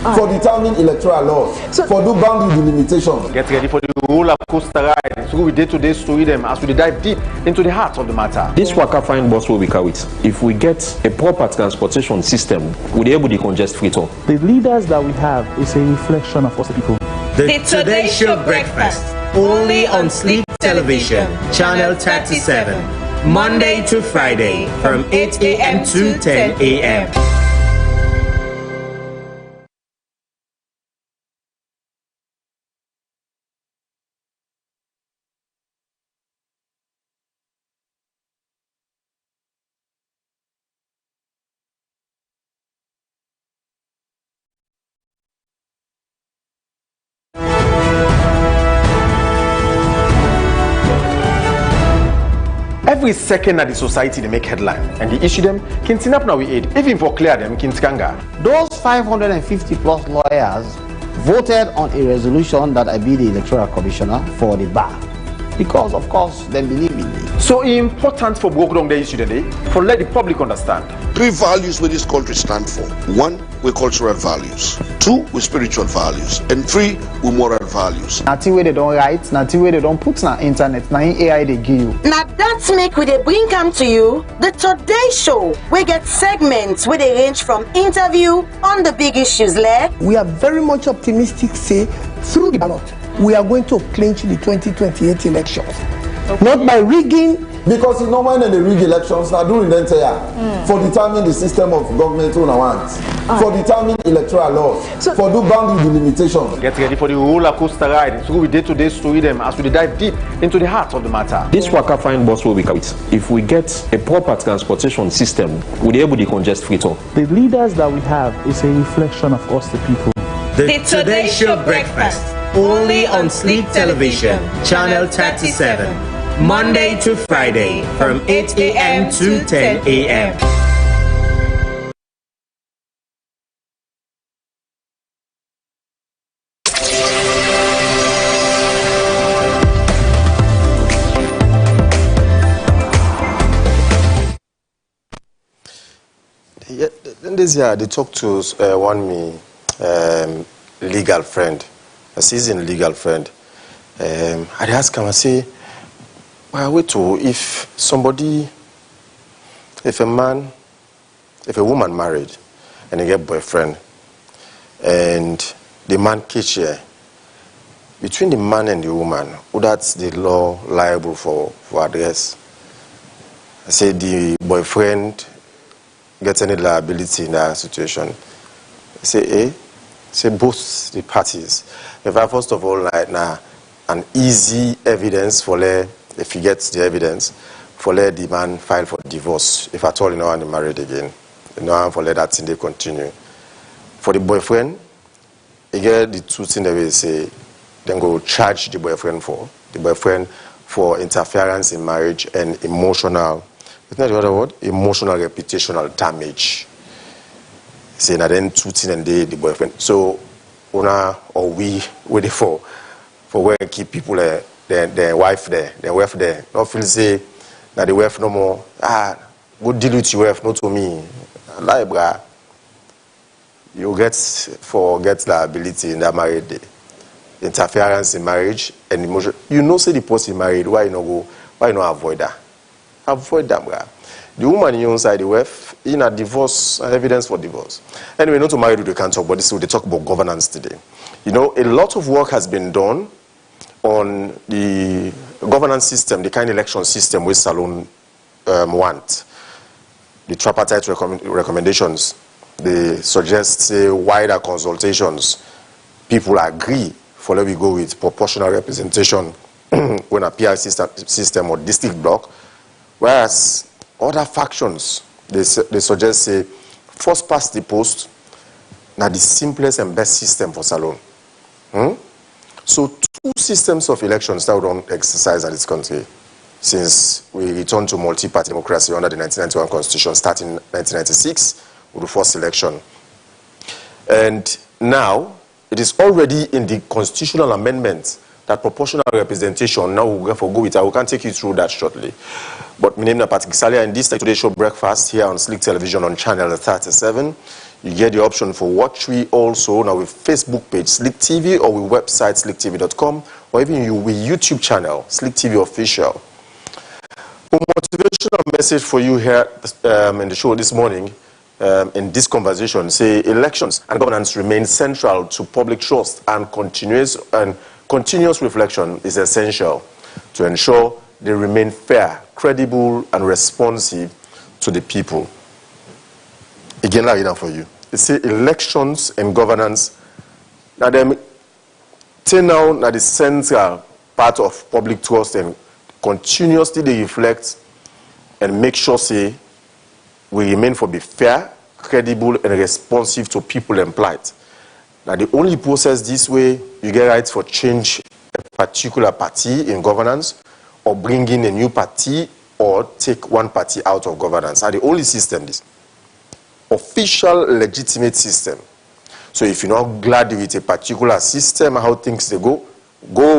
for determining electoral laws, for do boundary delimitation. Get ready for the roller coaster ride through the day-to-day story them as we dive deep into the heart of the matter. This waka fine bus will be carried. If we get a proper transportation system, we'll be able to congest Freetown. The leaders that we have is a reflection of us the people. The Today Show Breakfast, only on Slik Television, Channel 37, Monday to Friday from 8 a.m. to 10 a.m. Every second that the society they make headline and they issue them, kintinap now we aid, even for clear them, kintikanga. Those 550 plus lawyers voted on a resolution that I be the electoral commissioner for the bar. Because of course they believe in me. So important for broke down the issue today, for let the public understand. 3 values where this country stand for. 1, with cultural values. 2, with spiritual values. And 3, with moral values. Nothing where they don't write, nothing where they don't put on internet, nothing AI they give you. Now that's make we they bring come to you the Today Show. We get segments where they range from interview on the big issues led. We are very much optimistic, say, through the ballot, we are going to clinch the 2028 elections. Okay. Not by rigging. Because you know when they rig elections, now during the entire for determining the system of government on wants, for determining electoral laws, for do boundary delimitation. Get ready for the roller coaster ride through the day-to-day story them as we dive deep into the heart of the matter. This waka fine bus will be carried. If we get a proper transportation system, we'll be able to congest Freetown. The leaders that we have is a reflection of us the people. The Today Show Breakfast, only on Slik Television, Channel 37, Monday to Friday from 8 a.m. to 10 a.m. Yeah, this year they talked to one legal friend, a seasoned legal friend. I asked him, I say, well, wait to if somebody, if a woman married and they get boyfriend, and the man catch her, between the man and the woman, who that's the law liable for address? I say the boyfriend gets any liability in that situation. I say, say both the parties. If I first of all like now an easy evidence for if he gets the evidence for the man file for divorce. If at all you know and married again, you know for that thing they continue. For the boyfriend, you get the two things they will say. Then go charge the boyfriend for interference in marriage and emotional. It's not the other word. Emotional reputational damage. Say that then two things and the boyfriend. So, we wait for where keep people their wife there, Not feel say that the wife no more. Go deal with your wife, not to me. Lie, brah. You get liability in that married day. Interference in marriage and emotion. You know, say the person married. Why you not avoid that? Avoid that, brah. The woman inside the wife in a divorce, evidence for divorce. Anyway, not to marry we can't talk about this. So they talk about governance today. You know, a lot of work has been done on the governance system, the kind of election system we Salon want. The tripartite recommendations, they suggest say wider consultations. People agree for let we go with proportional representation when a PR system or district block, whereas other factions they suggest say first past the post now the simplest and best system for Salon. So 2 systems of elections that we don't exercise in this country since we returned to multi-party democracy under the 1991 Constitution starting in 1996 with the first election. And now it is already in the constitutional amendment that proportional representation, now we'll go with it. We can take you through that shortly. But my name is Patrick Salia, and this Today Show Breakfast here on Slik Television on Channel 37. You get the option for Watch We also now with Facebook page Slik TV or with website sliktv.com or even with YouTube channel Slik TV Official. A motivational message for you here in the show this morning, in this conversation, say elections and governance remain central to public trust, and continuous reflection is essential to ensure they remain fair, credible, and responsive to the people. Again, I read that for you. It says elections and governance, now them now the central part of public trust, and continuously they reflect and make sure say we remain for be fair, credible, and responsive to people and plight. Now the only process this way you get right for change a particular party in governance, or bring in a new party, or take one party out of governance. Now the only system this official legitimate system. So if you're not glad with a particular system, how things they go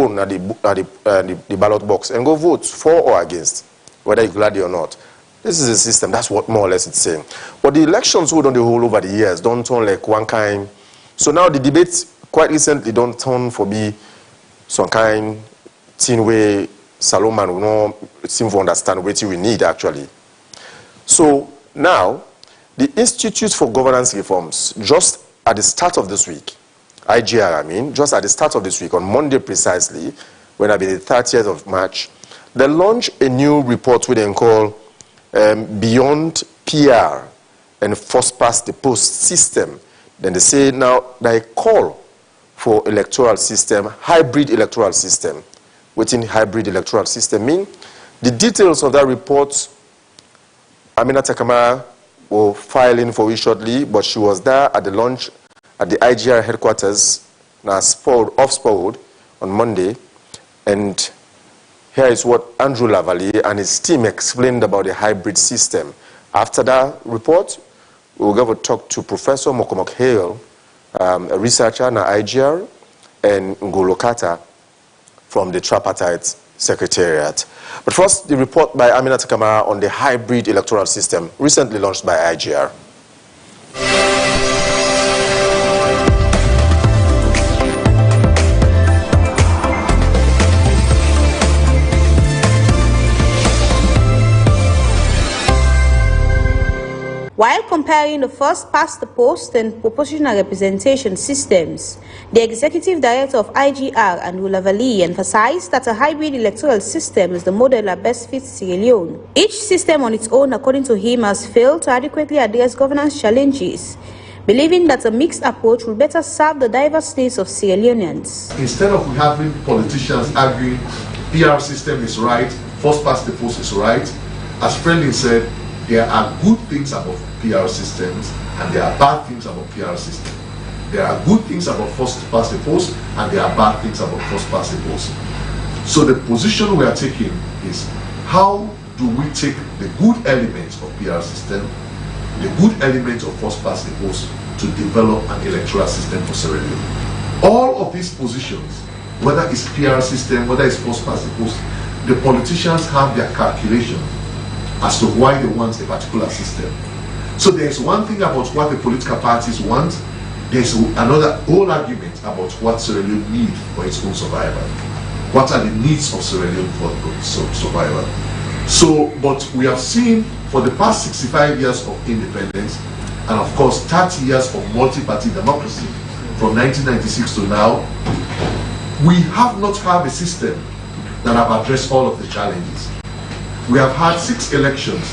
na the ballot box and go vote for or against, whether you're glad or not. This is a system. That's what more or less it's saying. But the elections hold on the whole over the years don't turn like one kind. So now the debates quite recently don't turn for be some kind thing where Solomon will not seem to understand what we need actually. So now the Institute for Governance Reforms, just at the start of this week, IGR, just at the start of this week, on Monday precisely, when I be the 30th of March, they launched a new report which they call Beyond PR and First Past the Post system. Then they say now they call for electoral system, hybrid electoral system. What in hybrid electoral system mean? The details of that report, Amina Takama will file in for you shortly, but she was there at the launch at the IGR headquarters off Spurwood on Monday. And here is what Andrew Lavalley and his team explained about the hybrid system. After that report, we'll go to talk to Professor Mokomok Hale, a researcher in IGR, and Ngolo Kata from the Tripartite Secretariat. But first, the report by Aminata Kamara on the hybrid electoral system, recently launched by IGR. While comparing the first past the post and proportional representation systems, the executive director of IGR, Andrew Lavalley, emphasized that a hybrid electoral system is the model that best fits Sierra Leone. Each system on its own, according to him, has failed to adequately address governance challenges, believing that a mixed approach will better serve the diverse needs of Sierra Leoneans. Instead of having politicians arguing PR system is right, first past the post is right, as Friendly said, there are good things about PR systems and there are bad things about PR systems. There are good things about first past the post and there are bad things about first past the post. So the position we are taking is, how do we take the good elements of PR system, the good elements of first past the post, to develop an electoral system for Sierra Leone? All of these positions, whether it's PR system, whether it's first past the post, the politicians have their calculations as to why they want a particular system. So there's one thing about what the political parties want, there's another whole argument about what Sierra Leone needs for its own survival. What are the needs of Sierra Leone for survival? So, but we have seen for the past 65 years of independence, and of course 30 years of multi-party democracy, from 1996 to now, we have not had a system that have addressed all of the challenges. We have had 6 elections.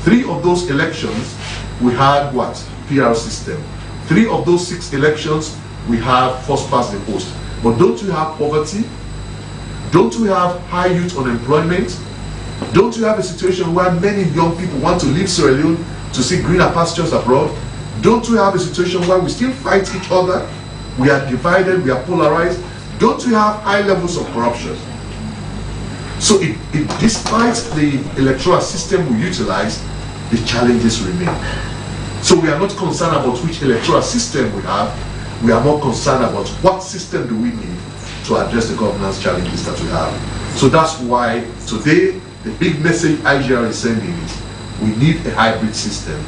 3 of those elections, we had what? PR system. 3 of those 6 elections, we have first past the post. But don't we have poverty? Don't we have high youth unemployment? Don't we have a situation where many young people want to leave Sierra Leone to see greener pastures abroad? Don't we have a situation where we still fight each other? We are divided, we are polarized. Don't we have high levels of corruption? So despite the electoral system we utilize, the challenges remain. So we are not concerned about which electoral system we have, we are more concerned about what system do we need to address the governance challenges that we have. So that's why today the big message IGR is sending is, we need a hybrid system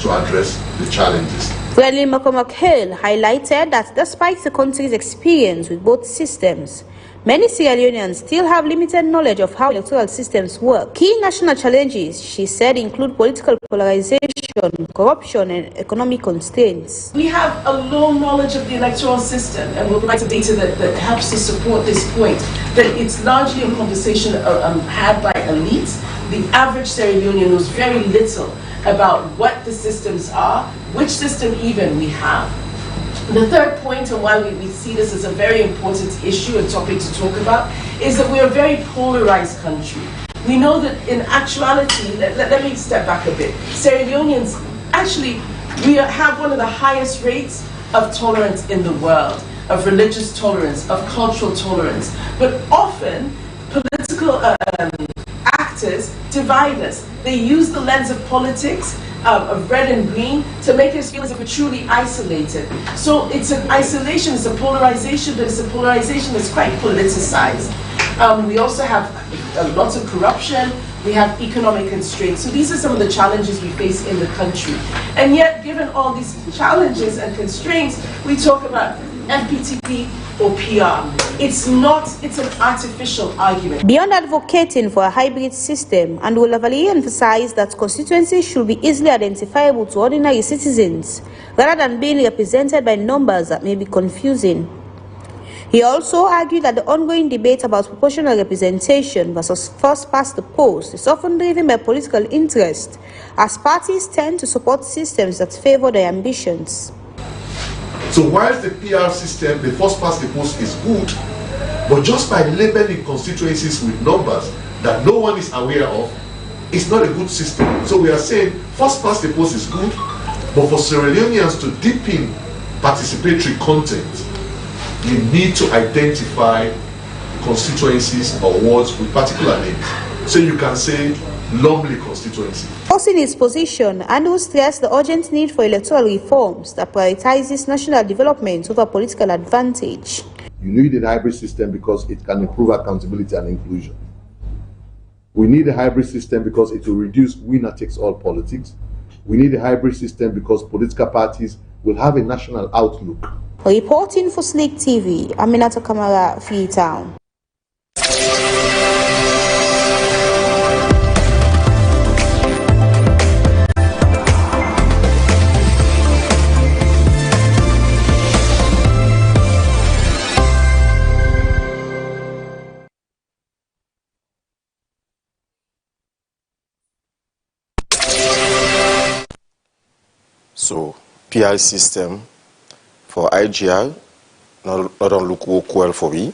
to address the challenges Friendly McCormack Hill highlighted that despite the country's experience with both systems, many Sierra Leoneans still have limited knowledge of how electoral systems work. Key national challenges, she said, include political polarization, corruption, and economic constraints. We have a low knowledge of the electoral system, and we'll provide some data that helps to support this point, that it's largely a conversation had by elites. The average Sierra Leonean knows very little about what the systems are, which system even we have. The third point, and why we see this as a very important issue and topic to talk about, is that we're a very polarized country. We know that in actuality, let me step back a bit. Sierra Leoneans, actually, we have one of the highest rates of tolerance in the world, of religious tolerance, of cultural tolerance. But often, political actors divide us. They use the lens of politics, of red and green, to make us feel as if we're truly isolated. So it's an isolation, it's a polarization, but it's a polarization that's quite politicized. We also have lots of corruption, we have economic constraints. So these are some of the challenges we face in the country. And yet, given all these challenges and constraints, we talk about FPTP or PR. It's an artificial argument. Beyond advocating for a hybrid system, Andrew Lavalley emphasized that constituencies should be easily identifiable to ordinary citizens, rather than being represented by numbers that may be confusing. He also argued that the ongoing debate about proportional representation versus first past the post is often driven by political interest, as parties tend to support systems that favor their ambitions. So whilst the PR system, the first past the post, is good, but just by labeling constituencies with numbers that no one is aware of, it's not a good system. So we are saying first past the post is good, but for Sierra Leoneans to deepen participatory content, you need to identify constituencies or wards with particular names. So you can say Lumley constituency. In his position, Andrew stressed the urgent need for electoral reforms that prioritizes national development over political advantage. You need a hybrid system because it can improve accountability and inclusion. We need a hybrid system because it will reduce winner-takes-all politics. We need a hybrid system because political parties will have a national outlook. Reporting for Slik TV, Aminata Kamara, Freetown. So, PR system for IGR, not on look well for we.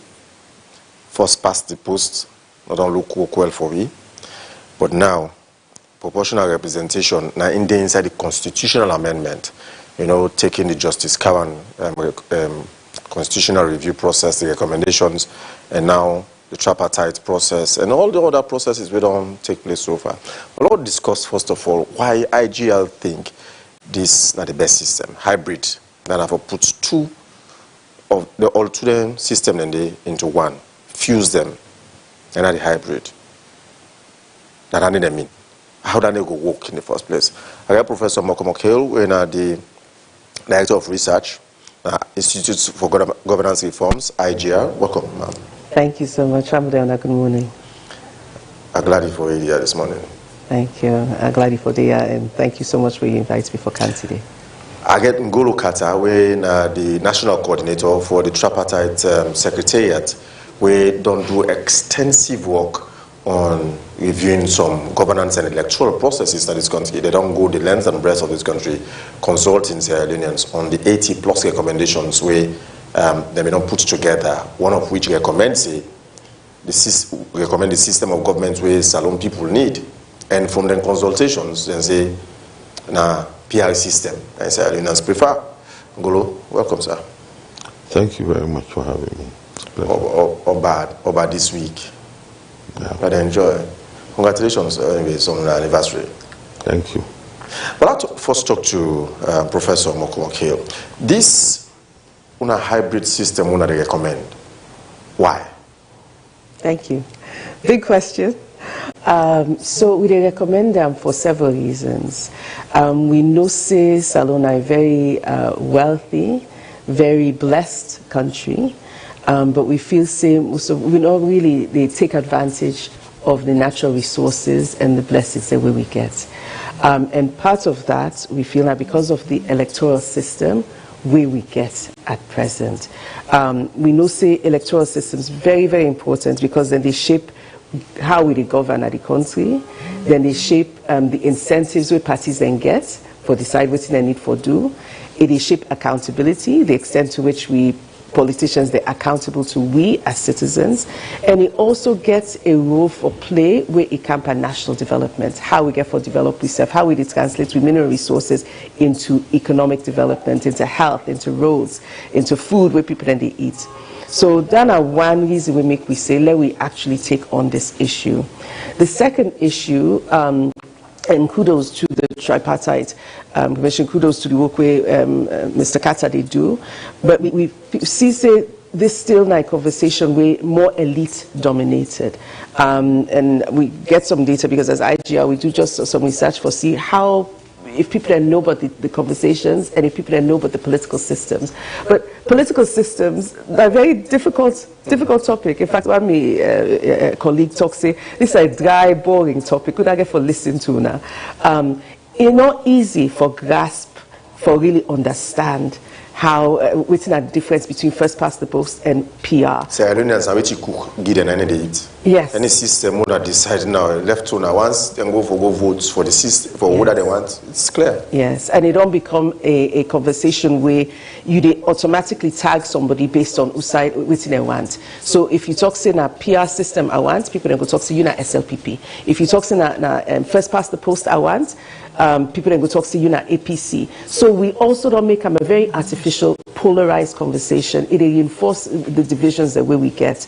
First past the post, not on look well for we. But now, proportional representation, now inside the constitutional amendment, taking the Justice Kawan constitutional review process, the recommendations, and now the tripartite process, and all the other processes we don't take place so far. We'll discuss, first of all, why IGL think this is not the best system, hybrid, that have put two of the old student system into one, fuse them, and not the hybrid. That I mean. How do they go work in the first place? I got Professor McCormack Hill, the Director of Research, Institute for Governance Reforms, IGR. Welcome, ma'am. Thank you so much. Good morning. I'm glad you're for here this morning. Thank you. I'm glad you're for there, and thank you so much for inviting me for CAN today. I get Ngolo Kata, the national coordinator for the tripartite secretariat, we don't do extensive work on reviewing some governance and electoral processes that this country. They don't go the length and breadth of this country, consulting Sierra Leoneans on the 80 plus recommendations where they may not put together, one of which recommends the system of government where Salon people need. And from the consultations, they say, PR system, and Sierra Leoneans prefer. Ngolo, welcome, sir. Thank you very much for having me. Or bad this week. Yeah. But enjoy. Congratulations anyways on the anniversary. Thank you. But I'll first talk to Professor McCormack Hill. This hybrid system, they recommend. Why? Thank you. Big question. So we recommend them for several reasons. We know say Salona a very wealthy, very blessed country, but we feel so we not really they take advantage of the natural resources and the blessings that we get. And part of that, we feel that because of the electoral system where we get at present. We know say electoral systems very, very important because then they shape how we govern at the country, then they shape the incentives where parties then get for decide what they need for do. It is shape accountability, the extent to which we politicians, they're accountable to we as citizens, and it also gets a role for play where it can for national development, how we get for develop ourselves, how we translate with mineral resources into economic development, into health, into roads, into food where people then they eat. So that are one reason we say let we actually take on this issue. The second issue, and kudos to the tripartite commission, kudos to the work where Mr. Carter they do, but we see say this still night conversation way more elite dominated, and we get some data because as IGR we do just some research for see how if people don't know about the conversations and if people don't know about the political systems. But political systems are a very difficult topic. In fact, when my colleague talks, say, this is a dry, boring topic. Could I get for listen to now? It's not easy for grasp, for really understand how, what's the difference between first past the post and PR. So I don't know which you cook, give them any they eat. Yes. Any system that decide now, left to now, once then go votes for the system, for what they want, it's clear. Yes, and it don't become a conversation where you automatically tag somebody based on who side, what they want. So if you talk say na PR system I want, people then go talk to you na SLPP. If you talk say na first past the post I want, people then go talk to you na APC. So we also don't make them a very artificial, polarized conversation. It reinforces the divisions that we get.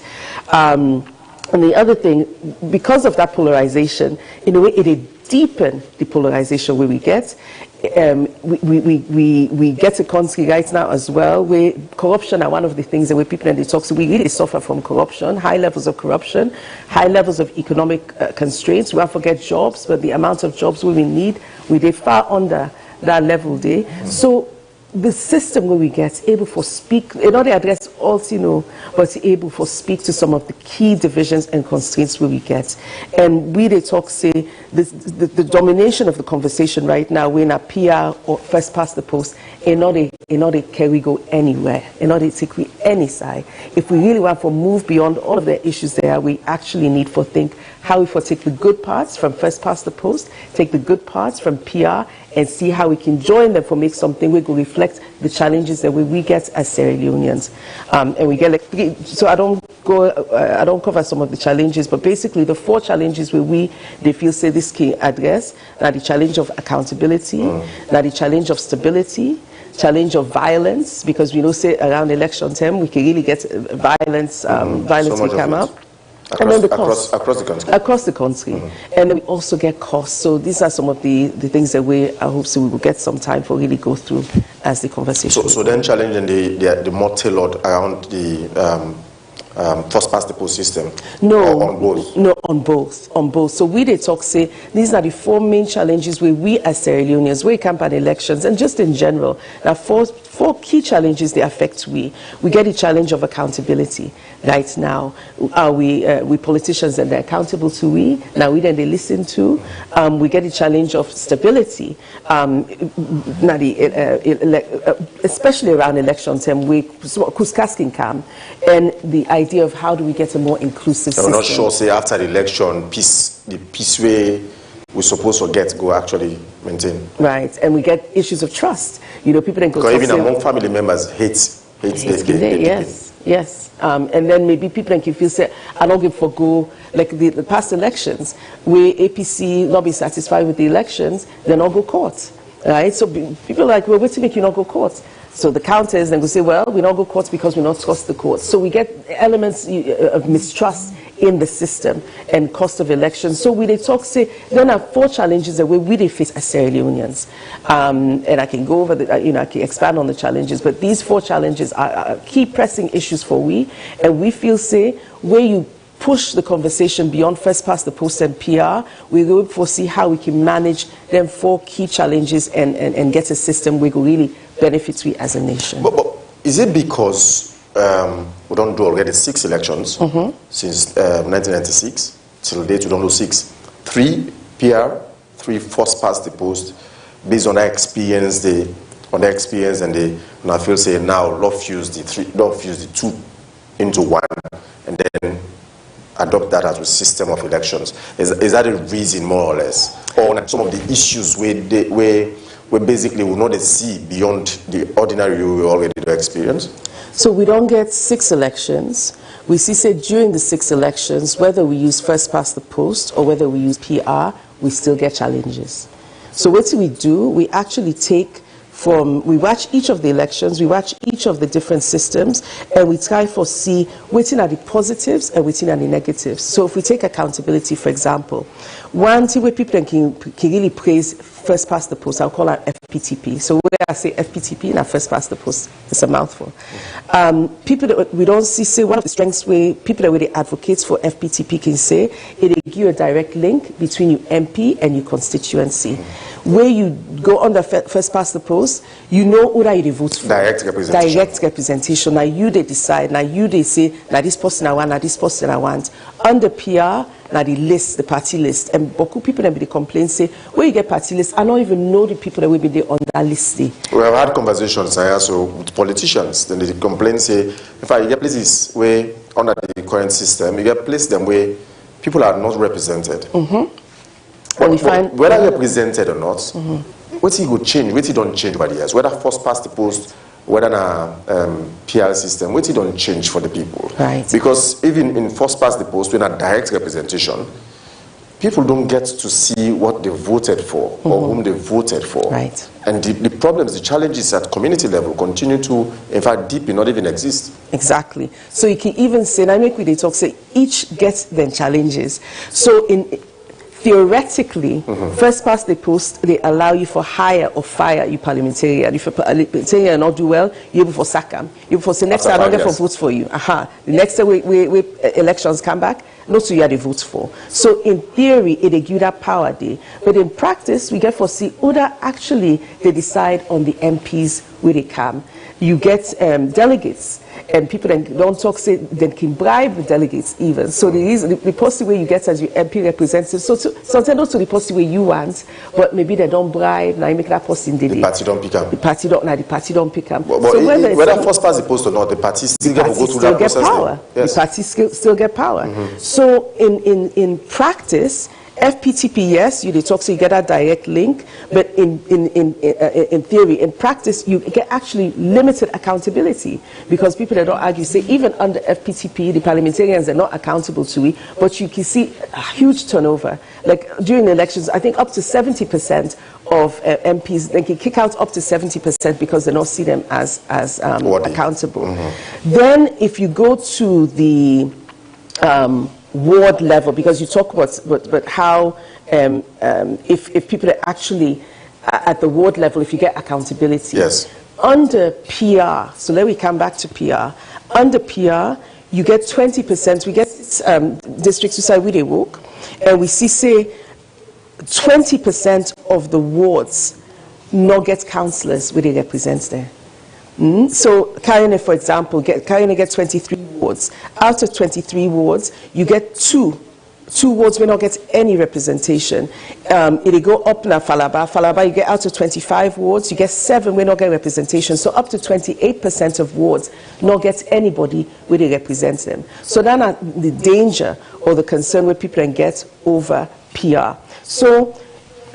And the other thing, because of that polarization, in a way, it deepens the polarization where we get. We get a country right now as well where corruption are one of the things that where people and they talk. So we really suffer from corruption, high levels of corruption, high levels of economic constraints. We won't forget jobs, but the amount of jobs we need, we're far under that level there. So the system where we get able for speak, not they address all, but able for speak to some of the key divisions and constraints where we get. And we they talk say the domination of the conversation right now when a PR or first past the post, and not a carry go anywhere, and not a take we any side. If we really want to move beyond all of the issues there, we actually need to think how we for take the good parts from first past the post, take the good parts from PR, and see how we can join them for make something we will reflect the challenges that we get as Sierra Leoneans. And we get like three, so I don't cover some of the challenges, but basically the four challenges where they feel say this can address, now the challenge of accountability, now the challenge of stability, challenge of violence, because we know say around election time we can really get violence will come up. And then the cost. Across the country. Across the country. And then we also get costs. So these are some of the things that I hope so we will get some time for really go through as the conversation. So then challenging the more tailored around the first past the post system? No. On both? No, on both. So we did talk say these are the four main challenges where we as Sierra Leoneans, we campaign elections and just in general. Now four key challenges they affect we. We get the challenge of accountability. Right now, are we politicians and they're accountable to we? Now we then they listen to. We get the challenge of stability. Especially around election time, we Kuskaskin come, and the idea of how do we get a more inclusive system. I'm not sure. Say after the election, the peace way we're supposed to get go actually maintain. Right, and we get issues of trust. People then go. Because even among family members hate Yes. And then maybe people can feel say, I don't give for go, like the past elections, where APC not be satisfied with the elections, they not go court. Right? So people are like, well, what's to make you not go court? So the counters then go say, well, we not go court because we not trust the court. So we get elements of mistrust in the system and cost of elections. So we they talk say there are four challenges that we they face as Sierra Leoneans, and I can go over I can expand on the challenges, but these four challenges are key pressing issues for we, and we feel say where you push the conversation beyond first past the post and PR. We will foresee how we can manage them 4 key challenges and get a system we will really benefit we as a nation. But is it because we don't do already 6 elections since 1996 till date? We don't do 6, 3 PR, 3 first past the post, based on their experience, and I feel say now love fuse the 2 into 1, and then adopt that as a system of elections. Is that a reason, more or less, or some of the issues where basically we not see beyond the ordinary we already do experience? So we don't get 6 elections. We see, say, during the 6 elections, whether we use first past the post or whether we use PR, we still get challenges. So what do? We actually we watch each of the elections, we watch each of the different systems, and we try to see which are the positives and which are the negatives. So if we take accountability, for example, one thing where people can really praise first past the post, I'll call it FPTP. So when I say FPTP, now first past the post, it's a mouthful. People that we don't see, one of the strengths where people that really advocate for FPTP can say, it gives you a direct link between your MP and your constituency. Where you go on the first past the post, you know who you vote for. Direct representation. Direct representation. Now you they decide. Now you they say, now this person I want, now this person I want. Under PR, now the list, the party list. And beaucoup people that be the complaint say, where you get party list, I don't even know the people that will be there on that list. We have had conversations also with politicians. Then they complain say, in fact, you get places where under the current system, you get places them where people are not represented. Whether you're represented or not, what it will change, what it don't change by the years, whether first past the post, whether a PR system, what it don't change for the people. Right. Because even in first past the post, when a direct representation, people don't get to see what they voted for or whom they voted for. Right. And the problems, the challenges at community level continue to, in fact, deeply not even exist. Exactly. So you can even say, and I make with the talk, say each gets them challenges. So theoretically, first past the post, they allow you for hire or fire you parliamentarian. If a parliamentarian not do well, you're able for sack them. You're able for say next time I don't get for votes for you. The next time we elections come back, not so you have the votes for. So in theory, it gives you that power there. But in practice, we get for see other actually they decide on the MPs where they come. You get delegates. And people then don't talk, say, they can bribe the delegates even. So there is the policy where you get as your MP representative. So sometimes not to the policy where you want, but maybe they don't bribe, now you make that post in the party don't pick up. The party don't pick up. But so whether first past the post or not, the party still get to go through that process. Power. Yes. The party still get power. So in practice, FPTP, yes, you talk, so you get a direct link, but in theory, in practice, you get actually limited accountability because people that don't argue say even under FPTP, the parliamentarians are not accountable to it, but you can see a huge turnover. Like during the elections, I think up to 70% of MPs, they can kick out up to 70% because they don't see them as accountable. Then if you go to the ward level, because you talk about how if people are actually at the ward level, if you get accountability. Yes. Under PR, so let me come back to PR. Under PR, you get 20%. We get districts who say we they work, and we see say 20% of the wards not get councillors where they represent there. So Kayane, for example, Kayane gets 23 wards. Out of 23 wards, you get two wards may not get any representation. It'll go up now Falaba, you get out of 25 wards, you get 7 will not get representation. So up to 28% of wards not get anybody where they represent them. So that's the danger or the concern where people can get over PR. So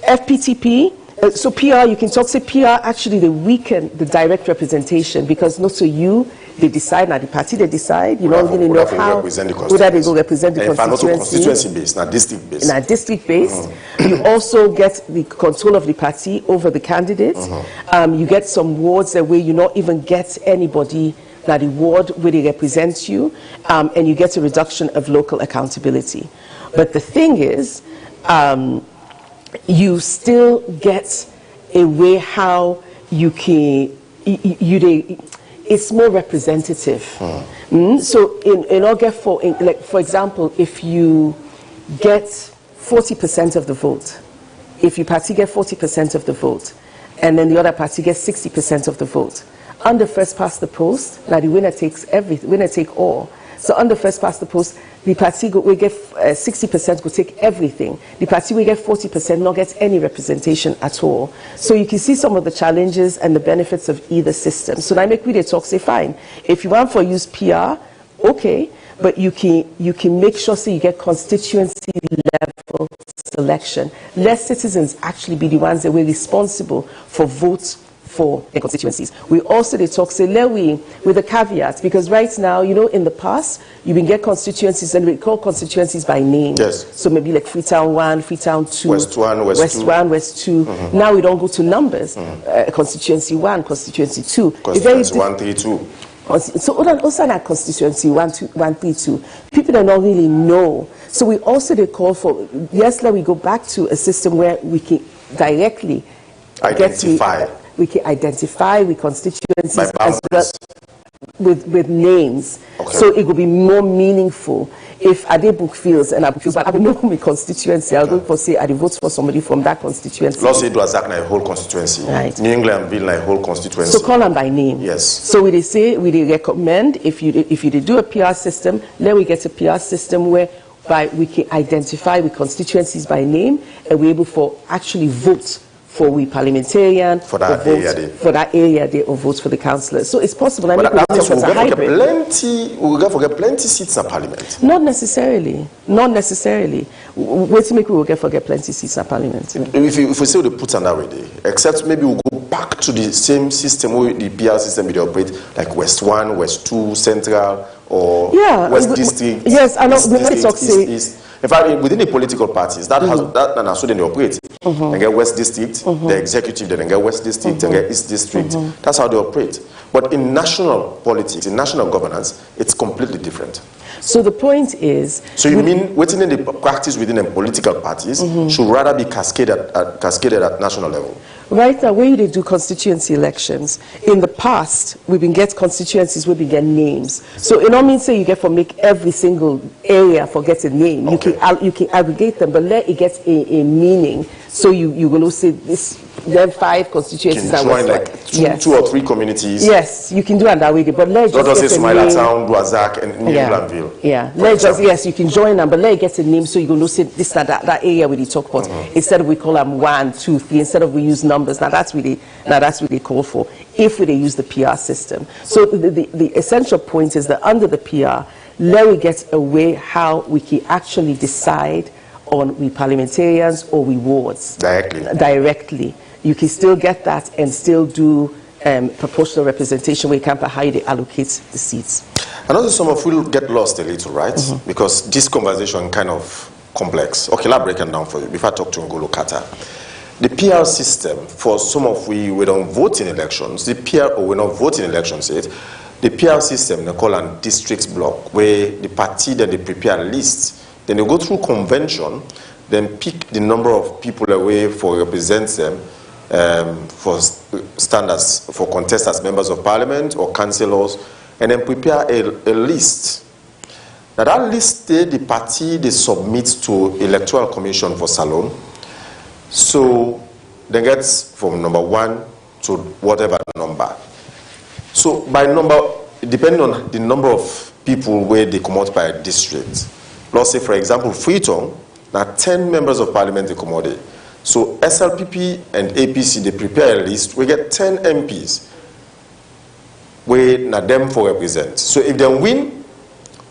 FPTP, so PR, you can talk, say PR actually they weaken the direct representation because not so you, they decide, now the party they decide, you don't really know how, whether they go represent the constituency based, not district based. Not district based. You also get the control of the party over the candidates. You get some wards where you not even get anybody now the ward where they represent you, and you get a reduction of local accountability. But the thing is, you still get a way how you can, it's more representative. So in order for, like for example, if you get 40% of the vote, if your party get 40% of the vote, and then the other party gets 60% of the vote, on the first past the post, now the winner takes everything, winner take all. So on the first past the post, the party will get 60% will take everything. The party will get 40%, not get any representation at all. So you can see some of the challenges and the benefits of either system. So now make we talk, say fine, if you want to use PR, okay, but you can make sure so you get constituency level selection. Let citizens actually be the ones that were responsible for votes for the constituencies. We also talk, say, with a caveat, because right now, you know, in the past, you can get constituencies, and we call constituencies by name. Yes. So maybe like Freetown 1, Freetown 2, West 1, West 2. 1, West 2. Now we don't go to numbers. Constituency 1, constituency 2. Constituency 1, 3, 2. So also that constituency 1, 2, 1, 3, 2. People don't really know. So we also call for, yes, let we go back to a system where we can directly identify. We can identify with constituencies as well with names. Okay. So it will be more meaningful if Adebook feels, and I feel, but I will know my constituency. I'll go for say I vote for somebody from that constituency. Let's say Dwazak na a whole constituency. Right. New England Bill na a whole constituency. So call them by name. Yes. So we say we recommend if you do a PR system, let we get a PR system where we can identify with constituencies by name, and we're able for actually vote for we parliamentarian, for that area day, or votes for the councillors. So it's possible. But that means we'll get plenty seats in parliament. Not necessarily. Not necessarily. Wait to make we will get plenty seats in parliament. If we say we put another way, except maybe we'll go back to the same system where the PR system will operate, like West 1, West 2, Central, or West District. Yes, I know. East. In fact, within the political parties, that has that and so then they operate. They get West District, the executive, then they get West District, and get East District. That's how they operate. But in national politics, in national governance, it's completely different. So the point is... So you mean within the practice within the political parties should rather be cascaded at national level? Right now, when they do constituency elections, in the past, we've been get constituencies where we get names. So it don't mean say you get for make every single area for get a name. Okay. You can aggregate them, but let it get a meaning. So you're going to say this. There are 5 constituencies that join like two or 3 communities. Yes, you can do it that way. But let's just say Smaila Town, Dwazak, and New Englandville. Yeah, yes, you can join them, but let it get a name so you're going to say this that area we talk about. Instead of we call them 1, 2, 3. Instead of we use numbers. Now that's what they call for. If we use the PR system. So the essential point is that under the PR, let we get a way how we can actually decide on we parliamentarians or we wards directly. You can still get that and still do proportional representation where you can how they allocate the seats. I know some of will get lost a little, right? Because this conversation kind of complex. Okay, let's break it down for you before I talk to Ngolo Kata. The PR system, for some of we don't vote in elections, the PR, or we don't vote in elections yet, the PR system, they call a district block, where the party, then they prepare a list, then they go through convention, then pick the number of people away for represent them, for standards, for contest as members of parliament or councillors, and then prepare a list. Now that list, the party, they submit to Electoral Commission for Salon. So they get from number 1 to whatever number. So by number, depending on the number of people where they come out by a district. Let's say, for example, Freetown, now 10 members of parliament they come out there. So SLPP and APC, they prepare a list. We get 10 MPs where now them for represent. So if they win,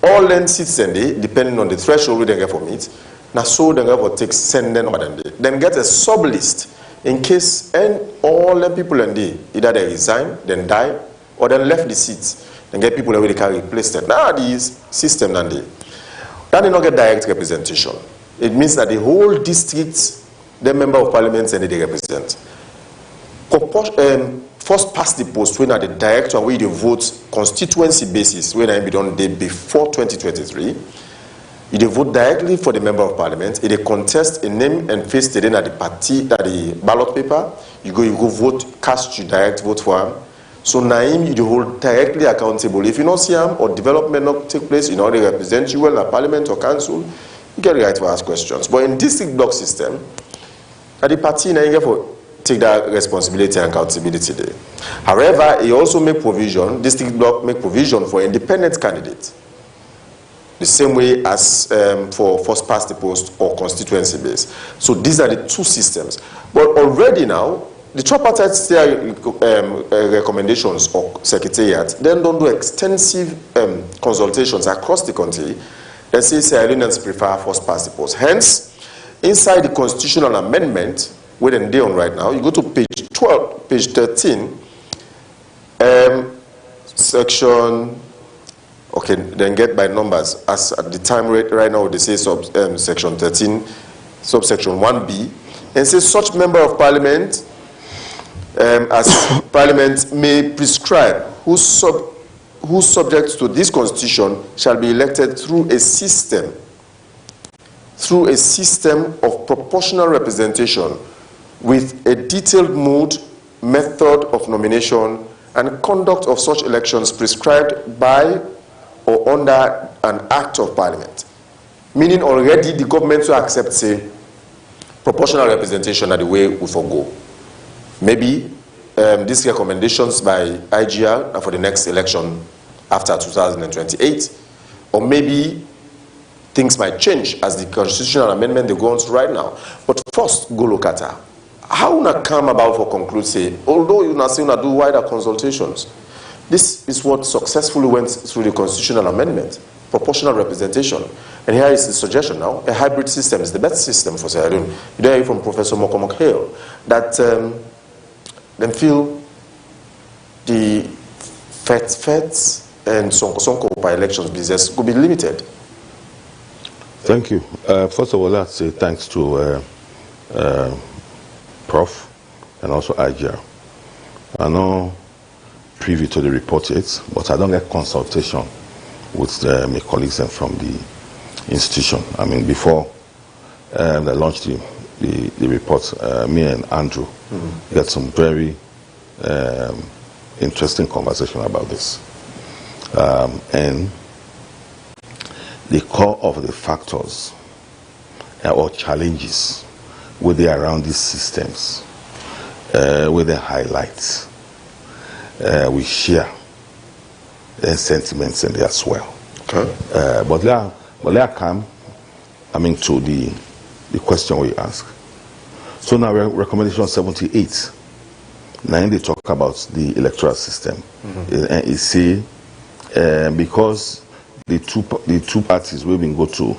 all them seats and they, depending on the threshold we they get from it, now so they will take send them over then get a sub list in case all the people and they either they resign, then die, or then left the seats, then get people where they can replace them. Now these system and they not get direct representation. It means that the whole district, the member of parliament and they represent. First past the post when the director where they vote constituency basis when I be done day before 2023. If they vote directly for the member of parliament, if they contest a name and face the at the party, at the ballot paper, you go vote, cast your direct vote for him. So Naim, you hold directly accountable. If you not see him or development not take place, you know they represent you well at parliament or council, you get the right to ask questions. But in district block system, at the party now you get for take that responsibility and accountability there. However, he also make provision, district block make provision for independent candidates. The same way as for first past the post or constituency based. So these are the two systems. But already now, the tripartite recommendations or secretariat then don't do extensive consultations across the country and say Sierra Leoneans prefer first past the post. Hence, inside the constitutional amendment, where they on right now, you go to page 12, page 13, section. Okay, then get by numbers. As at the time right now, they say section 13, subsection 1b, and says such member of parliament as parliament may prescribe who subject to this constitution shall be elected through a system of proportional representation with a detailed mode, method of nomination, and conduct of such elections prescribed by or under an act of parliament. Meaning already the government will accept, say, proportional representation are the way we forgo. Maybe these recommendations by IGR are for the next election after 2028, or maybe things might change as the constitutional amendment they go on to right now. But first, go look at her. How will come about for conclude, say, although you not say do wider consultations, this is what successfully went through the constitutional amendment, proportional representation. And here is the suggestion now, a hybrid system is the best system for Sierra Leone. You hear from Professor Mokomok Hale that them feel the FET and Sonko by elections business could be limited. Thank you. First of all, I'd say thanks to Prof. and also IGR. I know privy to the report yet, but I don't get consultation with my colleagues and from the institution. I mean, before they launched the report, me and Andrew had some very interesting conversation about this. And the core of the factors or challenges with the around these systems, with the highlights, we share sentiments in there as well. Okay. But let come, to the question we ask. So now recommendation 78. Now they talk about the electoral system. And it say because the two parties will go to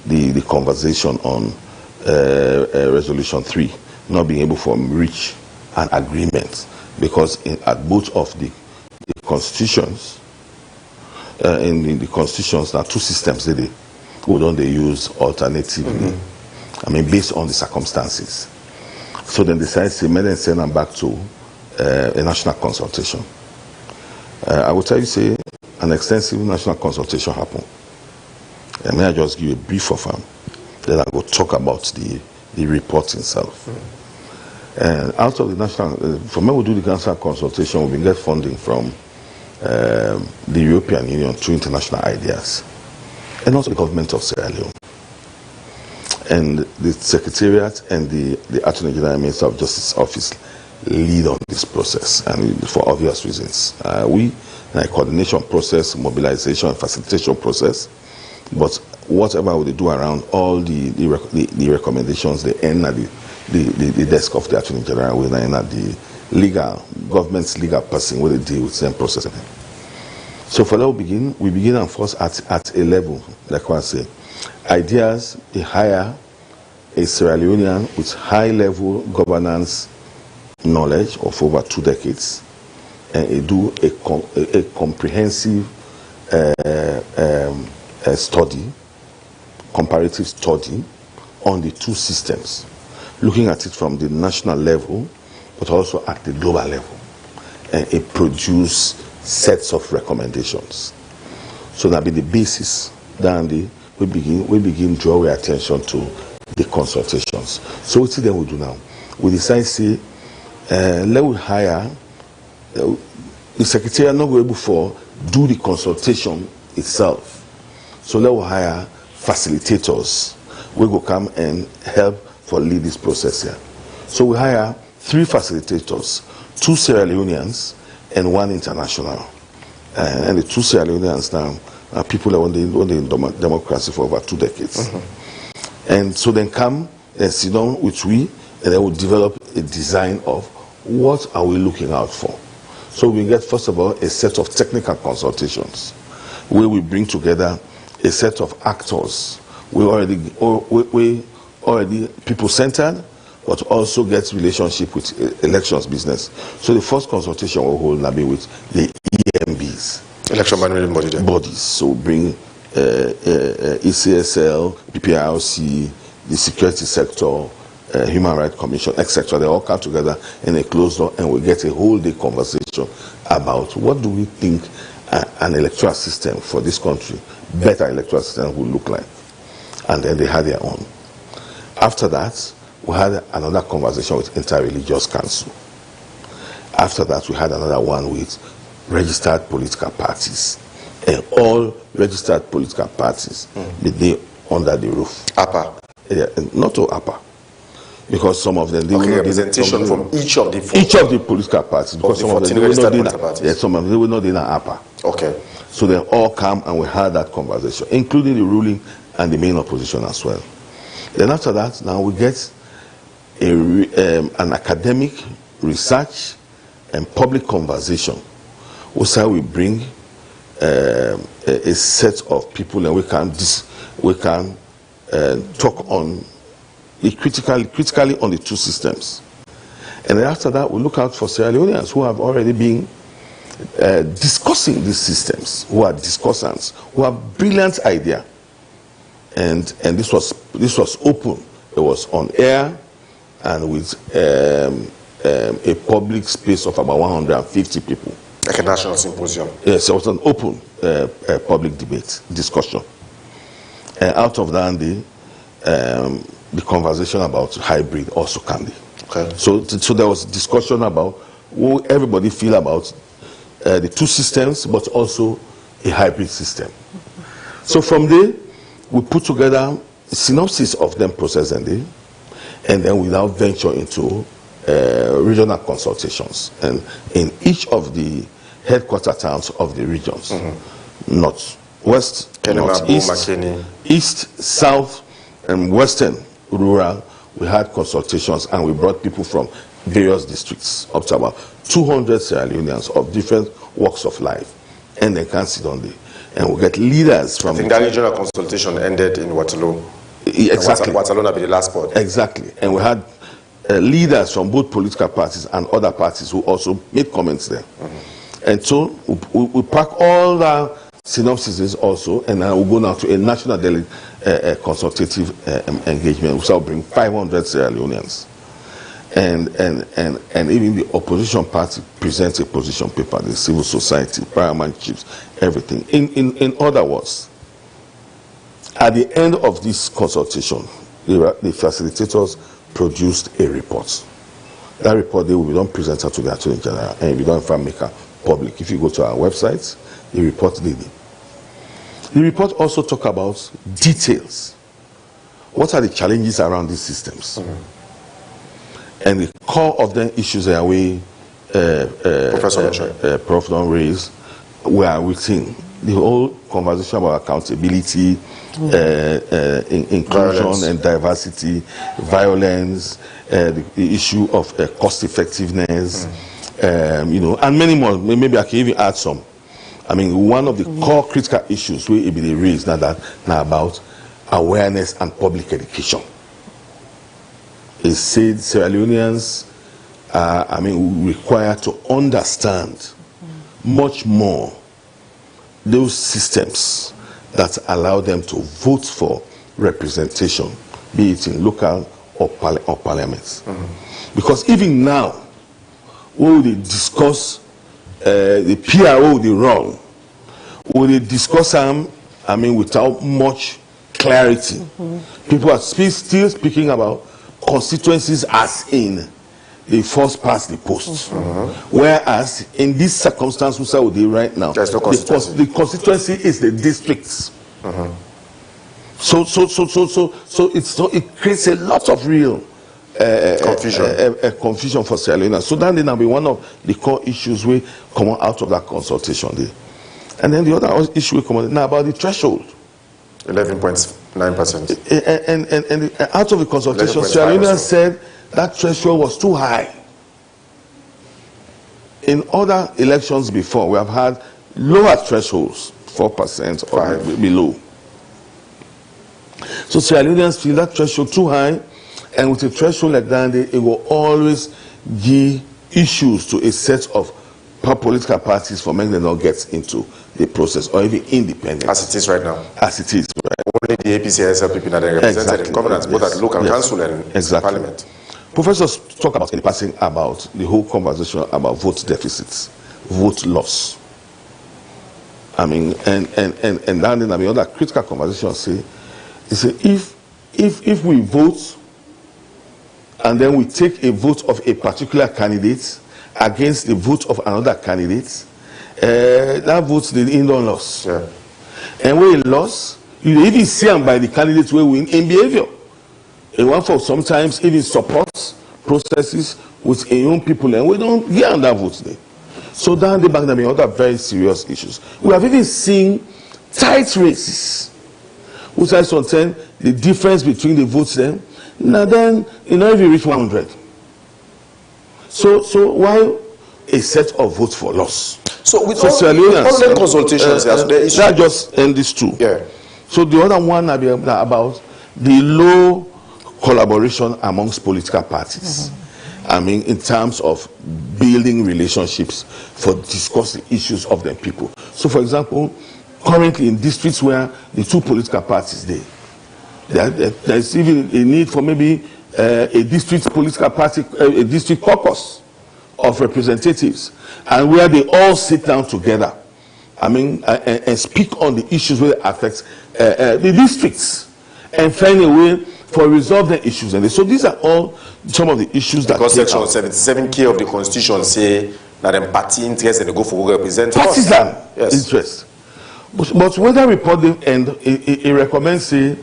the conversation on resolution 3 not being able to reach an agreement because at both of the constitutions in the constitutions there are two systems they don't use alternatively based on the circumstances. So then they decide to send them back to a national consultation. I will tell you, say, an extensive national consultation happened. And may I just give you a brief of them, then I will talk about the report itself. And out of the national, from when we do the national consultation, we get funding from the European Union through international ideas, and also the government of Sierra Leone. And the Secretariat and the Attorney General and Minister of Justice Office lead on this process, and for obvious reasons. We in a coordination process, mobilization, and facilitation process, but whatever we do around all the recommendations, they end at the desk of the Attorney General, we end at the government's legal person where they deal with them processing. So for that we begin and first at a level, like I say, ideas, they hire a Sierra Leonean with high level governance knowledge of over 2 decades, and they do a comprehensive study, comparative study on the two systems, looking at it from the national level, but also at the global level, and it produce sets of recommendations. So that be the basis. Then we begin draw our attention to the consultations. So what then we do now? We decide say, let we hire the secretariat not go able for do the consultation itself. So let us hire facilitators. We go come and help for lead this process here. So we hire 3 facilitators, 2 Sierra Leoneans and 1 international. And the 2 Sierra Leoneans now are people that want the democracy for over 2 decades. And so then come and sit down with we, and then we'll develop a design of what are we looking out for. So we get, first of all, a set of technical consultations where we bring together a set of actors. We already people-centered, but also get relationship with elections business. So the first consultation we'll hold will be with the EMBs. Election management bodies. So bring ECSL, PPIRC, the security sector, Human Rights Commission, etc. They all come together in a closed door, and we get a whole day conversation about what do we think an electoral system for this country, better electoral system, would look like. And then they had their own. After that, we had another conversation with Interreligious Council. After that, we had another one with registered political parties. And all registered political parties, they under the roof. APA? Not all APA. Because some of them, they representation from each of the political parties. Because some of them, they will not in an APA. Okay. So they all come and we had that conversation, including the ruling and the main opposition as well. Then after that, now we get an academic research and public conversation. Also, we bring a set of people, and we can talk on critically on the 2 systems. And then after that, we look out for Sierra Leoneans who have already been discussing these systems, who are discussants, who have brilliant idea. And this was open. It was on air and with a public space of about 150 people. Like a national symposium? Yes, it was an open public debate, discussion. Out of that, the conversation about hybrid also can be. Okay. So there was discussion about what everybody feel about the 2 systems, but also a hybrid system. So from there, we put together a synopsis of them process and then we now venture into regional consultations. And in each of the headquarter towns of the regions, north, west, northeast, east, south, and western rural, we had consultations, and we brought people from various districts, up to about 200 Sierra Leoneans of different walks of life, and they can sit on the, and we get leaders from. I think that regional consultation ended in Waterloo. Exactly. Waterloo will be the last part. Exactly, and we had leaders from both political parties and other parties who also made comments there. And so we pack all the synopses also, and then we'll go now to a national consultative engagement, which will bring 500 Sierra Leoneans. And even the opposition party presents a position paper, the civil society, paramount chiefs, everything. In other words, at the end of this consultation, the facilitators produced a report. That report, they will be done presented to the Attorney General, and we don't make it public. If you go to our website, the report daily. The report also talk about details. What are the challenges around these systems? And the core of the issues are we Prof. Don raised, where within the whole conversation about accountability, inclusion violence and diversity, violence, the issue of cost effectiveness, and many more. Maybe I can even add some. I mean, one of the core critical issues we be raised now about awareness and public education. It said Sierra Leoneans required to understand much more those systems that allow them to vote for representation, be it in local or parliaments. Because even now, when they discuss the PRO, the wrong, when they discuss them, without much clarity. People are still speaking about constituencies as in the first past the post. Whereas in this circumstance we say right now, there's no constituency. The constituency is the districts. So it creates a lot of real confusion for Sierra Leone. So that will be one of the core issues we come out of that consultation there. And then the other issue we come out now about the threshold. 11.9%. And out of the consultation, Sierra Leone said that threshold was too high. In other elections before, we have had lower thresholds, 4% or below. So Sierra Leoneans feel that threshold too high, and with a threshold like that, it will always give issues to a set of political parties for making them not get into the process, or even independent. As it is right now. As it is right. Only the APC and SLPP that are represented in governance, both at local council and parliament. Professors talk about in passing about the whole conversation about vote deficits, vote loss. I mean, and then I mean, other critical conversations say, if we vote and then we take a vote of a particular candidate against the vote of another candidate, that vote's the indoor loss. Yeah. And when you loss, you even see them by the candidates who win in behavior. And one for sometimes even supports processes with a young people, and we don't get on that vote there. So down the back, there are other very serious issues. We have even seen tight races, which I sometimes the difference between the votes then. Now then, you know, if you reach 100. So why a set of votes for loss? So with all the consultations, that just end this too. Yeah. So the other one about the low collaboration amongst political parties. I mean, in terms of building relationships for discuss the issues of the people. So, for example, currently in districts where the two political parties there's even a need for maybe a district political party, a district caucus of representatives, and where they all sit down together, I mean, and speak on the issues where it affects the districts, and find a way for resolving issues. And so these are all some of the issues that because section 77K of the constitution say that them party interest and they go for represent partisan interest. But when that report and it recommends it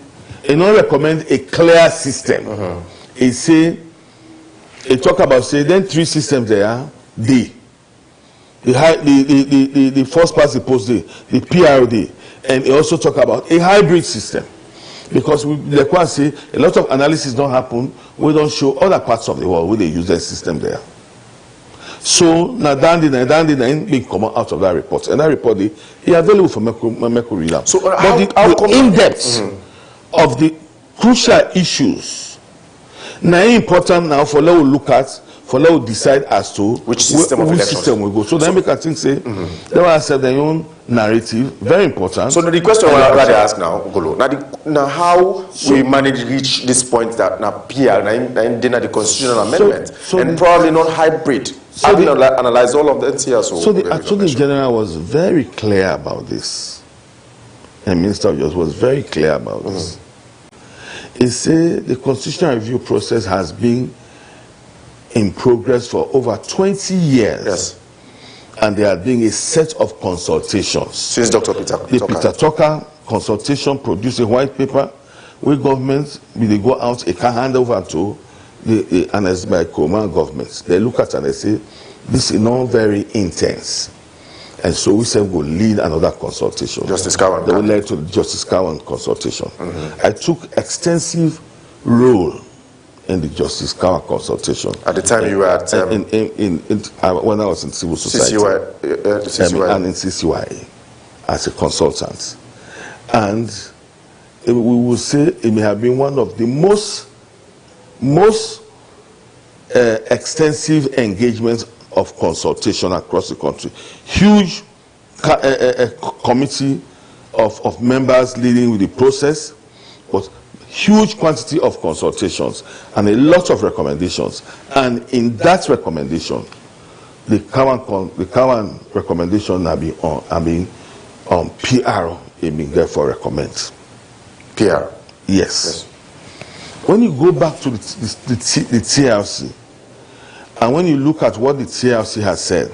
not recommend a clear system. It say it talk about then three systems there. The first past the post the PRD, and it also talk about a hybrid system. Because like I say, a lot of analysis don't happen. We don't show other parts of the world where they use their system there. So now being come out of that report, and that report is available for Meko read out. So but the in-depth of the crucial issues now important now for let we look at, for let we decide as to which system of elections we go. So then make I think say they will accept their own narrative, very important. So the question I want to ask now, Golo, now how we manage to reach this point that now PR now the constitutional amendment and probably not hybrid. So having analyzed all of the NCR. So the Attorney General was very clear about this. And Minister of Justice was very clear about this. He said the constitutional review process has been in progress for over 20 years. Yes. And there has been a set of consultations. Since Dr. Peter Tucker consultation produced a white paper where governments, they go out, it can hand over to the annexed by command governments. They look at it and they say, this is not very intense. And so we said we'll lead another consultation. Justice Cowan. They will lead to the Justice Cowan consultation. I took extensive role in the Justice Cowan consultation. At the time you were at when I was in civil society. CCY. And in CCY as a consultant. And we will say it may have been one of the most extensive engagements of consultation across the country. Huge committee of members leading with the process, but huge quantity of consultations and a lot of recommendations. And in that recommendation, the Cowan recommendation are being on PR, it being therefore recommend. PR? Yes. When you go back to the TRC, And when you look at what the TLC has said,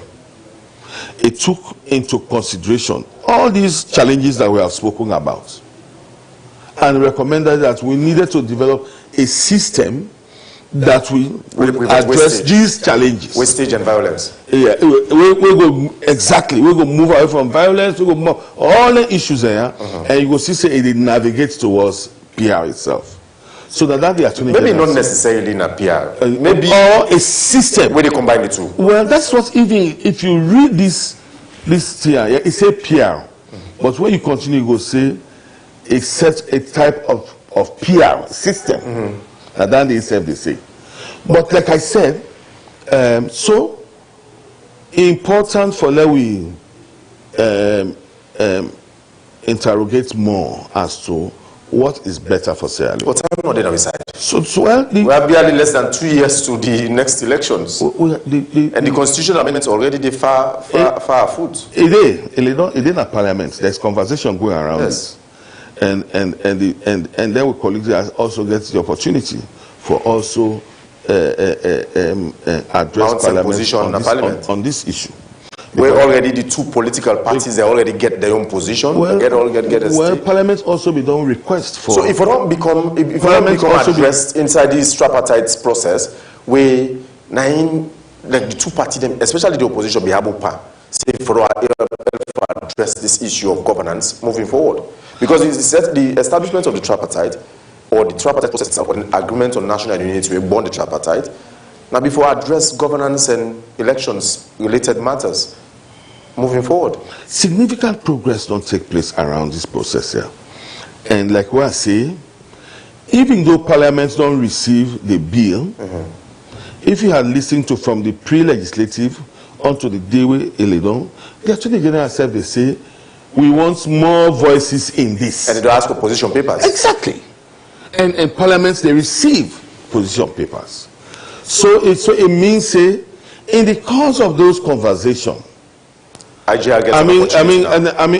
it took into consideration all these challenges that we have spoken about and recommended that we needed to develop a system that will address these challenges. Wastage and violence. Yeah, we go exactly. We go move away from violence. We go move all the issues there, and you go see say it navigates towards PR itself. So that the attorney maybe not necessarily in a PR, maybe or a system where they combine the two. Well, that's what even if you read this here, yeah, it's a PR, but when you continue, you go say it's such a type of PR system, and then they say. But like I said, so important for let we interrogate more as to what is better for Sierra Leone. But I'm not on the side. So well, we are barely less than 2 years to the next elections, and the constitutional amendments already they far afoot. It is a parliament. There's conversation going around this, and then we colleagues also get the opportunity for also address parliament on this issue. Where already the two political parties they already get their own position. Well, parliament also be done request for. So if we don't become addressed inside this tripartite process, where like the two parties, especially the opposition, be able to say for address this issue of governance moving forward, because the establishment of the tripartite or the tripartite process itself, or an agreement on national unity, we born the tripartite. Now, before address governance and elections related matters moving forward, significant progress don't take place around this process here. And like what I say, even though parliament don't receive the bill, if you had listened to from the pre-legislative onto the day we elected, the Attorney General said they say we want more voices in this. And they don't ask for position papers. Exactly. And parliaments they receive position papers. So it means say in the course of those conversations,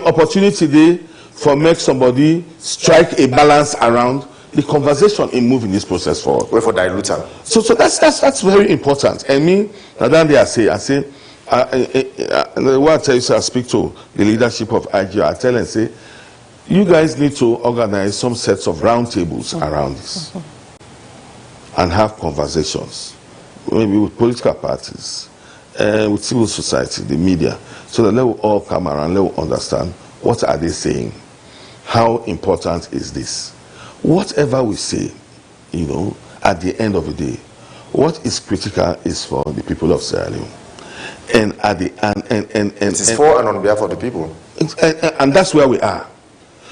opportunity there for make somebody strike a balance around the conversation in moving this process forward. Wait for diluter. So that's very important. I mean, and then I say, what I tell you, so I speak to the leadership of IGR. I tell and say, you guys need to organize some sets of roundtables around this and have conversations, maybe with political parties, with civil society, the media, so that they will all come around, they will understand what are they saying, how important is this. Whatever we say, you know, at the end of the day, what is critical is for the people of Sierra Leone, and at the it is for and on behalf of the people, and that's where we are.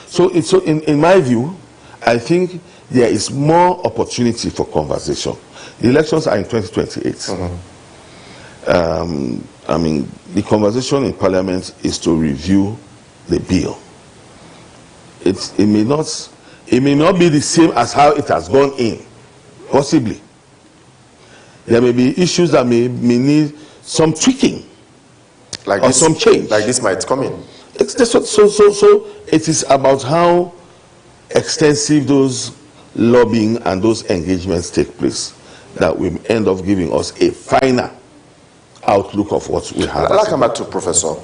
So in my view, I think there is more opportunity for conversation. The elections are in 2028. I mean, the conversation in Parliament is to review the bill. It may not be the same as how it has gone in, possibly. There may be issues that may need some tweaking, or some change. Like this might come in. So it is about how extensive those lobbying and those engagements take place that will end up giving us a final outlook of what we have. I'd like to come back to Professor.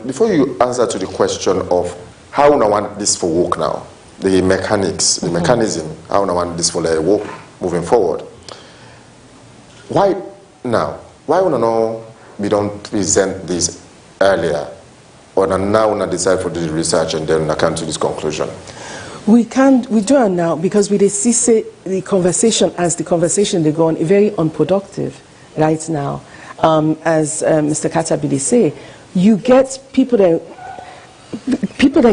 Before you answer to the question of how I want this for work now, the mechanics, the mechanism, how I want this for work moving forward. Why now? Why we don't present this earlier? Or now we decide for the research and then I come to this conclusion? We do it now because we see the conversation as the conversation they go on very unproductive right now. As Mr. Katabidi say, you get people that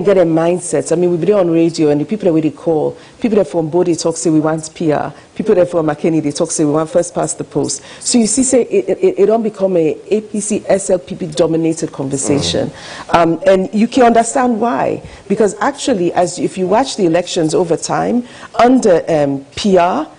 get a mindset. I mean, we've been on radio and the people that we call, people that from Bode talk say we want PR, people that from McKinney they talk say we want first past the post. So you see, say it don't become a APC SLPP dominated conversation, and you can understand why. Because actually, if you watch the elections over time under PR,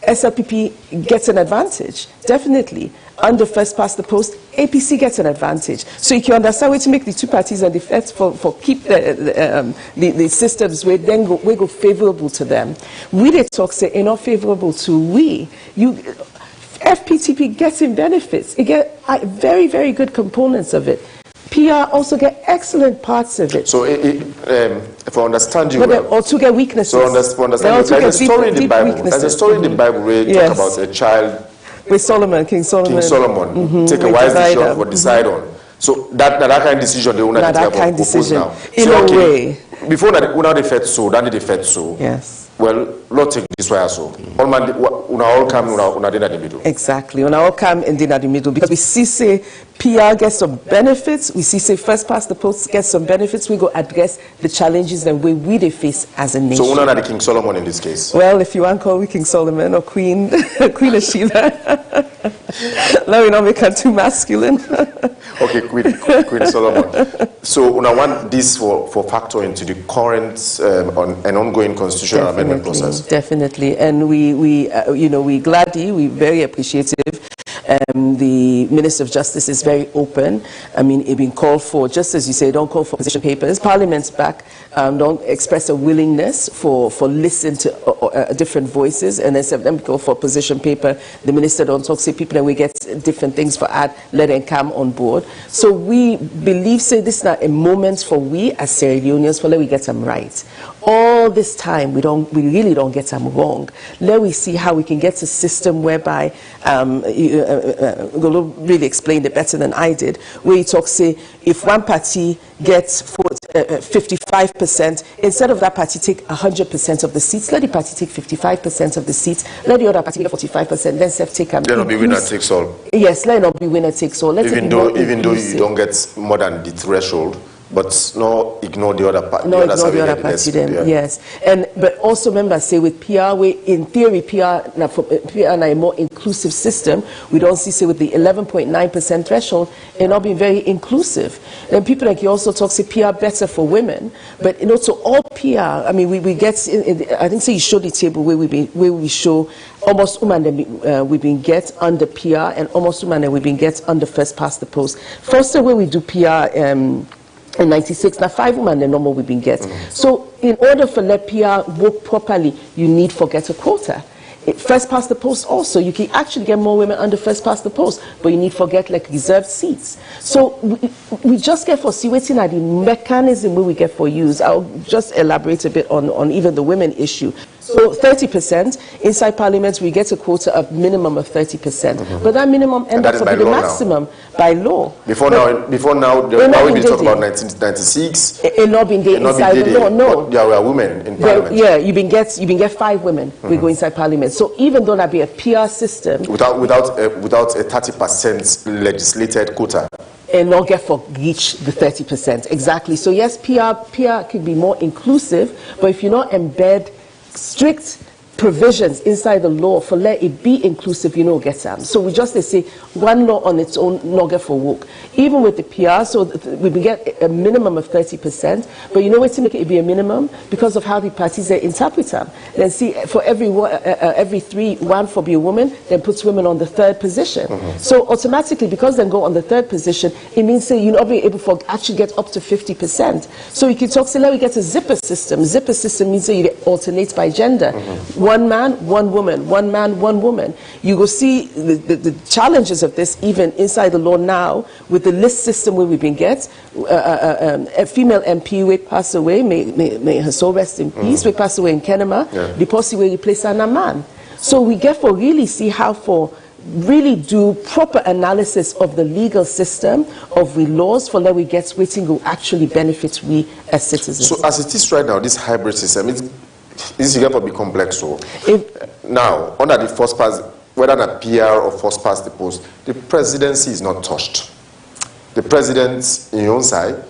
SLPP gets an advantage, definitely. Under first past the post, APC gets an advantage. So you can understand where to make the two parties and the fight for keep the systems where then go favorable to them. We they talk say not favorable to we. FPTP getting benefits. It get very, very good components of it. PR also get excellent parts of it. So, if I understand you but well, they also get weaknesses. So understand there's a story in the Bible. There's a story in the Bible where you talk about a child with Solomon, King Solomon. King Solomon take a wise decision for decide on. So that kind of decision they will not take about propose now. In so, a way. Before that, una the fed so, then the fed so. Yes. Well, not take this way so. All man, una all come, una in the middle. Exactly. Una all come and in the middle because we see say PR gets some benefits. We see say first past the post gets some benefits. We go address the challenges that we face as a nation. So una the King Solomon in this case. Well, if you want to call me King Solomon or Queen Queen Sheba. Let me not make her too masculine. Okay, Queen Solomon. So una want this for factor into the current an ongoing constitutional amendment process. Definitely, and we gladly, we very appreciative. The Minister of Justice is very open. I mean, it's been called for, just as you say, don't call for position papers. Parliament's back, don't express a willingness for listen to different voices, and then them call for position paper. The Minister don't talk, say people, and we get different things for add, let them come on board. So we believe, say, this is not a moment for we as Sierra Leoneans, for let we get them right. All this time, we really don't get them wrong. Let we see how we can get a system whereby, Golo really explained it better than I did, where you talk, say, if one party gets 55%, instead of that party take 100% of the seats, let the party take 55% of the seats, let the other party get 45%, then self take them. Let not be winner takes all. Yes, let not be winner takes all. Even though you don't get more than the threshold, but no ignore the other party. No, ignore the other party then, yeah. Yes. But also remember, say with PR, in theory, PR and a more inclusive system, we don't see, say, with the 11.9% threshold, it not being very inclusive. And people like you also talk, say, PR better for women, but so all PR, I mean, we get, I think, say you show the table where we show almost women that we've been get under PR and almost women that we've been get under first past the post. First, the way we do PR, in 96, now 5 women the normal we've been getting. So in order for let PR work properly, you need to get a quota. First past the post also, you can actually get more women under first past the post, but you need to get like reserved seats. So we just get for see waiting at the mechanism where we get for use. I'll just elaborate a bit on even the women issue. So 30% inside Parliament, we get a quota of minimum of 30%, but that minimum ends up to be the maximum by law. Before now, we talk about 1996. It not been there inside the law. No, there were women in Parliament. Yeah, you been get 5 women. We go inside Parliament. So even though that be a PR system, without a 30% legislated quota. And not get for reach the 30%. Exactly. So yes, PR could be more inclusive, but if you not embed strict provisions inside the law for let it be inclusive, you know, get them. So we just say one law on its own, not get for work. Even with the PR, so we get a minimum of 30%, but you know what to make it be a minimum? Because of how the parties interpret them. Then see, for every 3, 1 for be a woman, then puts women on the 3rd position. So automatically, because then go on the 3rd position, it means say you're not being able to actually get up to 50%. So you can talk, say, let me get a zipper system. Zipper system means that you alternate by gender. 1 man, 1 woman, 1 man, 1 woman. You will see the challenges of this even inside the law now with the list system where we've been get a female MP who passed away, may her soul rest in peace, we passed away in Kenema, the policy where you place on a man. So we get for really see how for really do proper analysis of the legal system, of the laws for let we get waiting will actually benefit we as citizens. So as it is right now, this hybrid system, it's going to be complex. So now, under the first pass, whether not PR or first past the post, the presidency is not touched. The president, in your own side,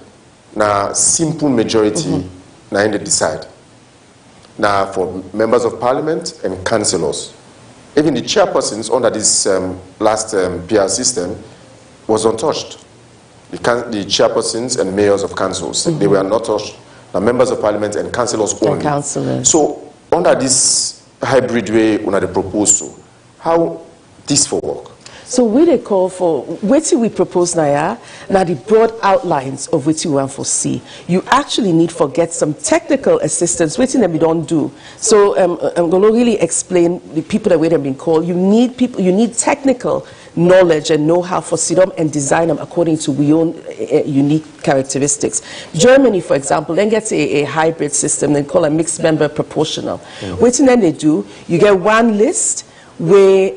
now simple majority, now in the decide. Now for members of parliament and councillors, even the chairpersons under this last PR system was untouched. The chairpersons and mayors of councils, they were not touched. Now members of parliament and councillors only. So under this hybrid way, under the proposal, how this for work? So we they call for what we propose now the broad outlines of what you want to see. You actually need to get some technical assistance, which we don't do. So I'm going to really explain the people that we have been called. You need people, you need technical knowledge and know-how for sit them and design them according to we own unique characteristics. Germany, for example, then gets a hybrid system, they call a mixed member proportional. Which then they do, you get one list where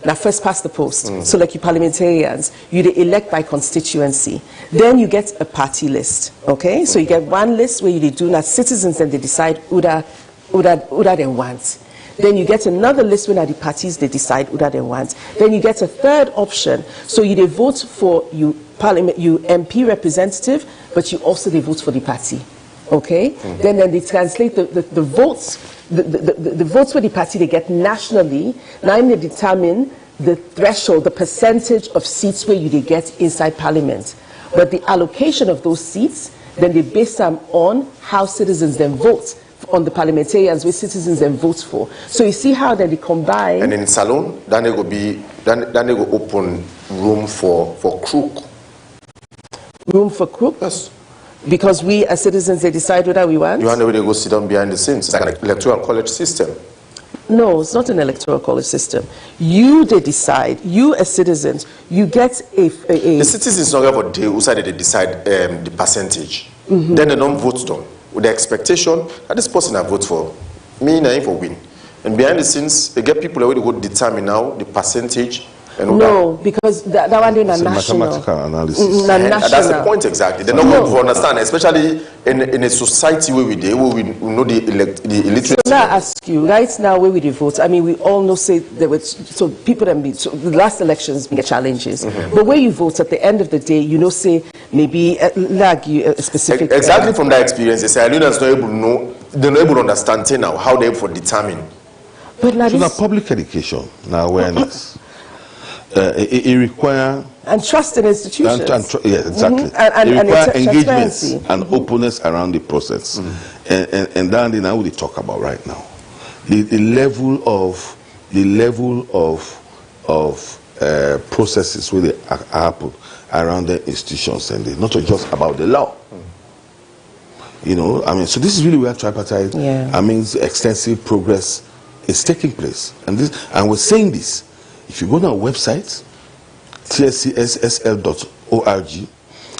now first past the post. So like you parliamentarians, you elect by constituency. Then you get a party list. Okay? So you get one list where you do not citizens and they decide who they want. Then you get another list when the parties they decide who they want. Then you get a third option. So you vote for you parliament, you MP representative, but you also vote for the party. Okay? Then they translate the votes. The votes for the party they get nationally, now they determine the threshold, the percentage of seats where they get inside parliament. But the allocation of those seats, then they base them on how citizens then vote on the parliamentarians where citizens then vote for. So you see how then they combine. And in Salon, then they go open room for crook. Room for crook? Yes. Because we as citizens they decide whether we want. You want to go sit down behind the scenes. It's like an electoral college system. No, it's not an electoral college system. You they decide. You as citizens, you get a the citizens not have a day who say they decide the percentage. Then they don't vote down with the expectation that this person I vote for me na for win. And behind the scenes, they get people that will go determine now the percentage. And no, because that one is a national mathematical analysis. That's the point exactly. They're not going to understand, especially in a society where we know the illiteracy. So now I ask you, right now where we vote, I mean, we all know say there were so people that so the last elections been challenges, but where you vote at the end of the day, you know, say maybe like a specific. Exactly from that experience, they say Alunians not able to know, they're not able to understand now how they're able to determine. But so now public education, now awareness. It requires and trust in institutions. Yeah, exactly. And it requires engagement and openness around the process. And then now we talk about right now the level of processes where they happen around the institutions, and not just about the law. You know, I mean, so this is really where tripartite. I mean, extensive progress is taking place, and we're saying this. If you go to our website, tscssl.org,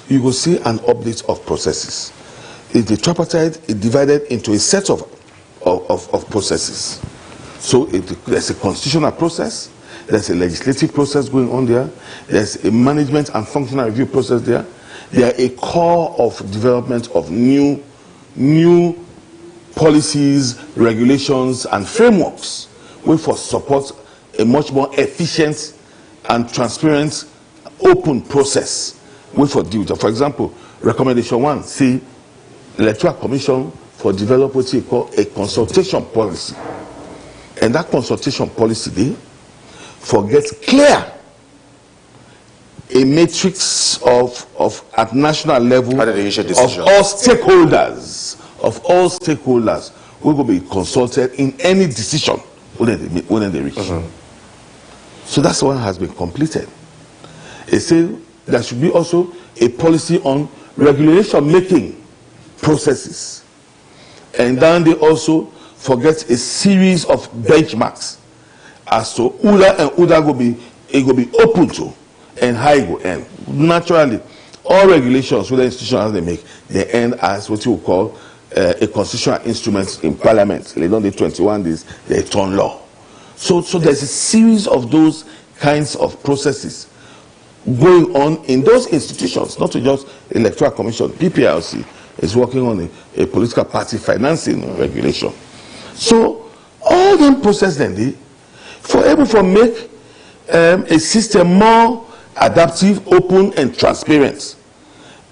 you will see an update of processes. The tripartite is divided into a set of processes. So there's a constitutional process, there's a legislative process going on there, there's a management and functional review process there. There are a core of development of new policies, regulations, and frameworks which for support a much more efficient and transparent, open process which for deal with. For example, recommendation 1, see Electoral Commission for develop what you call a consultation policy. And that consultation policy there forgets clear a matrix of at national level of all stakeholders who will be consulted in any decision when they reach. So that's one has been completed. It says there should be also a policy on regulation making processes, and then they also forget a series of benchmarks as to UDA and UDA will be open to and how it will end. Naturally, all regulations with the institutions they make, they end as what you would call a constitutional instrument in Parliament. They don't do 21 days, they turn law. So there's a series of those kinds of processes going on in those institutions, not just Electoral Commission. PPLC is working on a political party financing regulation. So all them processes then they able to make a system more adaptive, open, and transparent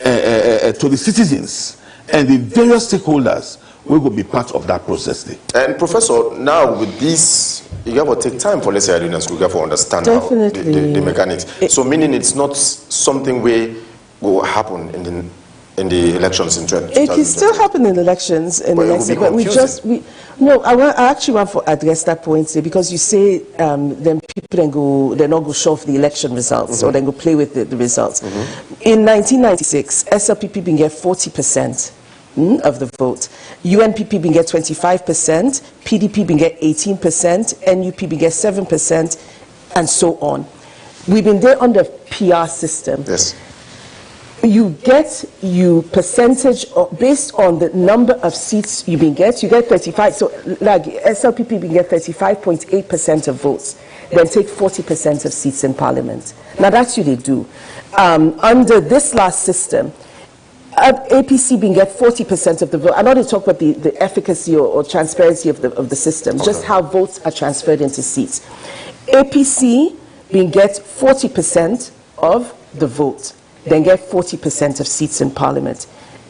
to the citizens and the various stakeholders we will be part of that process. And Professor, now with this, you have to take time for let's say Alunians to understand how the mechanics. So meaning it's not something where will happen in in the elections in 2020? It can still happen in elections but I actually want to address that point there, because you say then people they're not go show off the election results or then go play with the results. In 1996, SLPP been get 40% of the vote. UNPP been get 25%, PDP been get 18%, NUP been get 7%, and so on. We've been there under PR system. Yes. You get percentage based on the number of seats you been get. You get 35. So like SLPP been get 35.8% of votes. Then take 40% of seats in Parliament. Now that's what they do. Under this last system, APC been get 40% of the vote. I know they talk about the efficacy or transparency of the system, just how votes are transferred into seats. APC been get 40% of the vote, then get 40% of seats in Parliament.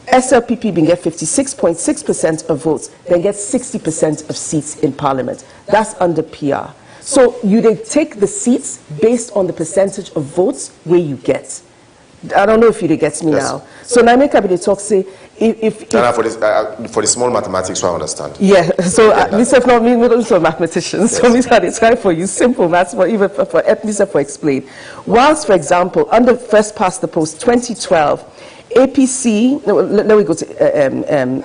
SLPP been get 56.6% of votes, then get 60% of seats in Parliament. That's under PR. So you then take the seats based on the percentage of votes where you get. I don't know if you get me now. So now make up the talk say if for the small mathematics, so I understand. Yeah. So this is not me, also mathematicians. Yes. So this is try for you simple maths, but even for explain. Whilst, for example, under first past the post 2012, APC. Let me go to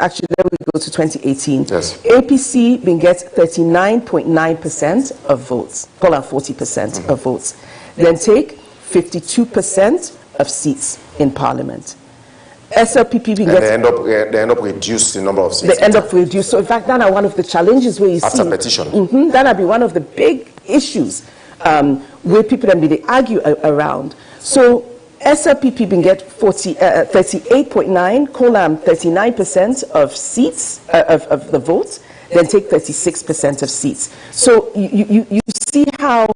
actually let me go to 2018. Yes. APC been get 39.9% of votes, call out 40% of votes. Then take 52% of seats in Parliament. SLPP and they end up reduce the number of seats. They end up reduce. So in fact, that are one of the challenges where you after see petition. That will be one of the big issues where people then they argue around. So SLPP been get 38.9, 39% of seats of the votes, then take 36% of seats. So you see how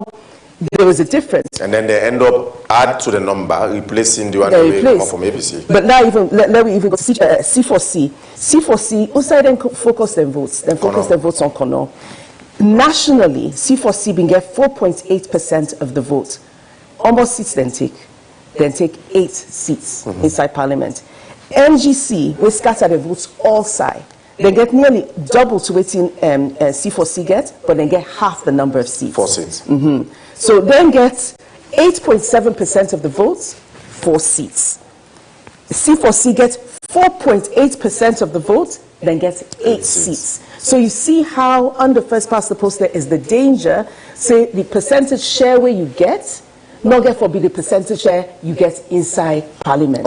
there was a difference. And then they end up add to the number, replacing the one that come from APC. But now let me even go to C4C. C4C, also then focus their votes. Then focus their votes on Kono. Nationally, C4C been get 4.8% of the vote. Almost seats then take 8 seats inside Parliament. NGC, we scatter the votes all side. They get nearly double to what C4C get, but they get half the number of seats. 4 seats. So then get 8.7% of the votes, 4 seats. C4C gets 4.8% of the votes, then gets 8 seats. So you see how under first past the post there is the danger, say the percentage share where you get, not get for be the percentage share you get inside Parliament.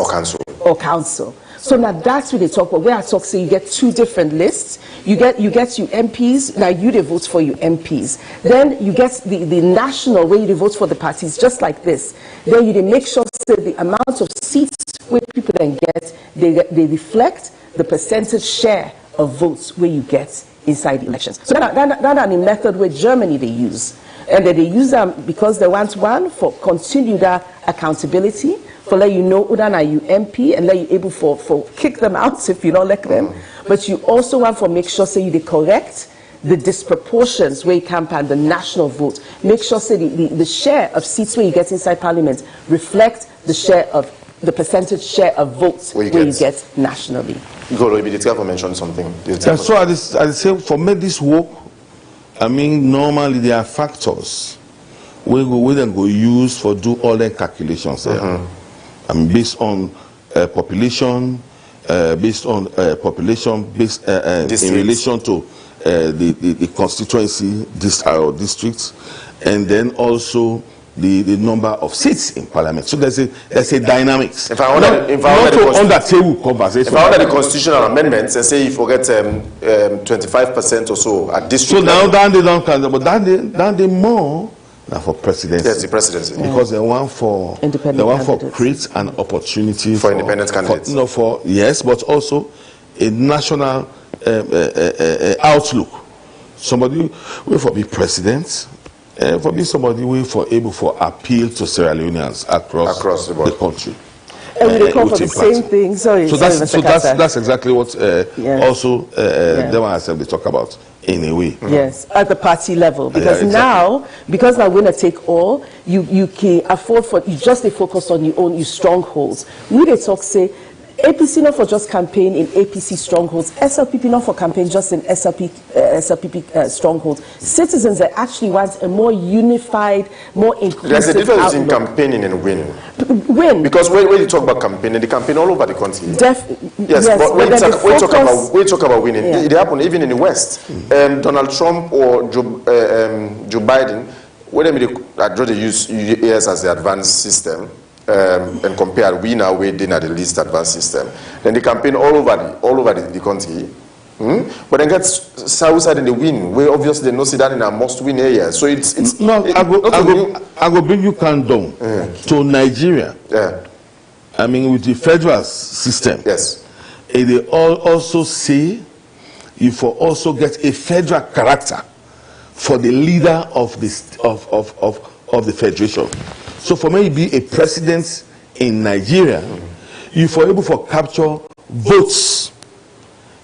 Or council. So now that's what they talk about. Where I talk, say you get 2 different lists. You get your MPs. Now you they vote for your MPs. Then you get the national where you vote for the parties, just like this. Then you they make sure that the amount of seats where people then get, they reflect the percentage share of votes where you get inside the elections. So that's a method where Germany they use. And then they use them because they want one for continued accountability, for let you know who are you MP and let you able for kick them out if you don't like them. But you also want for make sure say they correct the disproportions where you campaign the national vote. Make sure say the share of seats where you get inside Parliament reflect the share of the percentage share of votes where you get nationally. Golo, you did mention something. So I say for me this work, I mean normally there are factors we then go use for do all the calculations. I mean based on population, based in relation to the constituency districts, and then also the number of seats in Parliament. So there's a dynamics. If I order the constitutional amendments and say if we get 25% or so at district level. So now then they don't count, but then they more than for presidency. Yes, the presidency. Because they want for create an opportunity for independent candidates. Yes, but also a national outlook. Somebody will for be president. For being somebody who for able for appeal to Sierra Leoneans across the country. And we come for the same thing. So that's exactly what also them ourselves they talk about in a way. Yes, at the party level, because now we're going to take all, you can afford for you just focus on your strongholds. We they talk say APC not for just campaign in APC strongholds, SLPP not for campaign just in SLPP strongholds. Citizens that actually want a more unified, more inclusive There's a difference outlook. in campaigning and winning. Win. Because when you talk about campaigning, they campaign all over the country. Yes, but when you talk about winning, yeah. it happened even in the West. Donald Trump or Joe Biden, when they use US as the advanced system, and compare we now waiting at the least advanced system, then they campaign all over the country. But then get Southside in the win, where obviously they know see that in a must-win area. So it's no. I go bring you countdown to Nigeria. Yeah. I mean, with the federal system. Yes. And they also say you for also get a federal character for the leader of this of the federation. So for me, be a president in Nigeria, you for able to capture votes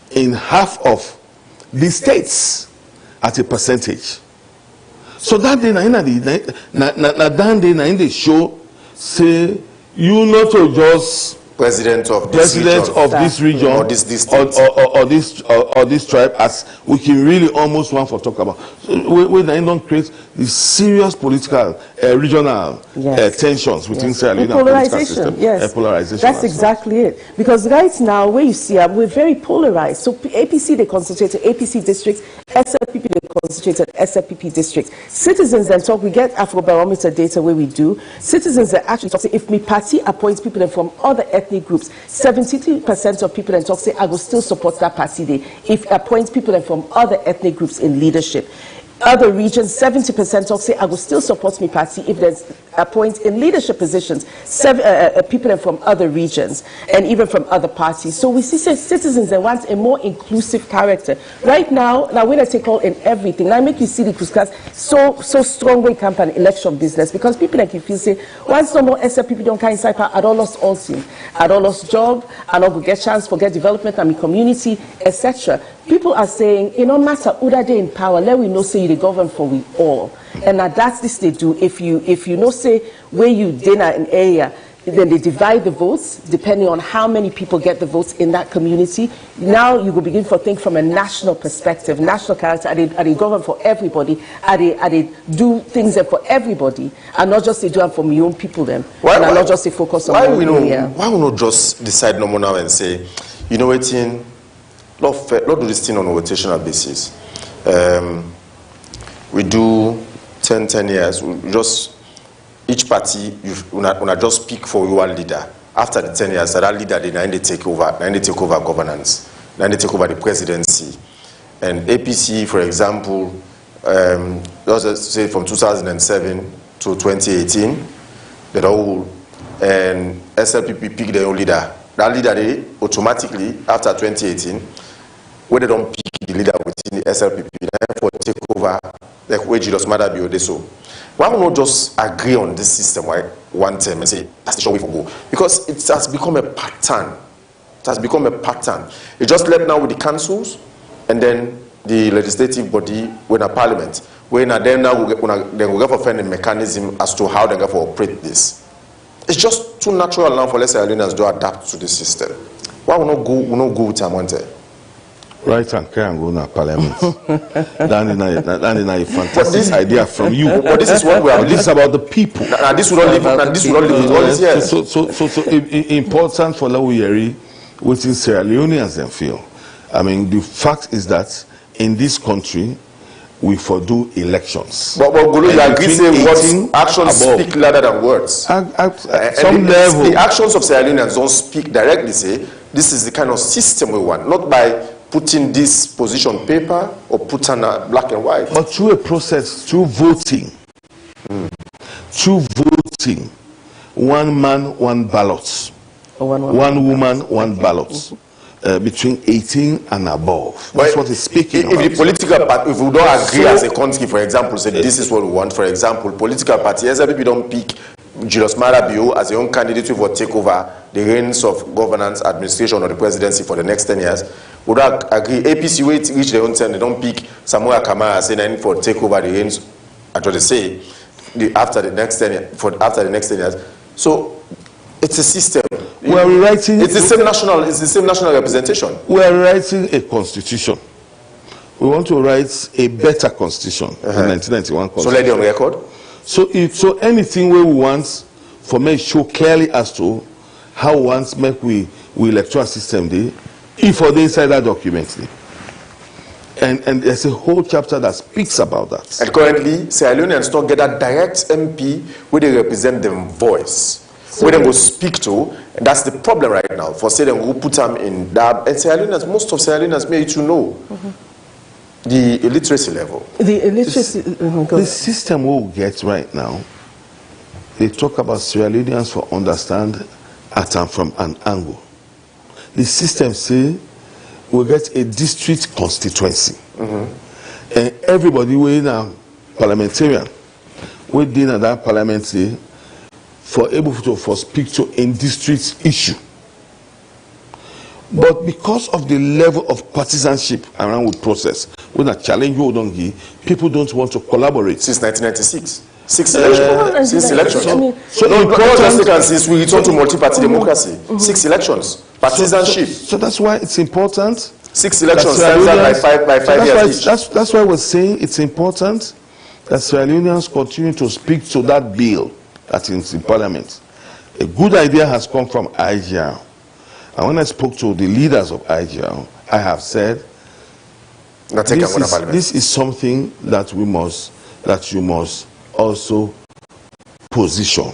in half of the states at a percentage. So that day, they show say you not to just president of this region or this or this tribe, as we can really almost want to talk about. So we don't create the serious political regional tensions within Sierra Leone and political system. Yes, polarization. That's exactly it. Because right now, where you see, we're very polarized. So APC they concentrate on APC districts, SLPP they concentrate on SLPP districts. Citizens then talk. We get Afrobarometer data where we do. Citizens that actually talk say if my party appoints people from other ethnic groups, 73% of people then talk say I will still support that party day if it appoints people from other ethnic groups in leadership. Other regions, 70% talk say I will still support my party if there's a point in leadership positions, people from other regions and even from other parties. So we see citizens that want a more inclusive character. Right now when I take all in everything, now I make you see the Kuskas so strong way campaign election business because people like you feel say once no more SLPP don't kind inside I don't lost all team, I don't lost job, I don't go get chance for get development and my community, etc. People are saying, it no matter who that they in power, let we know say you the govern for we all. And now that's this they do. If you know say where you dinner an area, then they divide the votes depending on how many people get the votes in that community. Now you will begin to think from a national perspective, national character. Are they govern for everybody? Are they do things for everybody and not just they do them for my own people then? Why not just they focus on why we not just decide no more now and say, you know what, Lord do this thing on a rotational basis. We do 10 years. We just each party you just pick for your leader. After the 10 years, that leader they take over governance, then they take over the presidency. And APC, for example, let's say from 2007 to 2018, they all and SLPP pick their own leader. That leader they automatically after 2018. Where they don't pick the leader within the SLPP, therefore take over, like where Julius Matter be so. Why would not just agree on this system, right? One term and say that's the short way for go? Because it has become a pattern. It has become a pattern. It just left now with the councils and then the legislative body when a parliament. When then now they will go for find a mechanism as to how they're going to operate this. It's just too natural now for let's say Alliance to adapt to the system. Why would not go with Amante? Right and can go now parliament. That is a fantastic idea from you. But this is what we are. This is about the people. This would not live. This would not live with all these years. So important for Lawuyeri, which is Sierra Leoneans then feel. I mean, the fact is that in this country, we do elections. But Gulu, you agree say what actions speak louder than words. The actions of Sierra Leoneans don't speak directly. Say this is the kind of system we want, not by putting this position paper or put on a black and white. But through a process, through voting, one man, one ballot, one woman, one ballot, between 18 and above. That's what he's speaking about. If the political party, if we don't agree as a country, for example, say this is what we want, for example, political party, SLPP don't pick Julius Marabio as a young candidate who will take over the reins of governance, administration, or the presidency for the next 10 years. Would agree APC wait reach their own turn, they don't pick Samuel Kamara saying for take over the reins, actually say after the next 10 years. So it's a system. We are rewriting. It's the same national. It's the same national representation. We are writing a constitution. We want to write a better constitution, the 1991 constitution. So let it on record. So anything where we want for me show clearly as to how once make we electoral system day, if for the inside that document day. And there's a whole chapter that speaks about that. And currently, Sierra Leoneans don't get a direct MP where they represent them voice, where they go speak to. And that's the problem right now. For say them who put them in that. And Sierra Leoneans, most of Sierra Leoneans may to know the illiteracy level. The illiteracy. The system we'll get right now, they talk about Sierra Leoneans for understand at and from an angle. The system say we get a district constituency. And everybody within a parliamentarian within that parliament say for able to for speak to a district issue. But because of the level of partisanship around with process, when a challenge you don't give, people don't want to collaborate. Since 1996. Six elections. Since elections. So since we return to multi-party democracy. 6 elections. Partisanship. So that's why it's important. 6 elections by 5 years each. That's why we're saying it's important that Sierra Leoneans continue to speak to that bill that is in Parliament. A good idea has come from IGR. And when I spoke to the leaders of IGR, I have said, this is something that you must also position,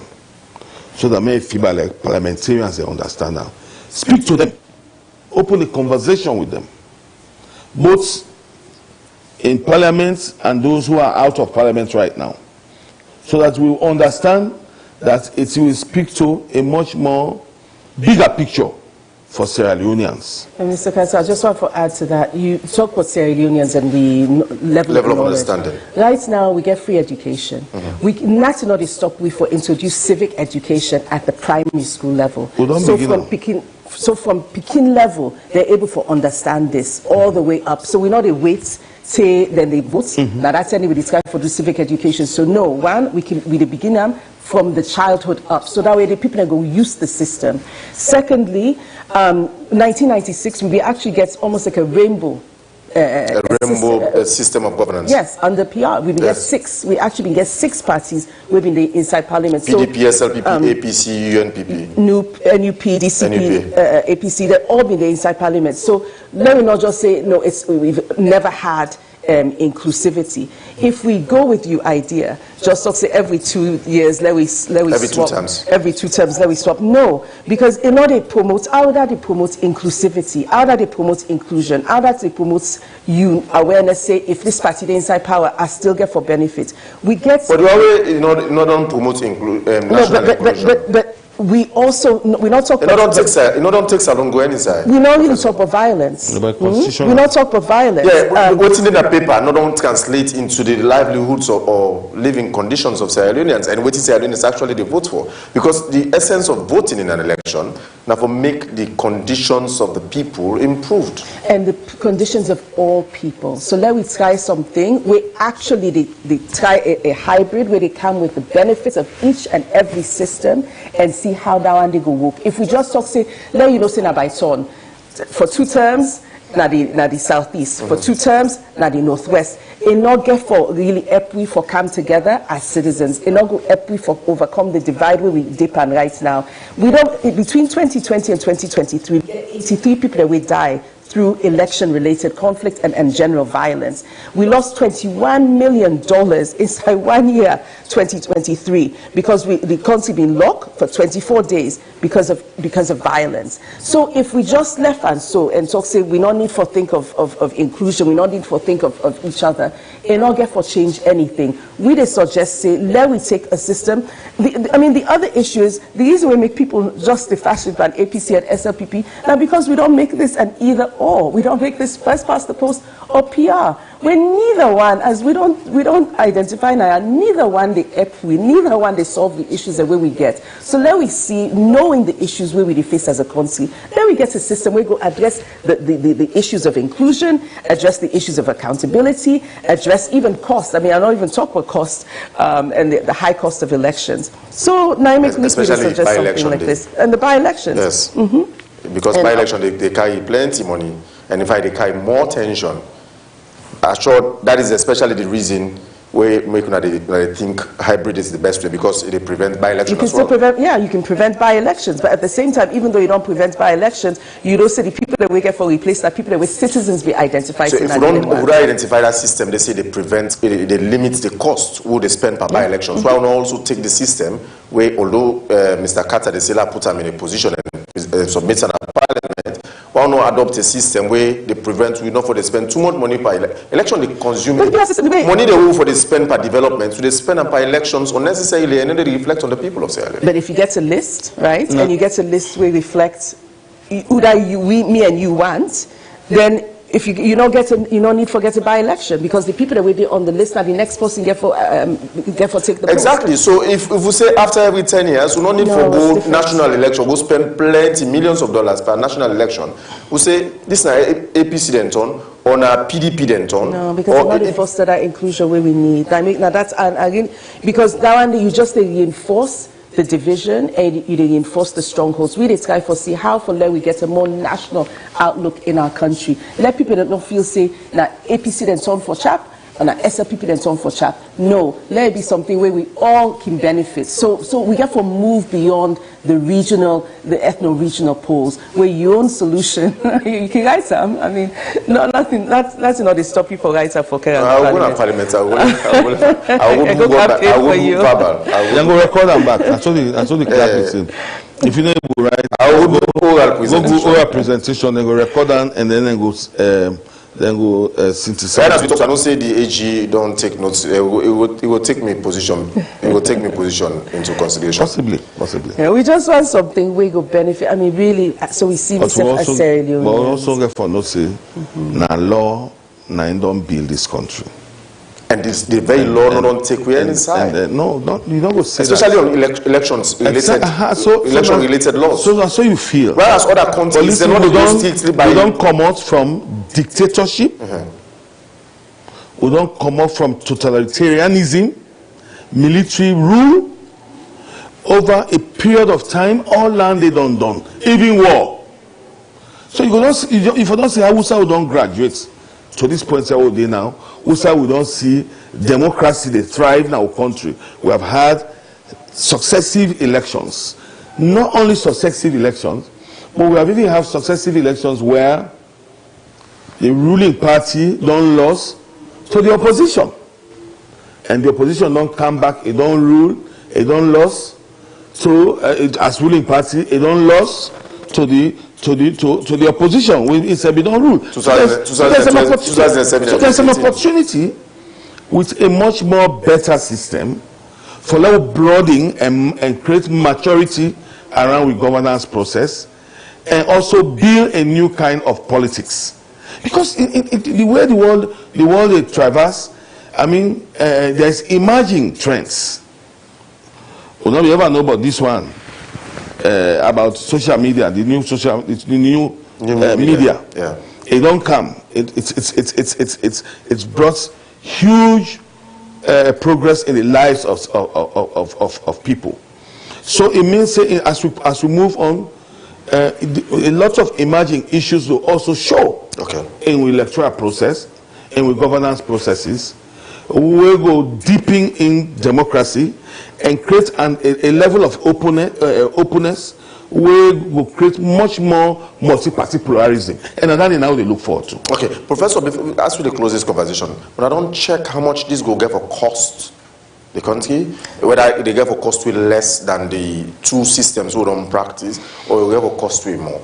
so that many FIBA like parliamentarians they understand now. Speak to them, open a conversation with them, both in Parliament and those who are out of Parliament right now, so that we will understand that it will speak to a much more bigger picture for Sierra Leoneans. And Mr. Council, I just want to add to that. You talk about Sierra Leoneans and the level of understanding. Right now, we get free education. We not stop we for introduce civic education at the primary school level. So from Peking level, they're able to understand this all the way up. So we're not a wait, say, then they vote. Now that's anybody try for the civic education. So no, one, we begin them from the childhood up. So that way the people go use the system. Secondly, 1996, we actually get almost like a rainbow. System of governance. Yes, under PR. We get 6. We actually get 6 parties within the inside Parliament. PDP, SLPP, APC, UNPP. NUP, DCP, APC, they've all been the inside Parliament. So let me not just say, no, we've never had inclusivity. If we go with your idea, just say every 2 years, let we swap. Every 2 terms, let we swap. No, because in order to promote, how that they promote inclusivity, how that they promote inclusion, how that they promote awareness, say if this party they inside power, I still get for benefit. We get. But we always not promote national inclusion. But we also we not talk about don't take salon go inside. We not even talk about violence. We not talk about violence. Yeah, what's in the paper not don't translate into the livelihoods or living conditions of Sierra Leoneans, and what is Sierra Leoneans actually they vote for, because the essence of voting in an election now for make the conditions of the people improved and the conditions of all people. So let we try something. We actually they try a hybrid where they come with the benefits of each and every system and see how that one they go work. If we just talk, say, let you know, say, na by son, for 2 terms, na the southeast, for 2 terms, na the northwest. It not get for really help we for come together as citizens. It not go help we for overcome the divide where we dip on right now. We don't between 2020 and 2023, 83 people that will die through election-related conflict and general violence. We lost $21 million inside 1 year, 2023, because the country been locked for 24 days because of violence. So if we just left and talk, say we don't need for think of inclusion, we don't need for think of each other, and not get for change anything. We just suggest, say, let we take a system. The other issue is the reason we make people just the fashion ban APC and SLPP now because we don't make this an either or. We don't make this first past the post or PR. when neither one, as we don't identify now, neither one they help we, neither one they solve the issues the way we get. So let we see, knowing the issues where we face as a country, let we get a system where we go address the issues of inclusion, address the issues of accountability, address even cost. I mean, I don't even talk about cost and the high cost of elections. So now it makes me suggest something like this. And the by-elections. Yes. Because by-election, they carry plenty money. And in fact, they carry more tension. I'm sure that is especially the reason why I think hybrid is the best way, because it prevents by-election. You can still prevent, yeah, you can prevent by-elections, but at the same time, even though you don't prevent by-elections, you don't say the people that we get for replace that people that with citizens be identified. So if we don't identify that system, they say they limit the cost who they spend per by-election. So I want to also take the system where, although Mr. Carter de Sela put him in a position and submits an parliament, why not adopt a system where they prevent, we know for they spend too much money per election, they consume money they owe for they spend per development, so they spend per elections unnecessarily, and then they reflect on the people of Sierra Leone. But if you get a list, right, and you get a list where reflects who that me and you want, then if you don't need for get a by-election, because the people that will be on the list are the next person get for take the exactly post. So if we say after every 10 years we don't need for go national election, go spend plenty millions of dollars per national election, we say this na APC denton or na PDP denton. No, because it's not foster that inclusion where we need. I mean, now that's again, because that one you just reinforce the division and you reinforce the strongholds. We try for see how for let we get a more national outlook in our country. Let people that don't feel say na APC then turn for chap and na SLPP then turn for chap. No, let it be something where we all can benefit. So we have to move beyond the regional, the ethno-regional poles, where your own solution you can write some. I mean, no, nothing. That's not the stop you for writer for care. I will not parliament. I will go back. I will go verbal. Then go record them back. I told the clerk if you know right, I will go oral presentation. Then go record them and then go. Synthesize. Right as we talk, I don't say the AG don't take notes. It will take me position. It will take me position into consideration. Possibly. Yeah, we just want something we go benefit. I mean, really. So we see this as Sierra Leone. But we also get for notes say, na law, na don't build this country. And the very law don't take away any side. No, you don't go say especially that. On elections related, election related laws. So you feel. Whereas other countries, they don't come out from dictatorship. We don't come out from totalitarianism, military rule. Over a period of time, all land they don't done, even war. So if you don't say Hausa, we don't graduate to this point where we now. Also, we don't see democracy they thrive in our country. We have had successive elections. Not only successive elections, but we have even had successive elections where the ruling party don't lose to the opposition. And the opposition don't come back, it don't rule, it don't lose. So as ruling party, it don't lose to the opposition. It's a don't rule. So there's an opportunity with a much more better system for level broadening and create maturity around with governance process, and also build a new kind of politics. Because the way the world traverse, I mean, there's emerging trends. We don't ever know about this one. About social media, the new media. Yeah. It don't come. It's brought huge progress in the lives of people. So it means as we move on, a lot of emerging issues will also show in the electoral process, and with governance processes. We will go deepening in democracy and create a level of openness where we will create much more multi-party pluralism. And that is now they look forward to. Okay, Professor, as we close this conversation, but I don't check how much this will get for cost the country, whether they get for cost with less than the two systems we don't practice, or it get for cost with more.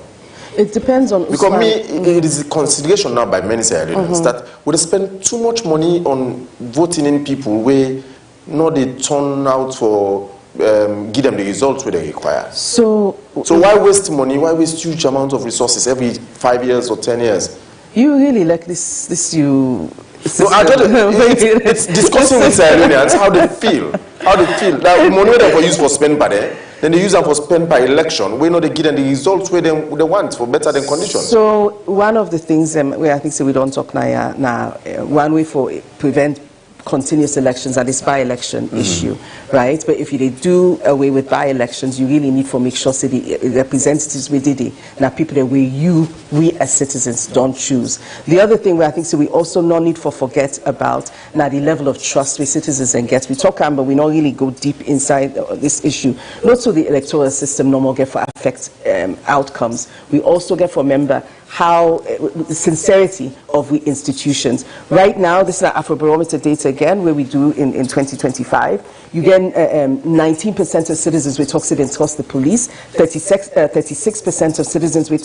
It depends on because it is a consideration now by many Sierra Leoneans that we spend too much money on voting in people where not they turn out for give them the results where they require. So why waste money? Why waste huge amounts of resources every 5 years or 10 years? You really like this No, I thought it's discussing with Sierra Leoneans how they feel. How they feel. That money they for use for spend by there, then they use them for spend by election. We know they get them the results where they want for better than conditions. So one of the things where I think we don't talk now, one way for prevent continuous elections and this by-election issue, right? But if you do away with by-elections, you really need to make sure the representatives we did it, now people that we as citizens don't choose. The other thing where I think we also no need to forget about now the level of trust we citizens and get. We talk but we not really go deep inside this issue. Not so the electoral system no more get for affect outcomes. We also get for member how the sincerity of the institutions. Right now, this is our Afrobarometer data again, where we do in 2025. You get 19% of citizens we toxic and trust the police, 36% of citizens we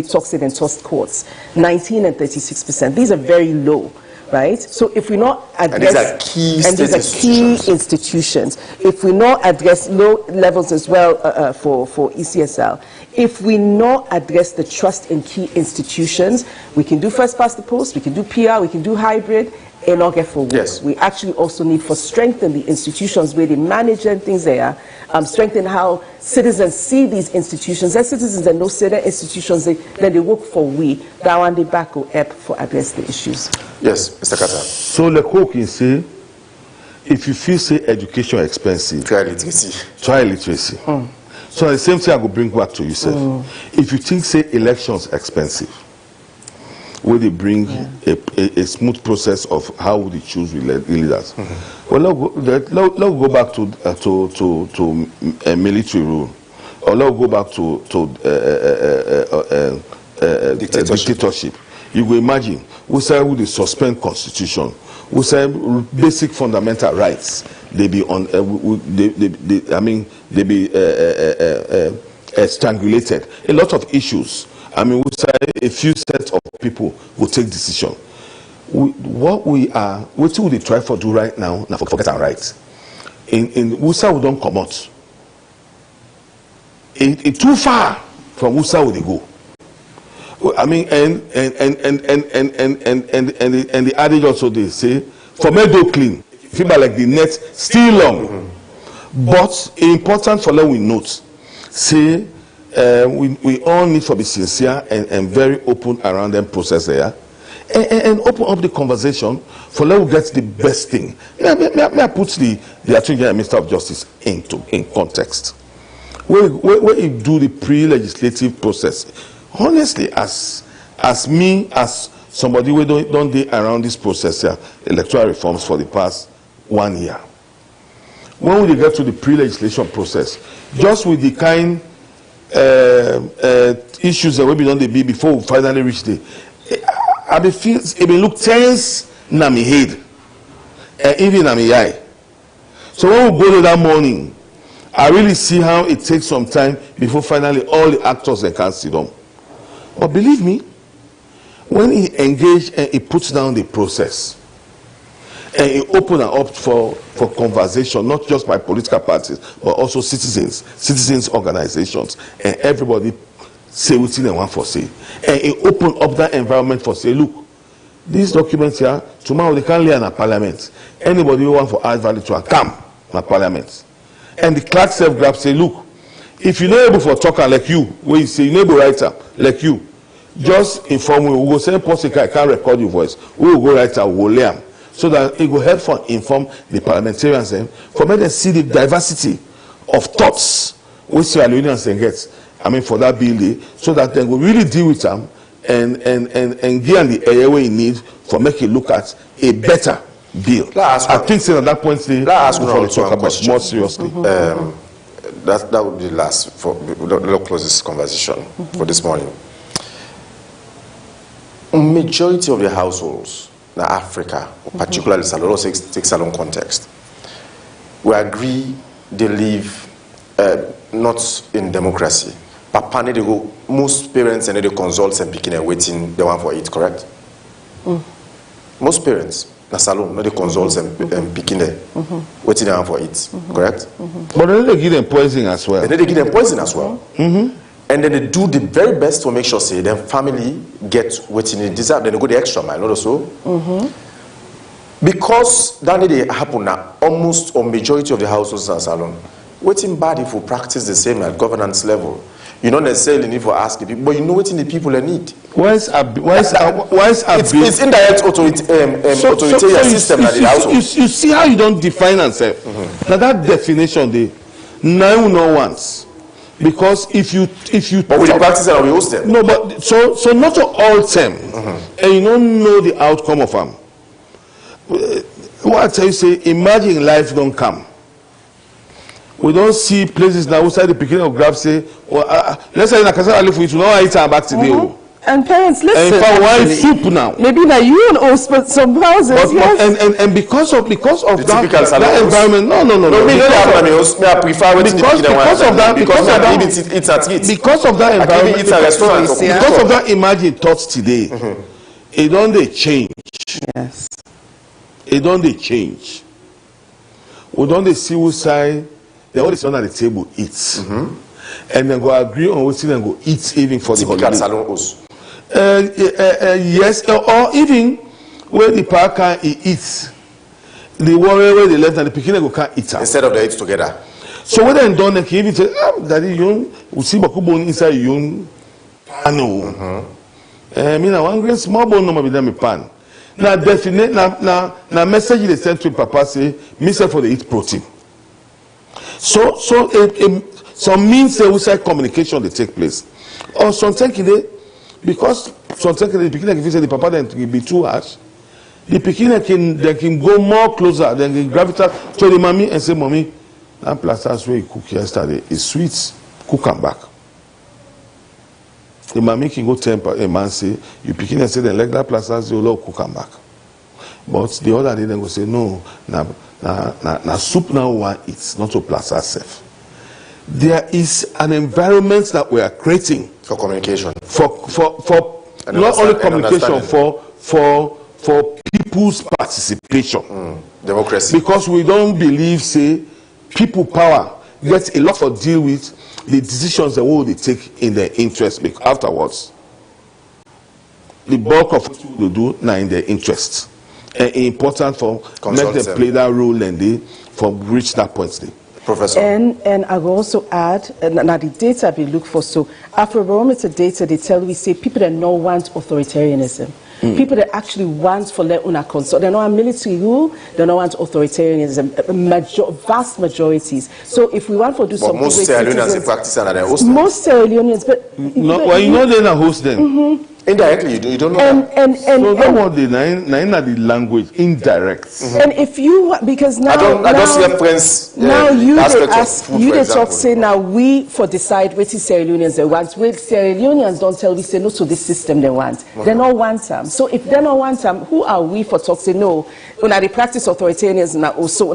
toxic and trust courts, 19 and 36%. These are very low. Right? So if we not address these are key institutions, if we not address low levels as well for ECSL, if we not address the trust in key institutions, we can do first past the post, we can do PR, we can do hybrid, and not get for work. Yes. We actually also need to strengthen the institutions where they manage and things there, strengthen how citizens see these institutions. As citizens that know certain institutions, then they work for we. That one they back or help for address the issues. Yes, Mr. Carter. So the court can say, if you feel say education expensive, try literacy. Try literacy. So the same thing I go bring back to yourself. If you think say elections expensive, where they bring a smooth process of how they choose leaders. Well, let's go back to military rule, or let's go back to dictatorship. You go imagine, we say we they suspend constitution, we say basic fundamental rights. They be on, they be strangulated. A lot of issues. I mean, we say a few sets of people will take decision. What we try for do right now, now forget our rights. In Wusa we don't come out. It's too far from Wusa we they go. I mean, and the adage also they say, for me do clean, feel like the net still long. But important for let we note, say. We all need to be sincere and very open around them process there, and open up the conversation for let us get the best thing. May I put the Attorney General and Minister of Justice in context. Where you do the pre-legislative process, honestly, as somebody who don't do around this process here, electoral reforms for the past 1 year. When we get to the pre-legislation process, just with the kind issues that we be on the be before we finally reach the I be feel it be look tense na me head and even na me eye. So when we go to that morning, I really see how it takes some time before finally all the actors they can sit down. But believe me, when he engage and he puts down the process and he open up for conversation, not just by political parties, but also citizens organizations, and everybody say what they want for say. And he open up that environment for say, look, these documents here, tomorrow they can't lay in a parliament. Anybody who want for add value to come in a parliament. And the clerk self-grab say, look, if you're not able for talker like you, where you say you're not able writer like you, just inform me. We will send Postica, I can't record your voice. We will go writer, we will learn. So that it will help for inform the parliamentarians for me to see the diversity of thoughts which Sierra Leoneans get. I mean, for that bill, so that they will really deal with them and give them the area we need for making look at a better bill. I think so at that point they ask before they talk about more seriously. That would be the last for we'll close this conversation for this morning. Majority of the households in Africa, particularly Salon, take Salon context, we agree they live not in democracy. Papa they go, most parents and they consult and picking and waiting the one for it, correct? Most parents na Salon, they consult and picking the waiting the one for it, correct? But then they give them poison as well. And then they give them poison as well. And then they do the very best to make sure say their family get what they deserve. Then they go the extra mile, not so. Because that need to happen now, almost or majority of the households in Salon, waiting bad if we practice the same at governance level. You don't necessarily need to ask people, but you know what the people need. It's indirect authoritarian system at the household. You see how you don't define yourself. Now that definition, they now no once. Because if you but we practice and we host them. No, but so not all them, and you don't know the outcome of them. What I tell you, say, imagine life don't come. We don't see places now outside the beginning of grab say, well, let's say in a casa live with you, now I eat back today. And parents, listen. And if I want soup now, maybe now you and us, but some houses, yes. And because of that environment, no. Because of that environment, imagine thoughts today, it don't they change. Yes. It don't they change. We don't they see who side. They always sit at the table, eat, and then go agree on what and go eat even for the holiday. Yes, or even where the parker eats, the warrior where they left and the pikin go can't eat instead of they eat together. So when they done, they can even say, "Daddy, you we see bakubon inside you, pano." Me na one grain small bone no be them pan. Now definite na message they send to Papa say, "Me say for the eat protein." So some means they will say communication they take place. Or sometimes because sometimes the pikin can say the papa then will be too harsh. The pikin can go more closer, then they gravitate to the mommy and say, "Mommy, that plasters where you cook yesterday is sweet. Cook them back." The mommy can go tell a man say, "You pikin and say then like that plasters you love cook them back." But the other day then go say, "No, na soup now one eats, not to plaster self." There is an environment that we are creating for communication, for not only communication, for people's participation, democracy. Because we don't believe, say, people power gets a lot to deal with the decisions that will they take in their interest. Because afterwards, the bulk of what they do now in their interest, and important for make them play that role and they for reach that point. Professor. And I will also add, now the data we look for, so Afrobarometer data, they tell we say people that don't want authoritarianism. People that actually want for their own consult. They don't want military rule, they don't want authoritarianism, vast majorities. So if we want to do something... Most Sierra Leoneans practice and they host them. Most Sierra Leoneans, but... Well, you know they're not host them. Indirectly, you don't know that. So that was the language, indirect. And if you, because now... I don't see a friends... Now you they talk, say, now we for decide what Sierra Leoneans they want. Well, Sierra Leoneans don't tell we say no to this system they want. They don't want them. So if they don't want them, who are we for talk say no? When they practice authoritarianism, also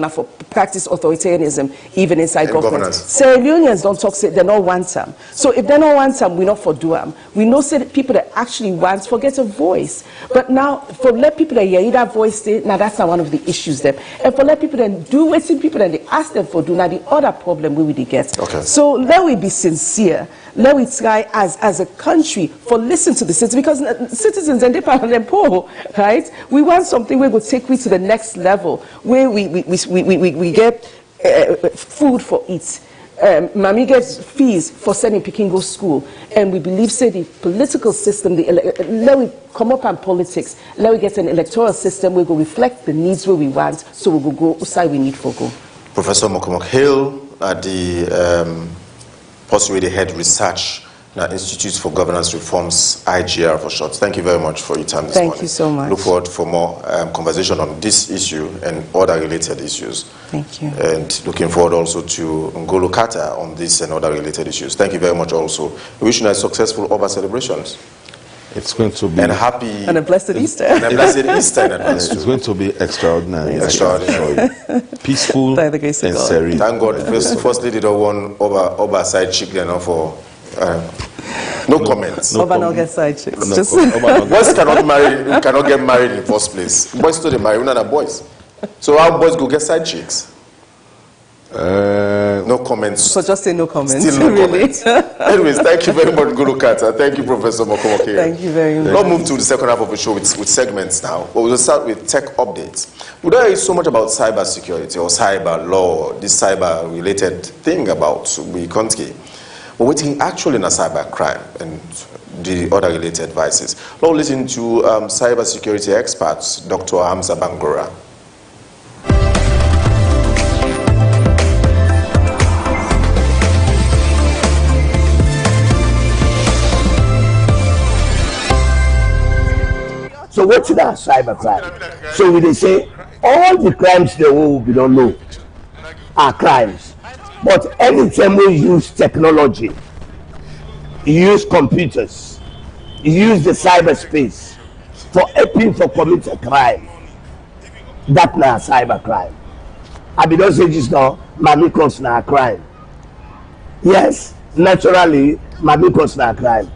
for practice authoritarianism even inside government. Sierra Leoneans don't talk say they don't want them. So if they don't want them, we not for do them. We know say that people that actually want forget a voice. But now for let people that hear that voice say, now that's not one of the issues there. And for let people that do what people that they ask them for do, now the other problem we will get. Okay. So let we be sincere. Let we try as a country for listen to the citizens, because citizens and they poor, right? We want something we will take we to the next level where we get food for it. Mommy gets fees for sending Peking go school, and we believe say the political system, let we come up on politics, let we get an electoral system where we go reflect the needs where we want, so we will go outside we need for go. Professor Mokomok Hill at the possibly head research Institute for Governance Reforms, IGR for short. Thank you very much for your time this morning. Thank you so much. Look forward for more conversation on this issue and other related issues. Thank you. And looking forward also to Ngolo Kata on this and other related issues. Thank you very much also. We wish you a successful over celebrations. It's going to be... And happy... And a blessed Easter. And a blessed Easter in advance. It's going to be extraordinary. Extraordinary. Peaceful By the grace of and God. serene. Thank God. Firstly, they don't want over side chick there for... no comments. Over no get side chicks. Boys cannot get married in the first place. Boys still they marry, we're not boys. So how boys go get side chicks? No comments. So just say no comments. Still no really. comments. Anyways, thank you very much, Guru Kata. Thank you, Professor Mokomoke. Thank you very much. Let's move to the second half of the show with segments now. But we'll start with tech updates. We don't hear so much about cyber security or cyber law, this cyber-related thing about we country. But waiting actually in a cyber crime and the other related vices. Now listen to cyber security experts, Dr. Hamza Bangura. So what's that cyber crime? So we they say all the crimes they we don't know are crimes. But anytime we use technology, use computers, use the cyberspace for helping for commit a crime, that's not a cyber crime. I be don't say just now, mamikos na a crime. Yes, naturally, mamikos na a crime.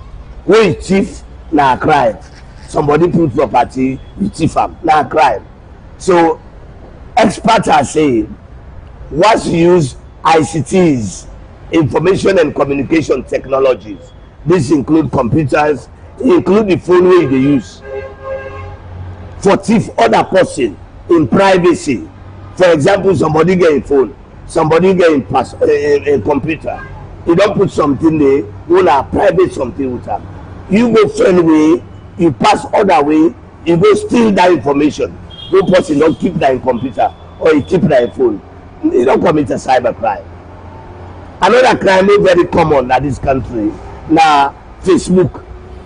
We thief na a crime. Somebody put property, you thief them, na a crime. So experts are saying, once you use ICTs, information and communication technologies, this include computers, include the phone way they use for thief other person in privacy. For example, somebody get a phone, somebody get a computer. You don't put something there, you will private something with them. You go friend way, you pass other way, you go steal that information. No person don't keep that in computer or you keep that in phone. You don't commit a cyber crime. Another crime is very common in this country. Now Facebook.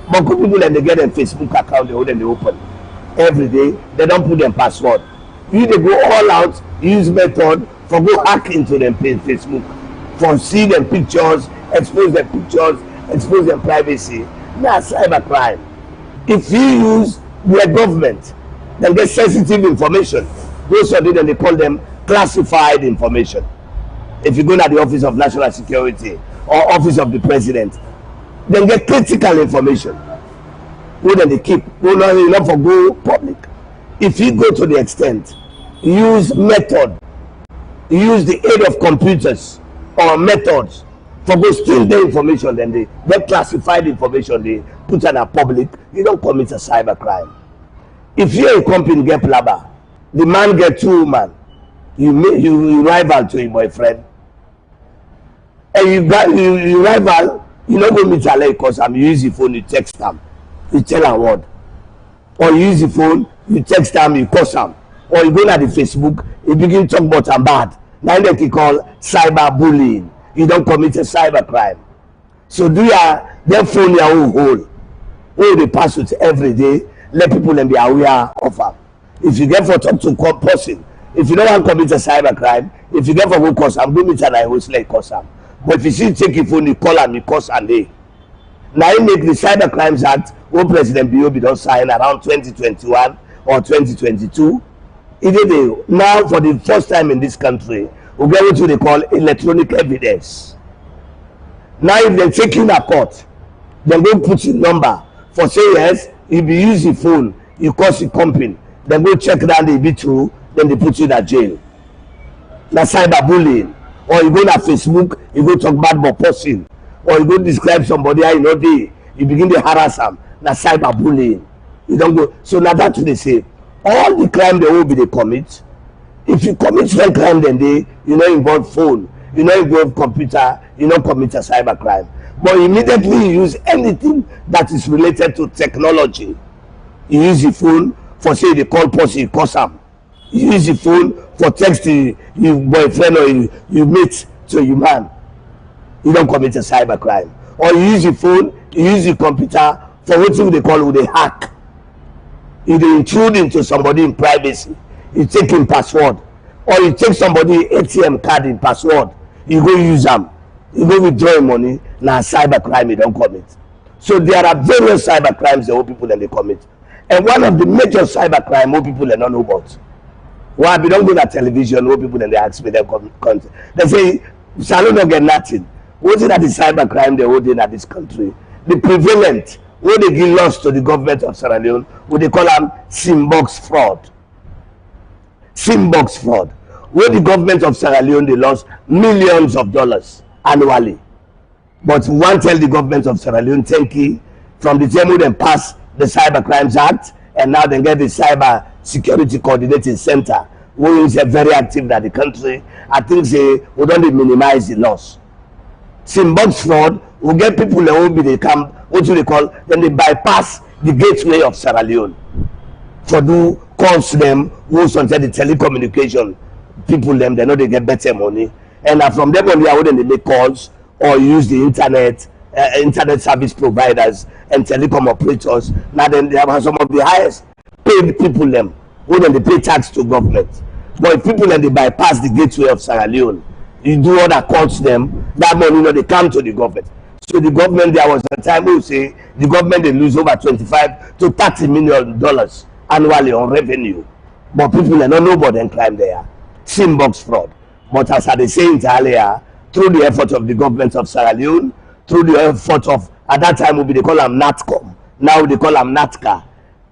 But good people and they get a Facebook account, they hold and they open. Every day, they don't put their password. You they go all out, use method for go hack into them Facebook. For see them pictures, expose their pictures, expose their privacy. That's cyber crime. If you use their government, then get sensitive information. Those are then they call them classified information. If you go to the Office of National Security or Office of the President, then get critical information. Who then they keep, not for go public. If you go to the extent, use method, use the aid of computers or methods for go steal the information, then they get classified information, they put on a public, you don't commit a cyber crime. If you're a company get plaba, the man get 2 women, you rival to your boyfriend, and you rival, you don't go meet her because you use the phone, you text them, you tell her what, or you use the phone, you text them, you curse them, or you go to the Facebook, you begin to talk about them bad. Now they can call cyber bullying. You don't commit a cyber crime. So do their phone your own hole. Where they pass it every day, let people then be aware of them. If you get for talk to person, if you don't want to commit a cyber crime, if you get for go cause them, go meet and I will like cause them. But if you see take your phone, you call and you cause and they. Now you make the Cyber Crimes Act, who President B.O.B. don't sign around 2021 or 2022. Now for the first time in this country, we get what they call electronic evidence. Now if they take you to court, then go put your number for say yes, if you use your phone, you cause your company, then go check that they be true, then they put you in jail. That's cyberbullying. Or you go to Facebook, you go talk bad about person, or you go describe somebody how you know they, you begin to harass them. That's cyberbullying. You don't go. So now that's what they say. All the crime they will be they commit. If you commit one crime, then you not involve phone, you not involve computer, you not commit a cyber crime. But immediately you use anything that is related to technology. You use your phone for say they call person, you call some. You use your phone for texting your boyfriend or you mate to your man. You don't commit a cyber crime. Or you use your phone, you use your computer for what they call a hack. You intrude into somebody in privacy. You take in password, or you take somebody ATM card in password, you go use them, you go withdraw money. Now cyber crime you don't commit. So there are various cyber crimes that all people then they commit, and one of the major cyber crime all people they don't know about. Why we don't go to television? All people then they ask me them content. They say Salon don't get nothing. What's it that the cyber crime they hold in at this country? The prevalent what they give loss to the government of Sierra Leone, what they call them SIM box fraud. SIM box fraud. where the government of Sierra Leone, they lost millions of dollars annually. But we want to tell the government of Sierra Leone, thank you, from the time we then pass the Cyber Crimes Act, and now they get the Cyber Security Coordinating Center, who is very active in the country. I think we don't minimize the loss. Box fraud, we get people that will be they come, what do they call, then they bypass the gateway of Sierra Leone. For do calls them, who sometimes the telecommunication people them, they know they get better money. And from them only, I wouldn't make calls or use the internet service providers and telecom operators. Now then they have some of the highest paid people them, who then they pay tax to government. But if people then they bypass the gateway of Sierra Leone, you do all that costs them, that money, you know, they come to the government. So the government, there was a time we say the government they lose over $25 to $30 million annually on revenue. But people they don't know about them climb there. Box fraud. But as I say earlier, through the effort of the government of Sierra Leone, through the effort of, at that time they call them NATCOM, now they call them NATCA,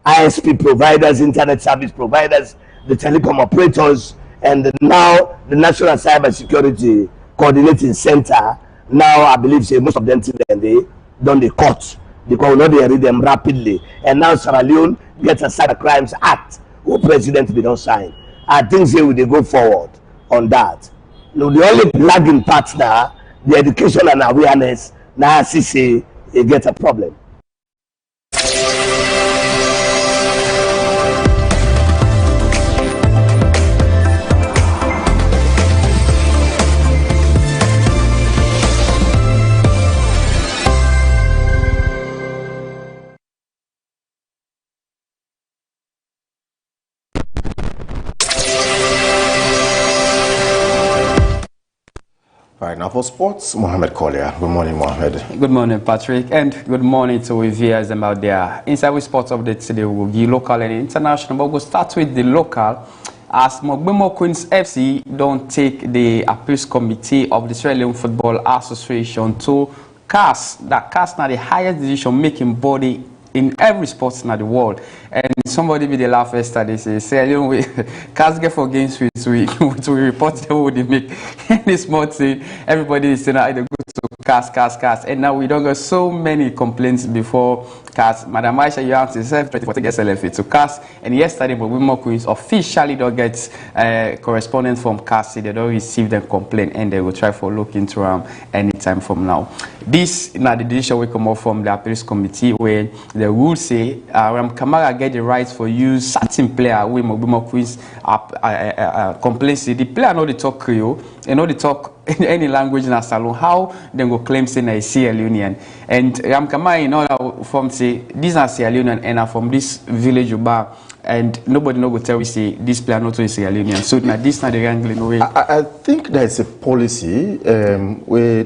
ISP providers, internet service providers, the telecom operators, and now the National Cyber Security Coordinating Center. Now I believe say most of them they done the cut because now they read them rapidly. And now Sierra Leone gets a Cyber Crimes Act, who president they don't sign. I think say they go forward on that. No, the only lagging part now, the education and awareness, now I see say it gets a problem. All right, now for sports, Mohammed Collier. Good morning, Mohammed. Good morning, Patrick, and good morning to our viewers about there. Inside with sports updates today, we'll give local and international, but we'll start with the local. As Mogbemo Queens FC don't take the appeals committee of the Sierra Leone Football Association to CAS. That CAS now the highest decision-making body in every sport in the world. And somebody be the laugh yesterday say Sierra Leone we CAS get for games we report them would make any sport say everybody is saying I go to CAS, and now we don't get so many complaints before CAS. Madam Aisha, you have to self to get SLFA to CAS, and yesterday Mogbemo Queens officially don't get correspondence from CAS. They don't receive them complaint, and they will try for look into them anytime from now. This now the decision will come up from the appeals committee where the rules say Kamara get the rights for use certain player with Mogbemo Queens complaints. The player know they talk Creole, and know they talk any language in a salon. How they go claim say na Sierra Leonean? And Kamara in order from say these are Sierra Leonean and are from this village Uba, and nobody no go tell we say this player not to Sierra Leonean. So now this not the wrangling way. I think there's a policy where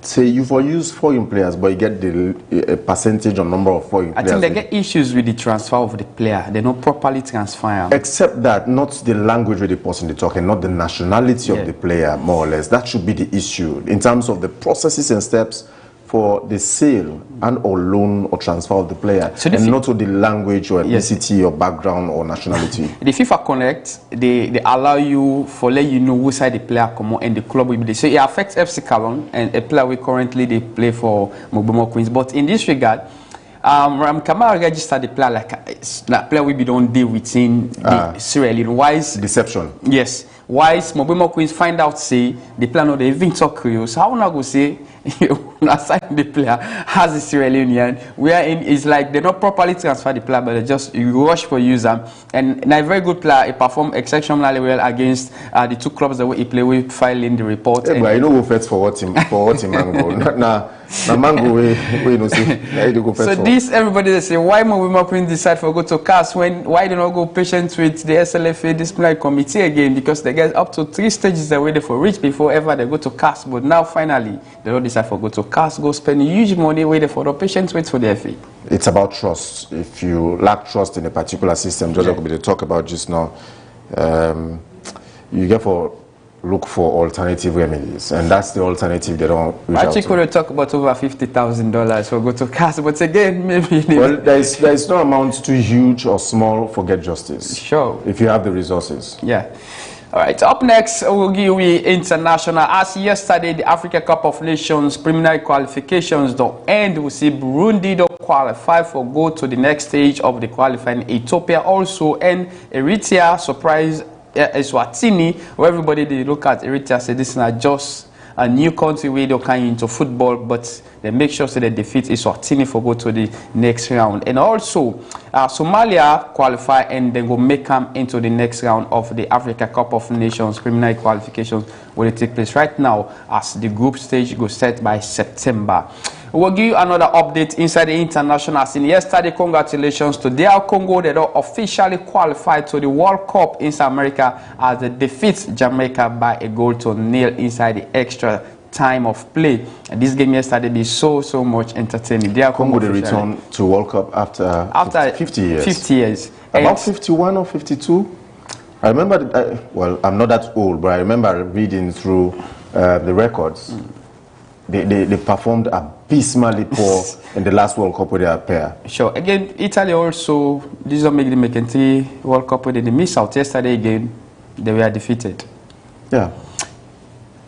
say you for use foreign players, but you get the percentage on number of foreign players. I think they get issues with the transfer of the player. They don't properly transfer them. Except that, not the language with the person they talking, not the nationality of the player, more or less. That should be the issue in terms of the processes and steps for the sale and or loan or transfer of the player, so and not to the language or ethnicity or background or nationality. The FIFA Connect, they allow you for let you know which side the player come on and the club will be there. So it affects FC Calon and a player we currently they play for Mogbemo Queens. But in this regard, Kamara registered the player like that player we be don't deal within the Sierra Leone. Why is deception? Yes. Why is Mogbemo Queens find out say the player no they even talk Creole? So how not go say assign the player has a Sierra Leonean where it's like they not properly transfer the player, but they just you rush for use them. And a very good player, he performed exceptionally well against the two clubs that he play with, filing the report. Yeah, but I know go first for what him mango. Now mango we no see. So this everybody they say why Mogbemo Queens decide for go to CAS when why they not go patient with the SLFA disciplinary committee again, because they get up to 3 stages they waited for reach before ever they go to CAS, but now finally they don't decide for go to CAS, go spend huge money waiting for the patients wait for their fee. It's about trust. If you lack trust in a particular system, just like we talk about just now, you get for look for alternative remedies, and that's the alternative they don't reach out to. I think we talk about over $50,000 for go to CAS, but again, maybe well, there is no amount too huge or small for get justice. Sure. If you have the resources. Yeah. All right, up next, we'll give you international. As yesterday, the Africa Cup of Nations preliminary qualifications don't end. We see Burundi don't qualify for go to the next stage of the qualifying. Ethiopia also, and Eritrea surprised Eswatini, where everybody they look at Eritrea say this is not just a new country where they come into football, but they make sure they defeat Eswatini for go to the next round. And also, Somalia qualify and then go make them into the next round of the Africa Cup of Nations preliminary qualifications will take place right now as the group stage goes set by September. We'll give you another update inside the international scene. Yesterday, congratulations to DR Congo. They don't officially qualify to the World Cup in South America as they defeat Jamaica by a 0-0 inside the extra time of play. And this game yesterday be so much entertaining. DR Congo they return to World Cup after 50 years. 50 years. About 51 or 52. I remember, well, I'm not that old, but I remember reading through the records. They performed abysmally poor in the last World Cup with their pair. Sure. Again, Italy also, this will make the McKenty World Cup where they miss out. Yesterday again, they were defeated. Yeah.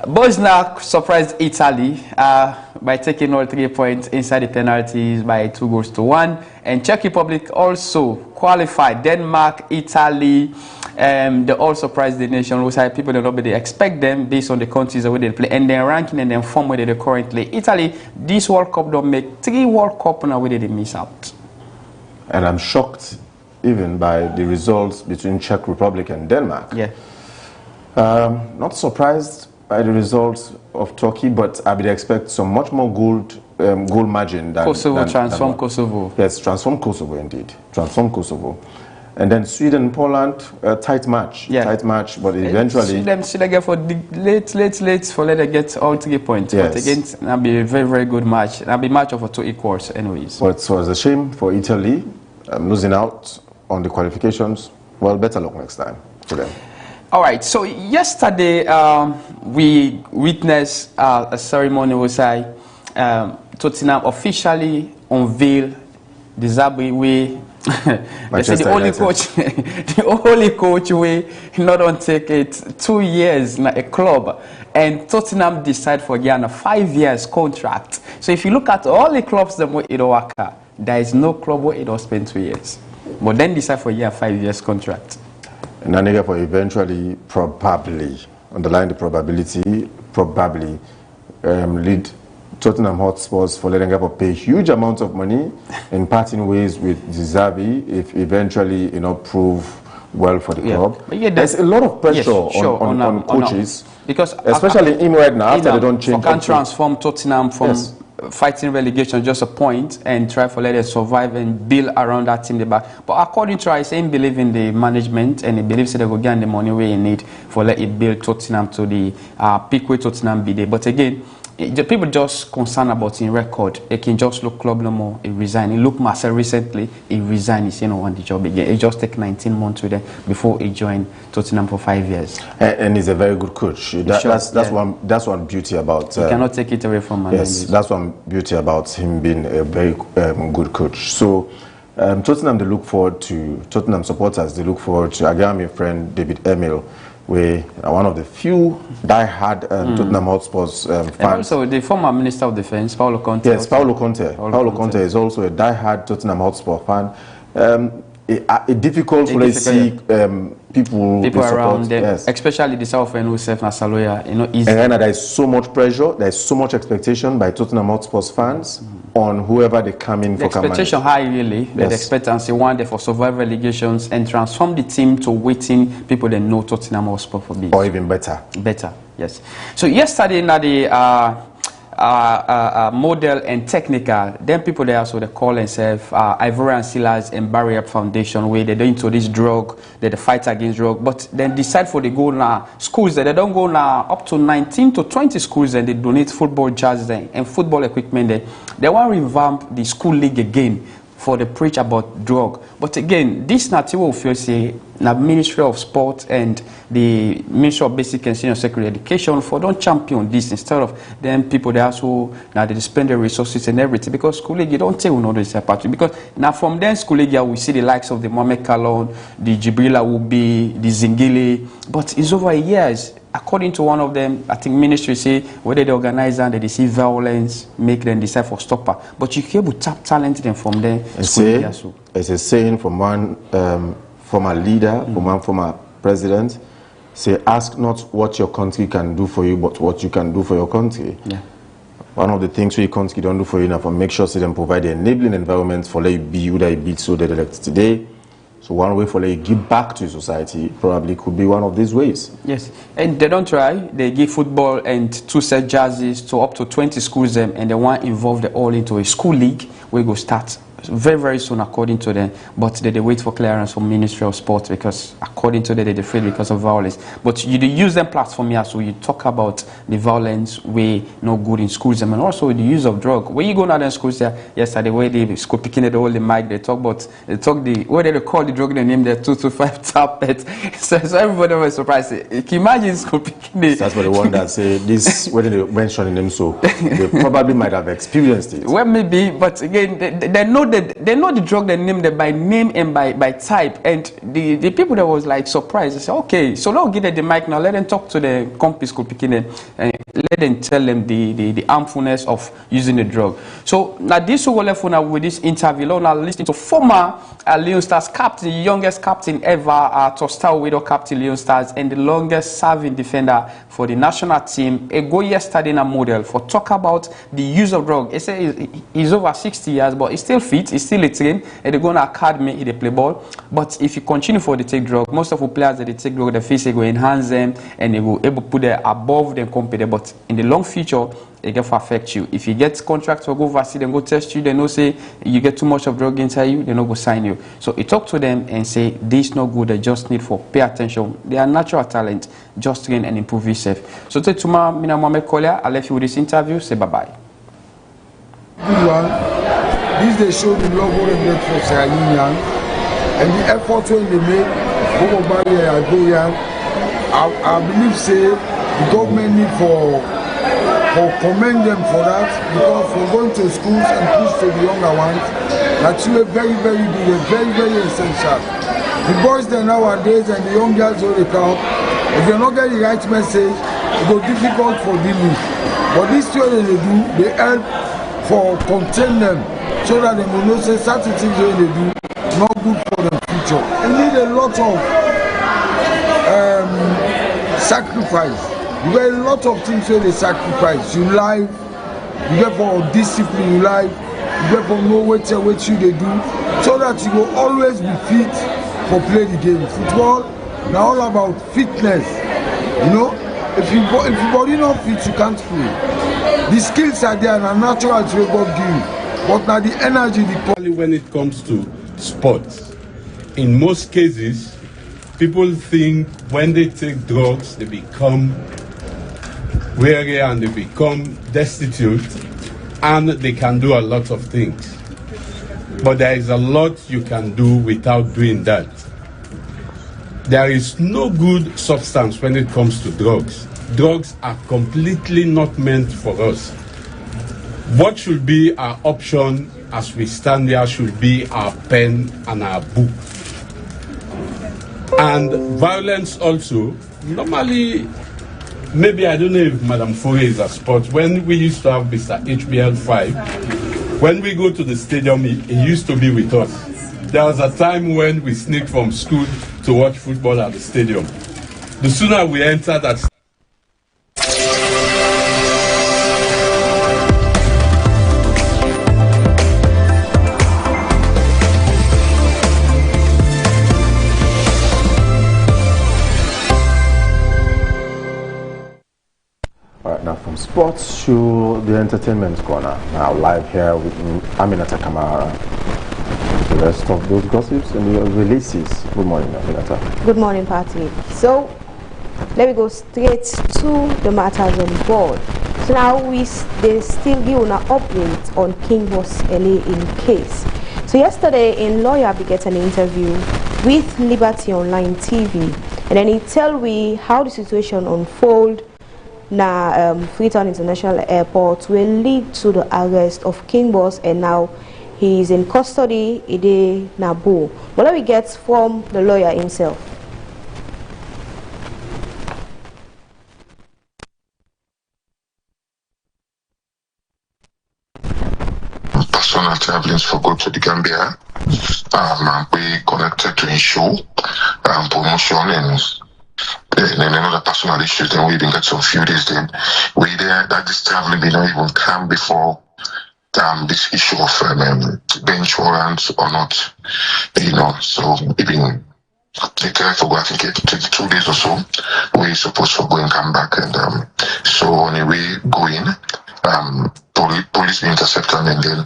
Bosnia surprised Italy by taking all 3 points inside the penalties by 2-1. And Czech Republic also qualified. Denmark, Italy, they all surprised the nation. Which people don't know, but they expect them based on the countries where they play and their ranking and then form where they currently. Italy, this World Cup don't make 3 World Cup now where they miss out. And I'm shocked even by the results between Czech Republic and Denmark. Yeah. Not surprised by the results of Turkey, but I would expect some much more goal margin than Kosovo. Transform Kosovo. Yes, transform Kosovo indeed. Transform Kosovo. And then Sweden, Poland, tight match. Yeah. Tight match, but eventually... Sweden get for the late for let them get all 3 points. Yes. But again, that'll be a very good match. That'll be a match of 2 equals anyways. But it was a shame for Italy losing out on the qualifications. Well, better luck next time for them. All right, so yesterday we witnessed a ceremony where Tottenham officially unveiled the Zabi way. They say the only coach way not on take it 2 years in a club, and Tottenham decide for a 5 years contract. So if you look at all the clubs that it work, there is no club where it will spend 2 years, but then decide for a 5 years contract. And then for eventually, probably, underline the probability, probably lead Tottenham Hotspurs for letting up pay huge amounts of money in parting ways with Zabi if eventually prove well for the club. Yeah, there's a lot of pressure on coaches, because especially in right now after they don't change. Can transform Tottenham from fighting relegation just a point and try for let them survive and build around that team. But according to us, he believe in the management and he believes they will get the money where he need for let it build Tottenham to the peak where Tottenham be there. But again, people just concerned about his record. He can just look club no more. He resigned. He looked Marcel recently. He resigned. He said no want the job again. He just take 19 months with them before he joined Tottenham for 5 years. And he's a very good coach. That's one beauty about. You cannot take it away from him. Yes, that's one beauty about him being a very good coach. So Tottenham they look forward to. Tottenham supporters they look forward to. I got my friend David Emil. We are one of the few die-hard Tottenham Hotspurs fans. And also the former Minister of Defence, Paolo Conte. Yes, Paolo Conte. Paolo Conte is also a die-hard Tottenham Hotspur fan. A difficult place to see people around them, yes. Especially the South End who serve Nasaloya, easy. And there is so much pressure, there is so much expectation by Tottenham Hotspurs fans on whoever they come in for. The expectation high really, but the expectancy one day for survive relegations and transform the team to waiting people that know Tottenham Hotspur for being. Or even better. Better, yes. So yesterday now the model and technical, then people there also they call themselves Ivorian Sealers and Barrier Foundation, where they don't introduce drug, they fight against drug, but then decide for they go now schools that they don't go now up to 19 to 20 schools and they donate football jerseys and football equipment. They want to revamp the school league again for the preach about drug. But again, this not what we feel say the Ministry of Sport and the Ministry of Basic and Senior Secondary Education for don't champion this instead of them people they also now they spend their resources and everything, because school league you don't tell no this part, because now from then school league we see the likes of the Mohamed Kalon, the Jibrila Wubi, the Zingile, but it's over years. According to one of them, I think ministry say whether they organize and they see violence, make them decide for stopper. But you can able to tap talent them from there. It's a saying from one former leader, from one former president, say, ask not what your country can do for you, but what you can do for your country. Yeah. One of the things your country don't do for you now, for make sure them provide the enabling environment for let you be who they be so they elect today. So one way for let you give back to society probably could be one of these ways. Yes, and they don't try. They give football and 2 set jerseys to up to 20 schools them, and they want to involve them all into a school league where we go start very, very soon according to them. But they wait for clearance from Ministry of Sport, because according to them they're afraid because of violence. But you use them platform here, so you talk about the violence way no good in schools and also the use of drug. When you go now in schools there, yesterday where they school picking it all the mic, they talk the where they call the drug they name their 225 tablet. So everybody was surprised. Can you imagine school picking it? That's what the one that say this when they mentioning them, so they probably might have experienced it. Well, maybe, but again they know the drug, they name them by name and by type, and the people that was like surprised, they say, okay, so now give them the mic now, let them talk to the company school picking it, and let them tell them the harmfulness of using the drug. So now this will left now with this interview, now listening to former Leon Stars captain, the youngest captain ever, Tostar Widow captain Leon Stars, and the longest serving defender for the national team. A go yesterday in a model for talk about the use of drug. He said he's over 60 years, but he's still fit, he's still a train, and they go to academy, he they play ball. But if you continue for the take drug, most of the players that they take drug, the face they go enhance them and they will able to put them above them company. But in the long future, it can affect you. If you get contracts or go overseas, then go test you, they know say you get too much of drug inside you, they no go sign you. So you talk to them and say this no good, they just need for pay attention. They are natural talent, just train and improve yourself. So to tomorrow, Mina Mohamed Kolia, I left you with this interview, say bye bye. Good one. This they show the logo they get for Sierra Leone and the effort when they make, go back here, I go here. I believe say the government need for commend them for that, because for going to schools and push to the younger ones, that's really very, very big, very, very essential. The boys there nowadays and the young girls who they come, if they not get the right message, it go difficult for dealing. But this way they do, they help for contain them, so that they will know say certain things they do not good for the future. They need a lot of sacrifice. You get a lot of things where they sacrifice. You live, you get for discipline, you live, you get for know what you they do, so that you will always be fit for play the game. Football now all about fitness. You know, if your body not fit, you can't play. The skills are there and natural to God give you, but now the energy, when it comes to sports, in most cases, people think when they take drugs, they become weary and they become destitute, and they can do a lot of things. But there is a lot you can do without doing that. There is no good substance when it comes to drugs. Drugs are completely not meant for us. What should be our option as we stand here should be our pen and our book. And violence also, normally, maybe I don't know if Madam Fourier is a sport. When we used to have Mr. HBL5, when we go to the stadium, he used to be with us. There was a time when we sneaked from school to watch football at the stadium. The sooner we enter that from sports to the entertainment corner. Now live here with Aminata Kamara. The rest of those gossips and the releases. Good morning, Aminata. Good morning, Patrick. So let me go straight to the matters on board. So now they still give an update on King Boss LA in case. So yesterday in Lawyer we get an interview with Liberty Online TV, and then he tell we how the situation unfold na Freetown International Airport will lead to the arrest of King Boss, and now he is in custody in Nabo. What do we get from the lawyer himself? Personal travelings for go to the Gambia. We connected to ensure promotion and another personal issues. Then we didn't get some few days. Then we there that this traveling did not even come before this issue of bench warrants or not. So even they tried for go, I think it took 2 days or so. We supposed to go and come back, and so anyway going. Police be intercepted, and then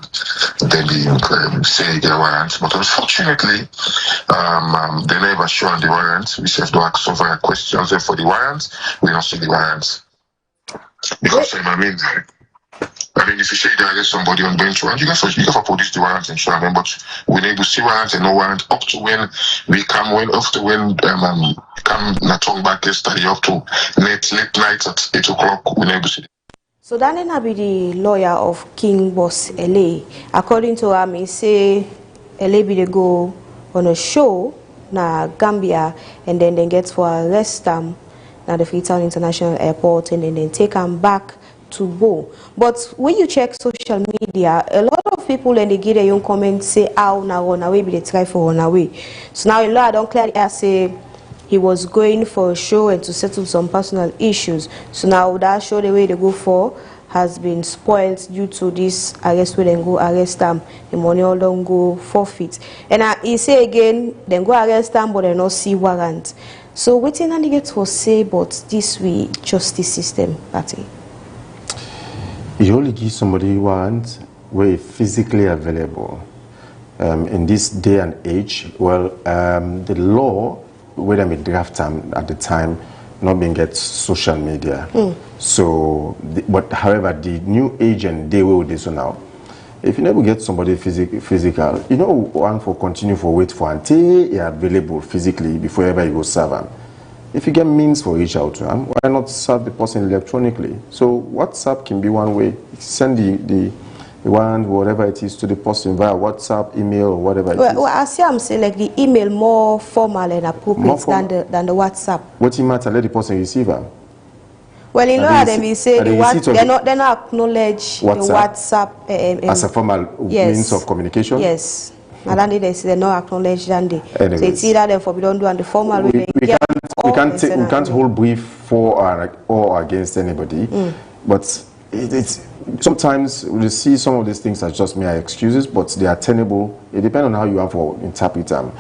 they say their warrants. But unfortunately, they never show the warrants. We have to ask several questions for the warrants. We don't see the warrants because I mean, if you say they arrest somebody on bench warrant, you can produce the warrants and show them. But we need to see warrants and no warrant up to when we come come not talk back yesterday up to late night at 8 o'clock. We need to see. So Daniel be the lawyer of King Boss LA. According to him, he say LA be the go on a show na Gambia, and then they get for arrest them na the Freetown International Airport, and then they take them back to Bo. But when you check social media, a lot of people and they give their own comments say how na run away, be they try for run away. So now a lot don't clearly say he was going for a show and to settle some personal issues. So now that show the way they go for has been spoiled due to this arrest where they go arrest them. The money all don't go forfeit. And he say again, then go arrest them but they not see warrant. So waiting and get to say about this way justice system party. You only give somebody warrant where it's physically available. In this day and age, well, the law whether we draft time at the time not being get social media. So but however the new agent they will do so now. If you never get somebody physical, one for continue for wait for until you're available physically before ever you go serve them. If you get means for reach out to them, why not serve the person electronically? So WhatsApp can be one way. Send the warrant, whatever it is, to the person via WhatsApp, email, or whatever it is. Well, I see I'm saying like the email more formal and appropriate than the WhatsApp. What it matter, let the person receive them. Well, you know how they say they're not acknowledge the WhatsApp as a formal means of communication. Yes. And then they say they're not acknowledged, and they so it's either therefore we don't do and the formal we can't hold brief for or against anybody, but it's sometimes we see some of these things as just mere excuses, but they are tenable. It depends on how you want to interpret them.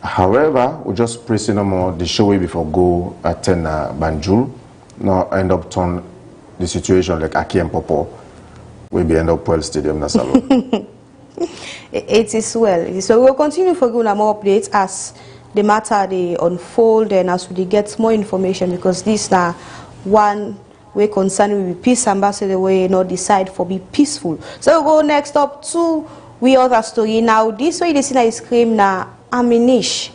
However, we just pressing no more the show way before go attend Banjul. Now end up turn the situation like Aki and Popo. We be end up Pearl Stadium Nasalo. It is well. So we'll continue for giving more updates as the matter they unfold and as we get more information, because this now one way concerned with peace ambassador way not decide for be peaceful. So we'll go next up to we other story. Now this way this is scream na Aminish.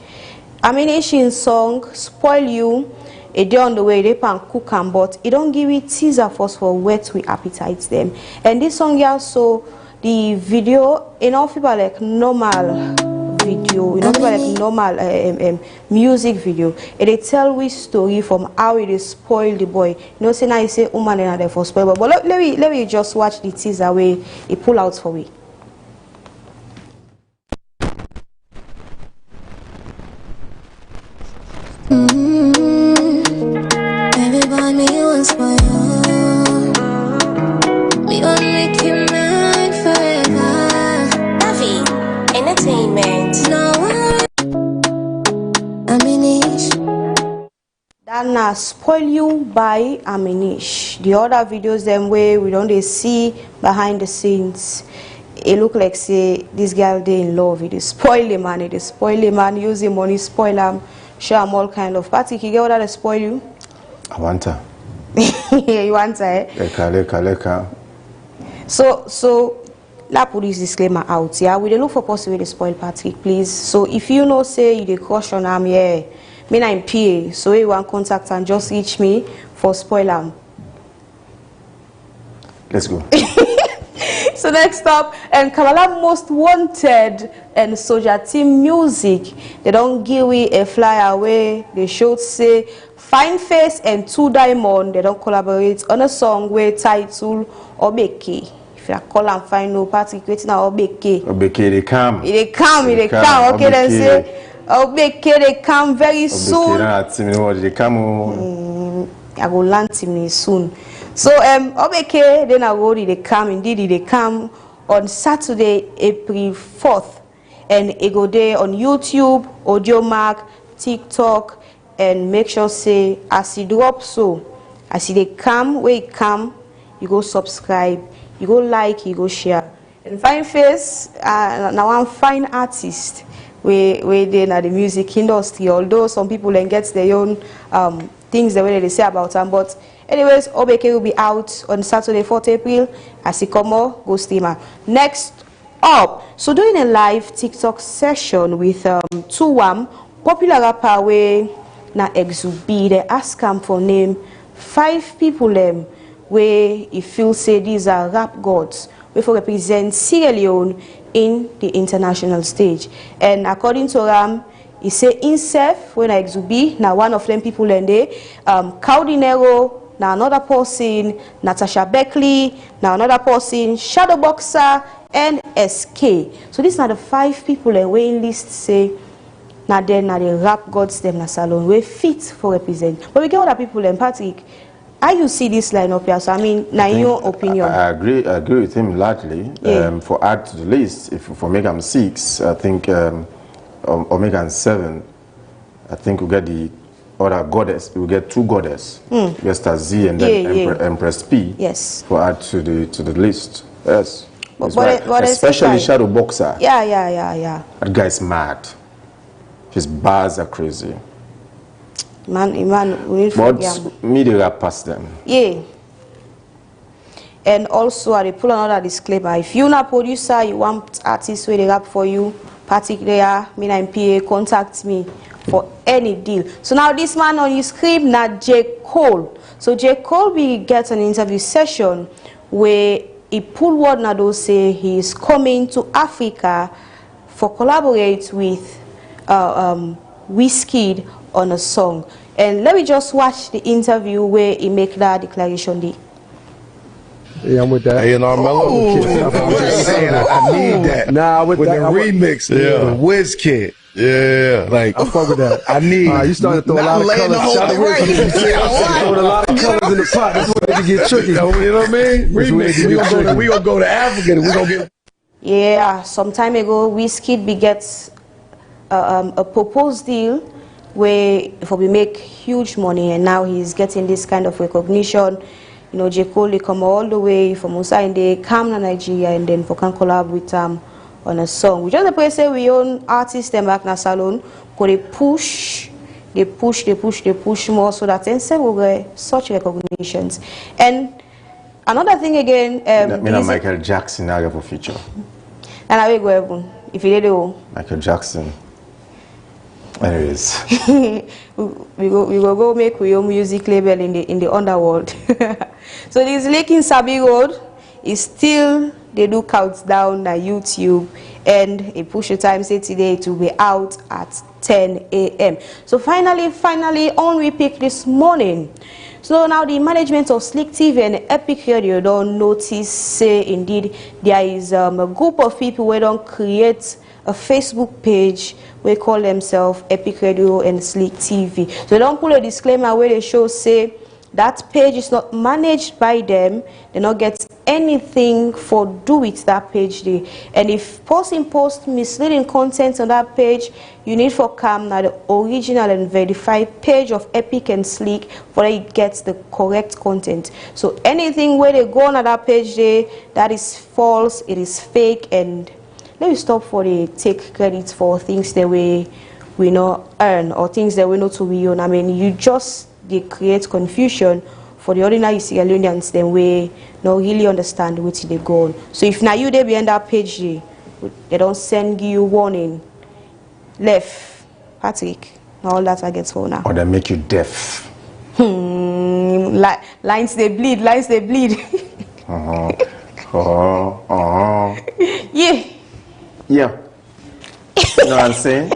Aminish in song Spoil You. A day on the way they can cook and but it don't give it teaser first for wet we appetite them. And this song here so the video enough people like normal video, enough people like normal music video. And they tell we story from how it is spoil the boy. You know, say now you say woman and they for spoil, but let me just watch the teaser way it pull out for we. Everybody me wants for you. Me want make you mine forever. Davi Entertainment. No Aminish. That Spoil You by Aminish. The other videos them way we don't they see behind the scenes. It look like say this girl they in love. It is spoil the man. It is spoil the man. Use the money spoil him. Show them all kind of party. Can you get what that spoil you? I want her. You want her, eh? Leka. So Let's put this disclaimer out. Yeah, we dey look for person to spoil Patrick, please. So if you know say you dey crush on am, yeah, me na in PA. So you want contact and just reach me for spoil am. Let's go. So next up, and Kamala Most Wanted and Soldier Team Music. They don't give me a flyer away. They should say Fine Face and Two Diamond. They don't collaborate on a song where title Obeke. If you call and find no party creating a Obeke. Obeke, they come. They come. Okay, then say Obeke, they come very soon. They come. I will land him soon. So Obeke then I go they come, indeed they come on Saturday, April 4th, and it go there on YouTube, AudioMark, TikTok, and make sure say as he drop so as they come, where it come, you go subscribe, you go like, you go share. And Fine Face now I'm fine artist where they in the music industry, although some people then get their own things the way they say about them, but anyways, Obeke will be out on Saturday, 4th April. As he come out, go streamer. Next up, so doing a live TikTok session with Tuwam, popular rapper where na Exubi. They ask him for name 5 people where he feels say these are rap gods, where for represent Sierra Leone in the international stage. And according to Ram, he say himself when Exubi, now one of them people in there, Caudinero. Now another person, Natasha Beckley. Now another person, Shadow Boxer and SK. So these are the 5 people and we list say now then now the rap gods them na salon we fit for represent. But we get other people and Patrick. How you see this lineup here? So I mean, now your opinion. I agree with him largely. Yeah. For add to the list, if for make them 6, I think or make them 7, I think we get the other goddess, we get 2 goddess, Esther Z and then Empress P. Yes. For add to the list. Yes. But especially Shadow Boxer. Yeah. That guy's mad. His bars are crazy. Man, we need but me the rap past them. Yeah. And also I pull another disclaimer. If you're not producer, you want artists where they rap for you, particularly me and PA, contact me for any deal. So now this man on your screen, now J. Cole. So J. Cole we get an interview session where he pull word now say he is coming to Africa for collaborate with Wizkid on a song. And let me just watch the interview where he make that declaration. Yeah, I'm with that. Hey, and our mellow kid. I'm just saying, I need that. Nah, with the remix, the Wizkid. Yeah, like I fuck with that. I need. You started to throw a lot of colors. Throwing a lot of colors in the pot. That's where they get tricky. You know what I mean? Remix. We gonna go to Africa. And we gonna get. Yeah, some time ago, Wizkid begets a proposed deal where for we make huge money, and now he's getting this kind of recognition. You know, J. Cole come all the way from Musa and they come to Nigeria and then for can collab with on a song. We just the say we own artists them back na salon, because they push more so that instead we get such recognitions. And another thing again, Michael Jackson now for feature. And I will go even if you did Michael Jackson. Anyways, we go make we own music label in the underworld. So this Slik in Sabi Road is still they do countdown on YouTube, and a push the time say today it will be out at 10 a.m. So finally on we pick this morning. So now the management of Slik TV and Epic Radio don't notice say indeed there is a group of people who don't create a Facebook page we call themselves Epic Radio and Slik TV. So they don't put a disclaimer where they show say that page is not managed by them. They not get anything for do with that page there. And if person post misleading content on that page, you need for come now the original and verified page of Epic and Slik for it gets the correct content. So anything where they go on that page there, that is false, it is fake, and let me stop for the take credit for things that we not earn or things that we know to we own. I mean, you just they create confusion for the ordinary Sierra Leoneans, then we not really understand what they go on. So if now you there behind that page, they don't send you warning. Left, Patrick, all that I get for now. Or they make you deaf. Lines they bleed, lines they bleed. Yeah. Yeah. You know what I'm saying?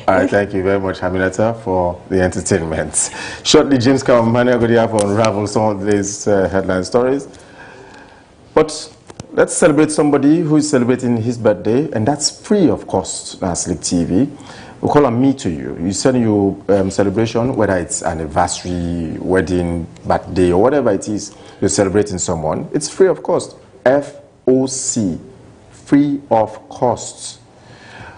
All right, thank you very much, Haminata, for the entertainment. Shortly, James Kamamania will have to unravel some of these headline stories. But let's celebrate somebody who is celebrating his birthday, and that's free of cost on Slik TV. We call on Me to You. You send your celebration, whether it's anniversary, wedding, birthday, or whatever it is, you're celebrating someone. It's free of cost. FOC, free of cost.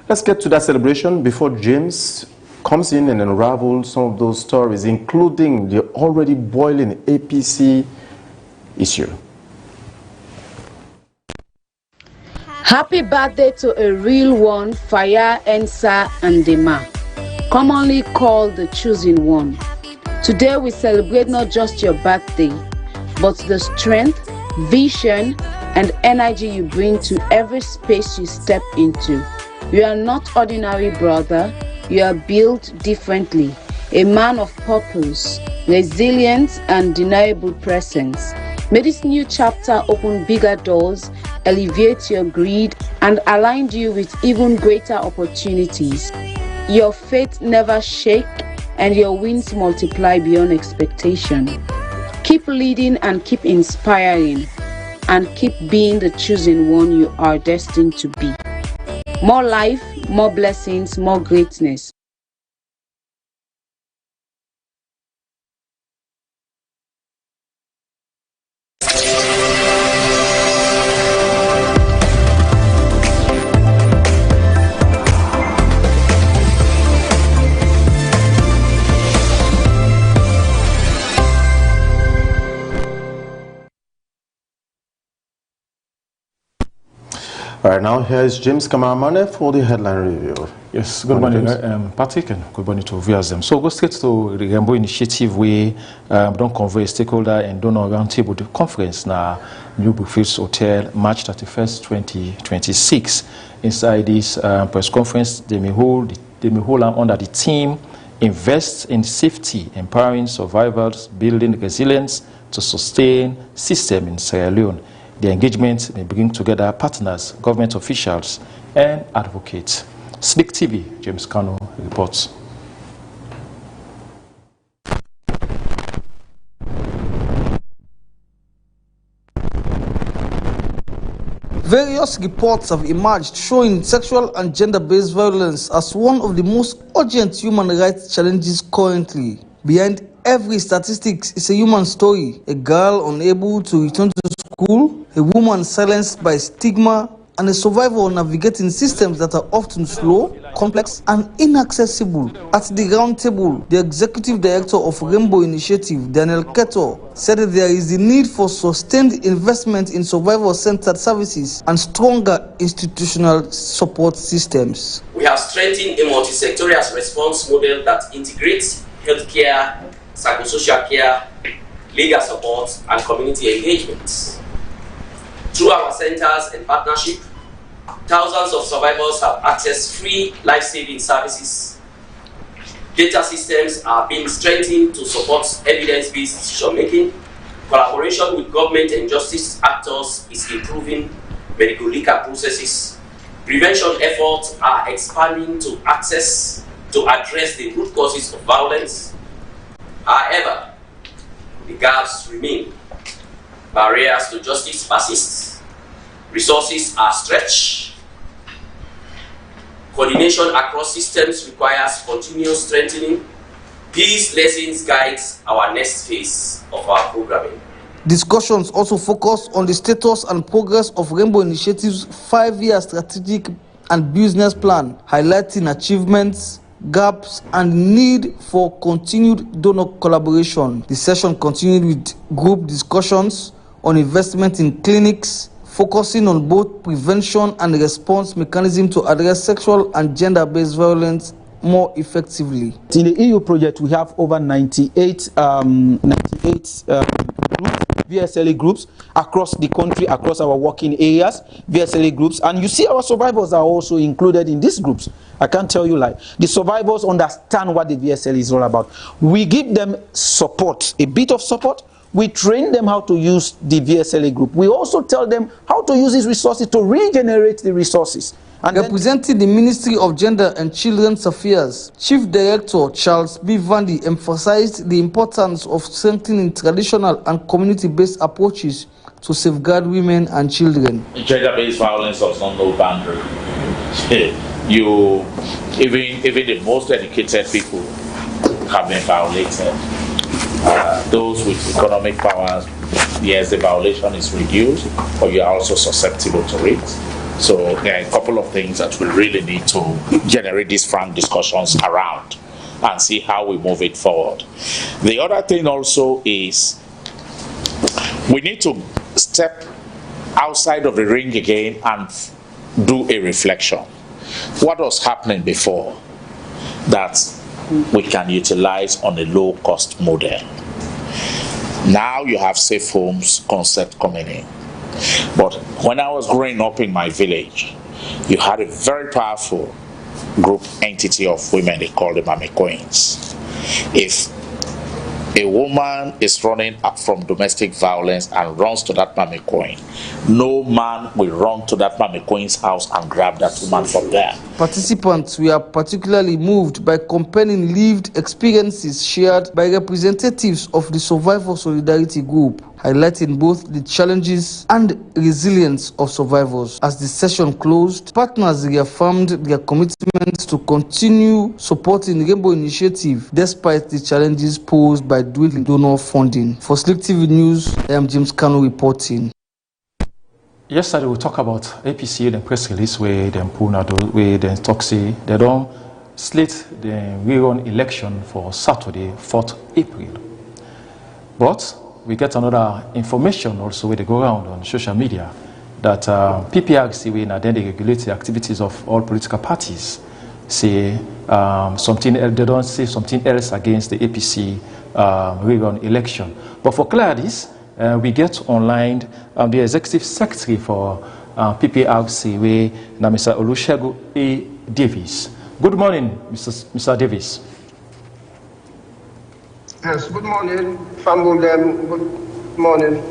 Let's get to that celebration before James comes in and unravels some of those stories, including the already boiling APC issue. Happy birthday to a real one, Faya Ensa Ndema, commonly called the chosen one. Today we celebrate not just your birthday, but the strength, vision, and energy you bring to every space you step into. You are not ordinary, brother. You are built differently. A man of purpose, resilience, and undeniable presence. May this new chapter open bigger doors, elevate your greed, and align you with even greater opportunities. Your faith never shake, and your wins multiply beyond expectation. Keep leading and keep inspiring, and keep being the chosen one you are destined to be. More life, more blessings, more greatness. All right, now here's James Kamaramane for the headline review. Yes, good morning, Patrick, and good morning to viewers. So go straight to the Rainbow Initiative. We don't convey stakeholder and donor roundtable conference now. New Brookfields Hotel, March 31st, 2026. Inside this press conference, they may hold under the theme Invest in Safety, Empowering Survivors, Building Resilience to Sustain System in Sierra Leone. The engagement may bring together partners, government officials, and advocates. Slik TV, James Kano reports. Various reports have emerged showing sexual and gender-based violence as one of the most urgent human rights challenges currently. Behind every statistics is a human story. A girl unable to return to school, a woman silenced by stigma, and a survivor navigating systems that are often slow, complex, and inaccessible. At the roundtable, the executive director of Rainbow Initiative, Daniel Keto, said that there is a need for sustained investment in survivor-centered services and stronger institutional support systems. We have strengthened a multi-sectorial response model that integrates healthcare, psychosocial care, legal support, and community engagement. Through our centers and partnership, thousands of survivors have accessed free life-saving services. Data systems are being strengthened to support evidence-based decision-making. Collaboration with government and justice actors is improving medical legal processes. Prevention efforts are expanding to address the root causes of violence. However, the gaps remain. Barriers to justice persist. Resources are stretched. Coordination across systems requires continuous strengthening. These lessons guide our next phase of our programming. Discussions also focus on the status and progress of Rainbow Initiative's 5-year strategic and business plan, highlighting achievements, gaps, and need for continued donor collaboration. The session continued with group discussions on investment in clinics, focusing on both prevention and response mechanisms to address sexual and gender-based violence more effectively. In the EU project, we have over 98 VSLA groups across the country, across our working areas, VSLA groups. And you see our survivors are also included in these groups. I can't tell you like. The survivors understand what the VSLA is all about. We give them support, a bit of support. We train them how to use the VSLA group. We also tell them how to use these resources to regenerate the resources. And representing the Ministry of Gender and Children's Affairs, Chief Director Charles B. Vandy emphasized the importance of strengthening traditional and community-based approaches to safeguard women and children. Gender-based violence does not know boundary. Even the most educated people have been violated. Those with economic powers, yes, the violation is reduced, but you are also susceptible to it. So there are a couple of things that we really need to generate these frank discussions around and see how we move it forward. The other thing also is we need to step outside of the ring again and do a reflection. What was happening before that we can utilize on a low-cost model? Now you have safe homes concept coming in. But when I was growing up in my village, you had a very powerful group entity of women, they called them Mami Queens. If a woman is running up from domestic violence and runs to that Mami Queen, no man will run to that Mami Queen's house and grab that woman from there. Participants were particularly moved by compelling lived experiences shared by representatives of the Survivor Solidarity Group, highlighting both the challenges and resilience of survivors. As the session closed, partners reaffirmed their commitment to continue supporting Rainbow Initiative despite the challenges posed by dwindling donor funding. For Slik TV News, I am James Kano reporting. Yesterday we talk about APC, the press release where they where they talk say they don't slate the rerun election for Saturday, 4th April. But we get another information also where they go around on social media that PPRC, when then they regulate the activities of all political parties, say something else, they don't say something else against the APC rerun election. But for clarity, we get online the executive secretary for PPRC, where Mr. Olusegun A. Davis. Good morning, Mr. Davis. Yes, good morning, Fambulem. Good morning.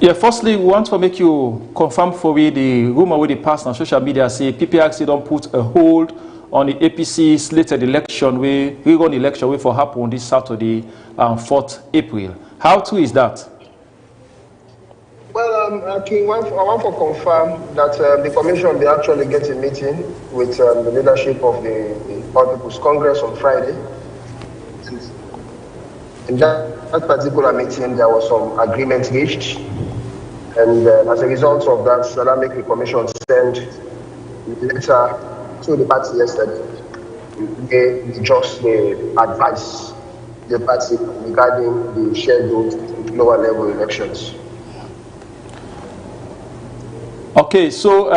Yeah, firstly, we want to make you confirm for we the rumor with the past on social media say PPRC don't put a hold on the APC slated election, where rerun election will for happen this Saturday, 4th April. How true is that? Well, I want to confirm that the commission will actually get a meeting with the leadership of the All People's Congress on Friday. In that particular meeting, there was some agreement reached, and as a result of that, the Islamic Commission sent a letter to the party yesterday. They just advise the party regarding the scheduled lower level elections. Okay, so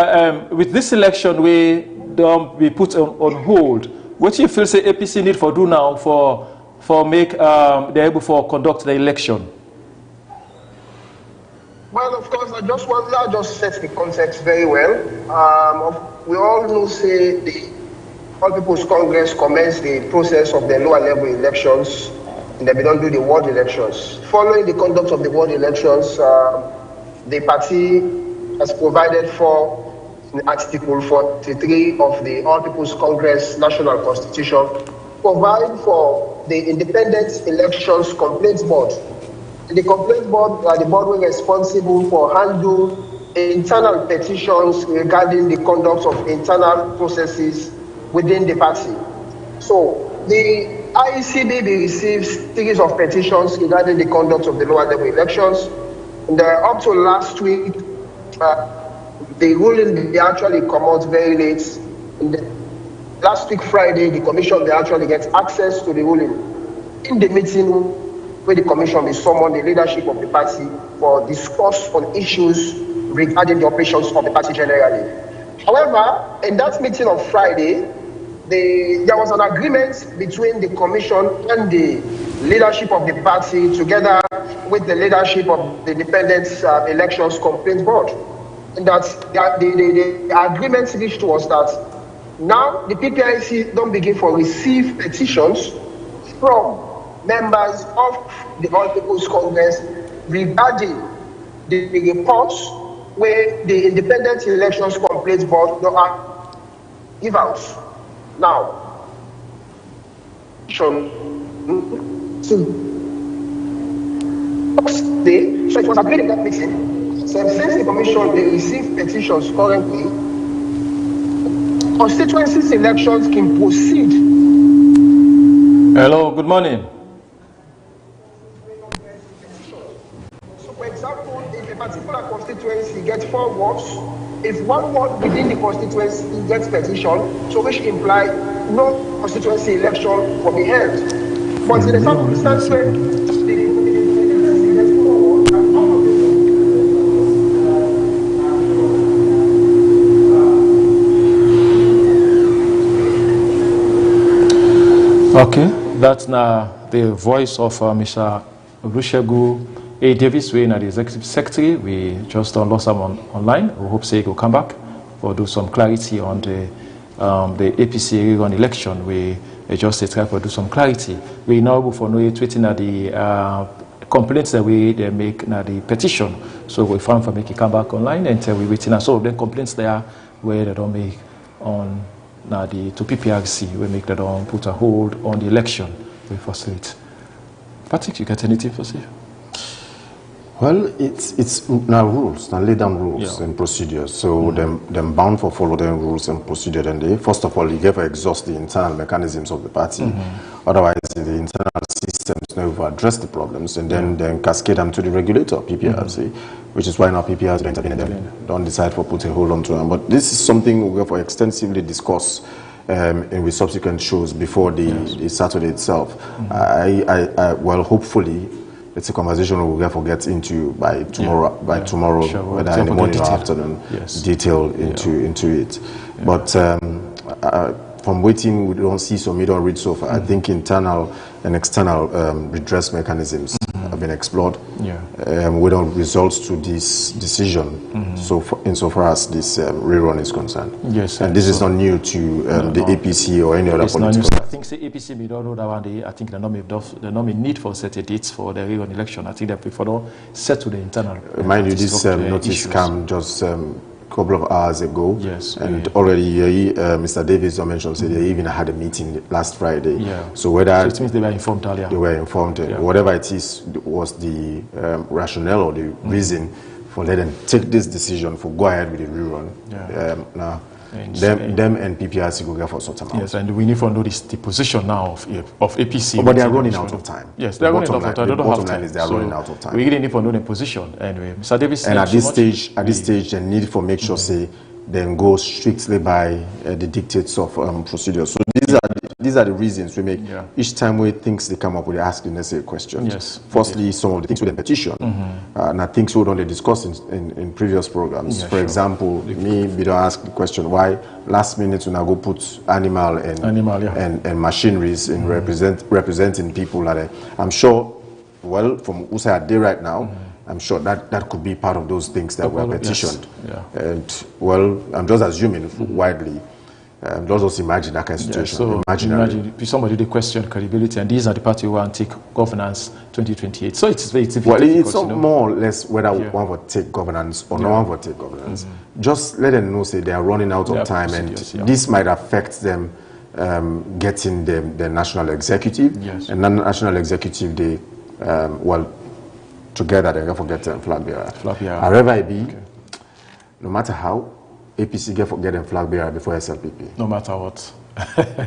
with this election, we don't be put on hold. What do you feel say APC need for do now for make they're able for conduct the election? Well, of course, I just set the context very well. We all know say the All People's Congress commenced the process of the lower level elections, and then we don't do the ward elections. Following the conduct of the ward elections, the party has provided for Article 43 of the All People's Congress National Constitution, provide for the Independent Elections Complaints Board. The Complaints Board are the board responsible for handling internal petitions regarding the conduct of internal processes within the party. So the IECB receives series of petitions regarding the conduct of the lower level elections. And up to last week, the ruling they actually come out very late. Last week Friday, the commission they actually get access to the ruling. In the meeting where the commission will summon the leadership of the party for discuss on issues regarding the operations of the party generally. However, in that meeting on Friday, there was an agreement between the commission and the leadership of the party, together with the leadership of the Independent Elections Complaint Board. And that the agreement reached was that now the PPIC don't begin for receive petitions from members of the All People's Congress regarding the reports where the Independent Elections Complaint Board don't give out. Now, so it was agreed in that meeting. So since the commission they receive petitions currently, constituencies elections can proceed. Hello, good morning. So for example, if a particular constituency gets 4 wards, if one ward within the constituency gets petition, so which imply no constituency election will be held. But in the circumstance where okay, that's now the voice of Mr. Olusegun A. Davis, we are the executive secretary. We just lost him online. We hope he will come back for do some clarity on the APC on election. We just try to do some clarity. We now for no tweeting at the complaints that they make na the petition. So we found for make it come back online until we waiting. And so the complaints there where they don't make on now the to PPRC, we make that on put a hold on the election. We facilitate. Patrick, you got anything to say? Well, it's now rules, now lay down rules and procedures. So them bound for follow them rules and procedure. And they first of all, you have to exhaust the internal mechanisms of the party. Otherwise, the internal systems never address the problems, and then cascade them to the regulator, PPRC, which is why now PPRC don't decide for put a hold on to them. But this is something we have to extensively discuss in with subsequent shows before the Saturday itself. Well, hopefully. It's a conversation we'll therefore get into by tomorrow, sure, whether in the morning or afternoon, detail into it. But from waiting, we don't see some middle read so far. I think internal and external redress mechanisms have been explored. Without results to this decision. So insofar as this rerun is concerned. Yes, and this is not new to the APC or any other political. I think the APC we don't know that one. I think the no need for set dates for the rerun election. I think they prefer to settle the internal. Mind you, this notice came just couple of hours ago, and already Mr. Davis mentioned they even had a meeting last Friday. So whether it means they were informed earlier. They were informed. Whatever it is was the rationale or the reason for letting them take this decision for go ahead with the rerun. Now, them and PPRC go get for sort of Yes, and we need to know the position now of APC. But they are running out of time. Yes, they are running out of time. The bottom line is they are running out of time. We really need to know the position. Anyway, Mr. Davis. And at this stage, they need to make sure say then go strictly by the dictates of procedure. So these are the reasons we make each time we things they come up with, ask the necessary questions. Firstly, some of the things with the petition, and I think we don't discuss in previous programs. For example, we don't ask the question why last minute when I go put animal and machineries in representing people. Like I'm sure, well, from who say are there right now. I'm sure that could be part of those things that were petitioned. And, well, I'm just assuming widely. Just imagine that kind of situation. So imagine somebody they question credibility, and these are the party who want to take governance 2028. So it's very difficult. Well, it's not more or less whether one would take governance or no one would take governance. Just let them know, say they are running out of time, and this might affect them getting the national executive. And then national executive, they, together they can forget flag bearer. However it be, no matter how, APC get them flag bearer before SLPP. No matter what.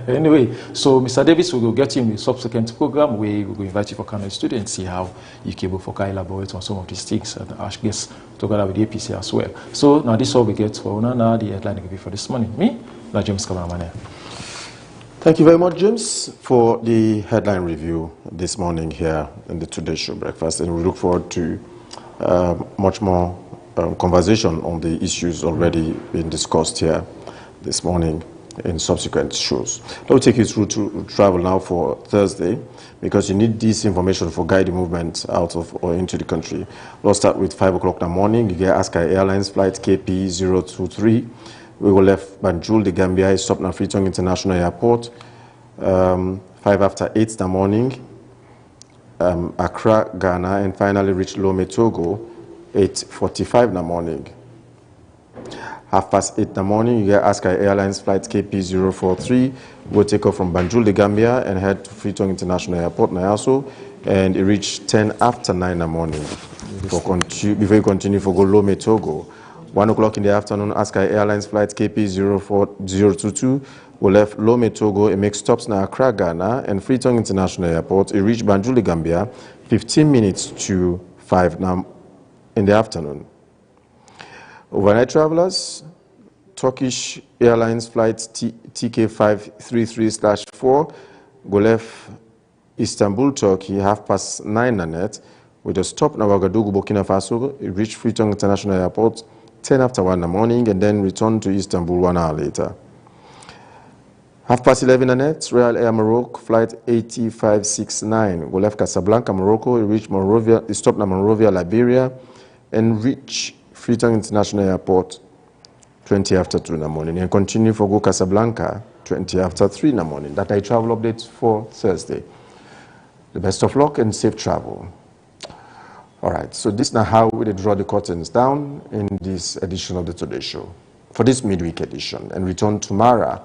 Anyway, so Mr. Davis, we will get him in a subsequent program. We will invite you for Kano students, see how you can elaborate on some of these things, and I guess together with the APC as well. So now this is all we get for now. The headline will be for this morning. Me, now James Kabamane. Thank you very much, James, for the headline review this morning here in the Today Show Breakfast, and we look forward to much more conversation on the issues already being discussed here this morning. in subsequent shows. Let me take you through to travel now for Thursday, because you need this information for guiding movement out of or into the country. We'll start with 5 o'clock in the morning. You get Askai Airlines flight KP023. We will left Banjul, the Gambia, stopped at Freetown International Airport. 5 after 8 in the morning, Accra, Ghana, and finally reached Lome, Togo, 8:45 in the morning. 8:30 in the morning, you get Askai Airlines flight KP043. We'll take off from Banjul, the Gambia, and head to Freetown International Airport, Nyaso, and it reached 10 after 9 in the morning. Before you continue for Lome, Togo. 1 o'clock in the afternoon, Askai Airlines flight KP04022 will left Lome, Togo, and make stops in Accra, Ghana, and Freetown International Airport. It reached Banjul, the Gambia, 15 minutes to 5 in the afternoon. Overnight travelers, Turkish Airlines flight TK533/4 go left Istanbul, Turkey, 9:30 net, with a stop in Ouagadougou, Burkina Faso. It reached Freetown International Airport 10 after 1 in the morning, and then returned to Istanbul 1 hour later. 11:30 net, Royal Air Morocco flight 8569 go left Casablanca, Morocco. It reached Monrovia, it stopped in Monrovia, Liberia, and reached Freetown International Airport 20 after 2 in the morning, and continue for go Casablanca 20 after 3 in the morning. That I travel updates for Thursday. The best of luck and safe travel. All right, so this is now how we draw the curtains down in this edition of the Today Show for this midweek edition, and return tomorrow,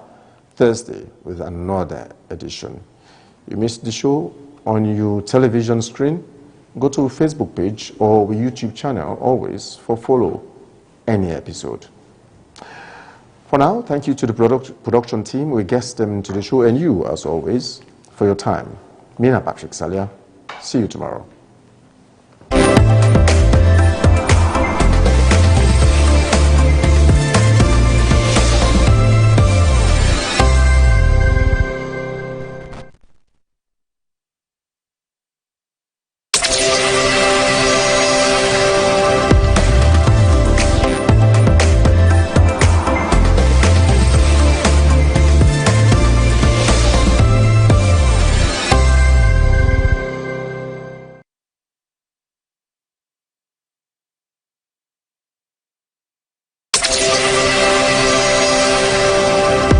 Thursday, with another edition. You missed the show on your television screen? Go to Facebook page or YouTube channel always for follow any episode. For now, thank you to the production team, we guest them to the show, and you, as always, for your time. Mina Patrick Salia. See you tomorrow.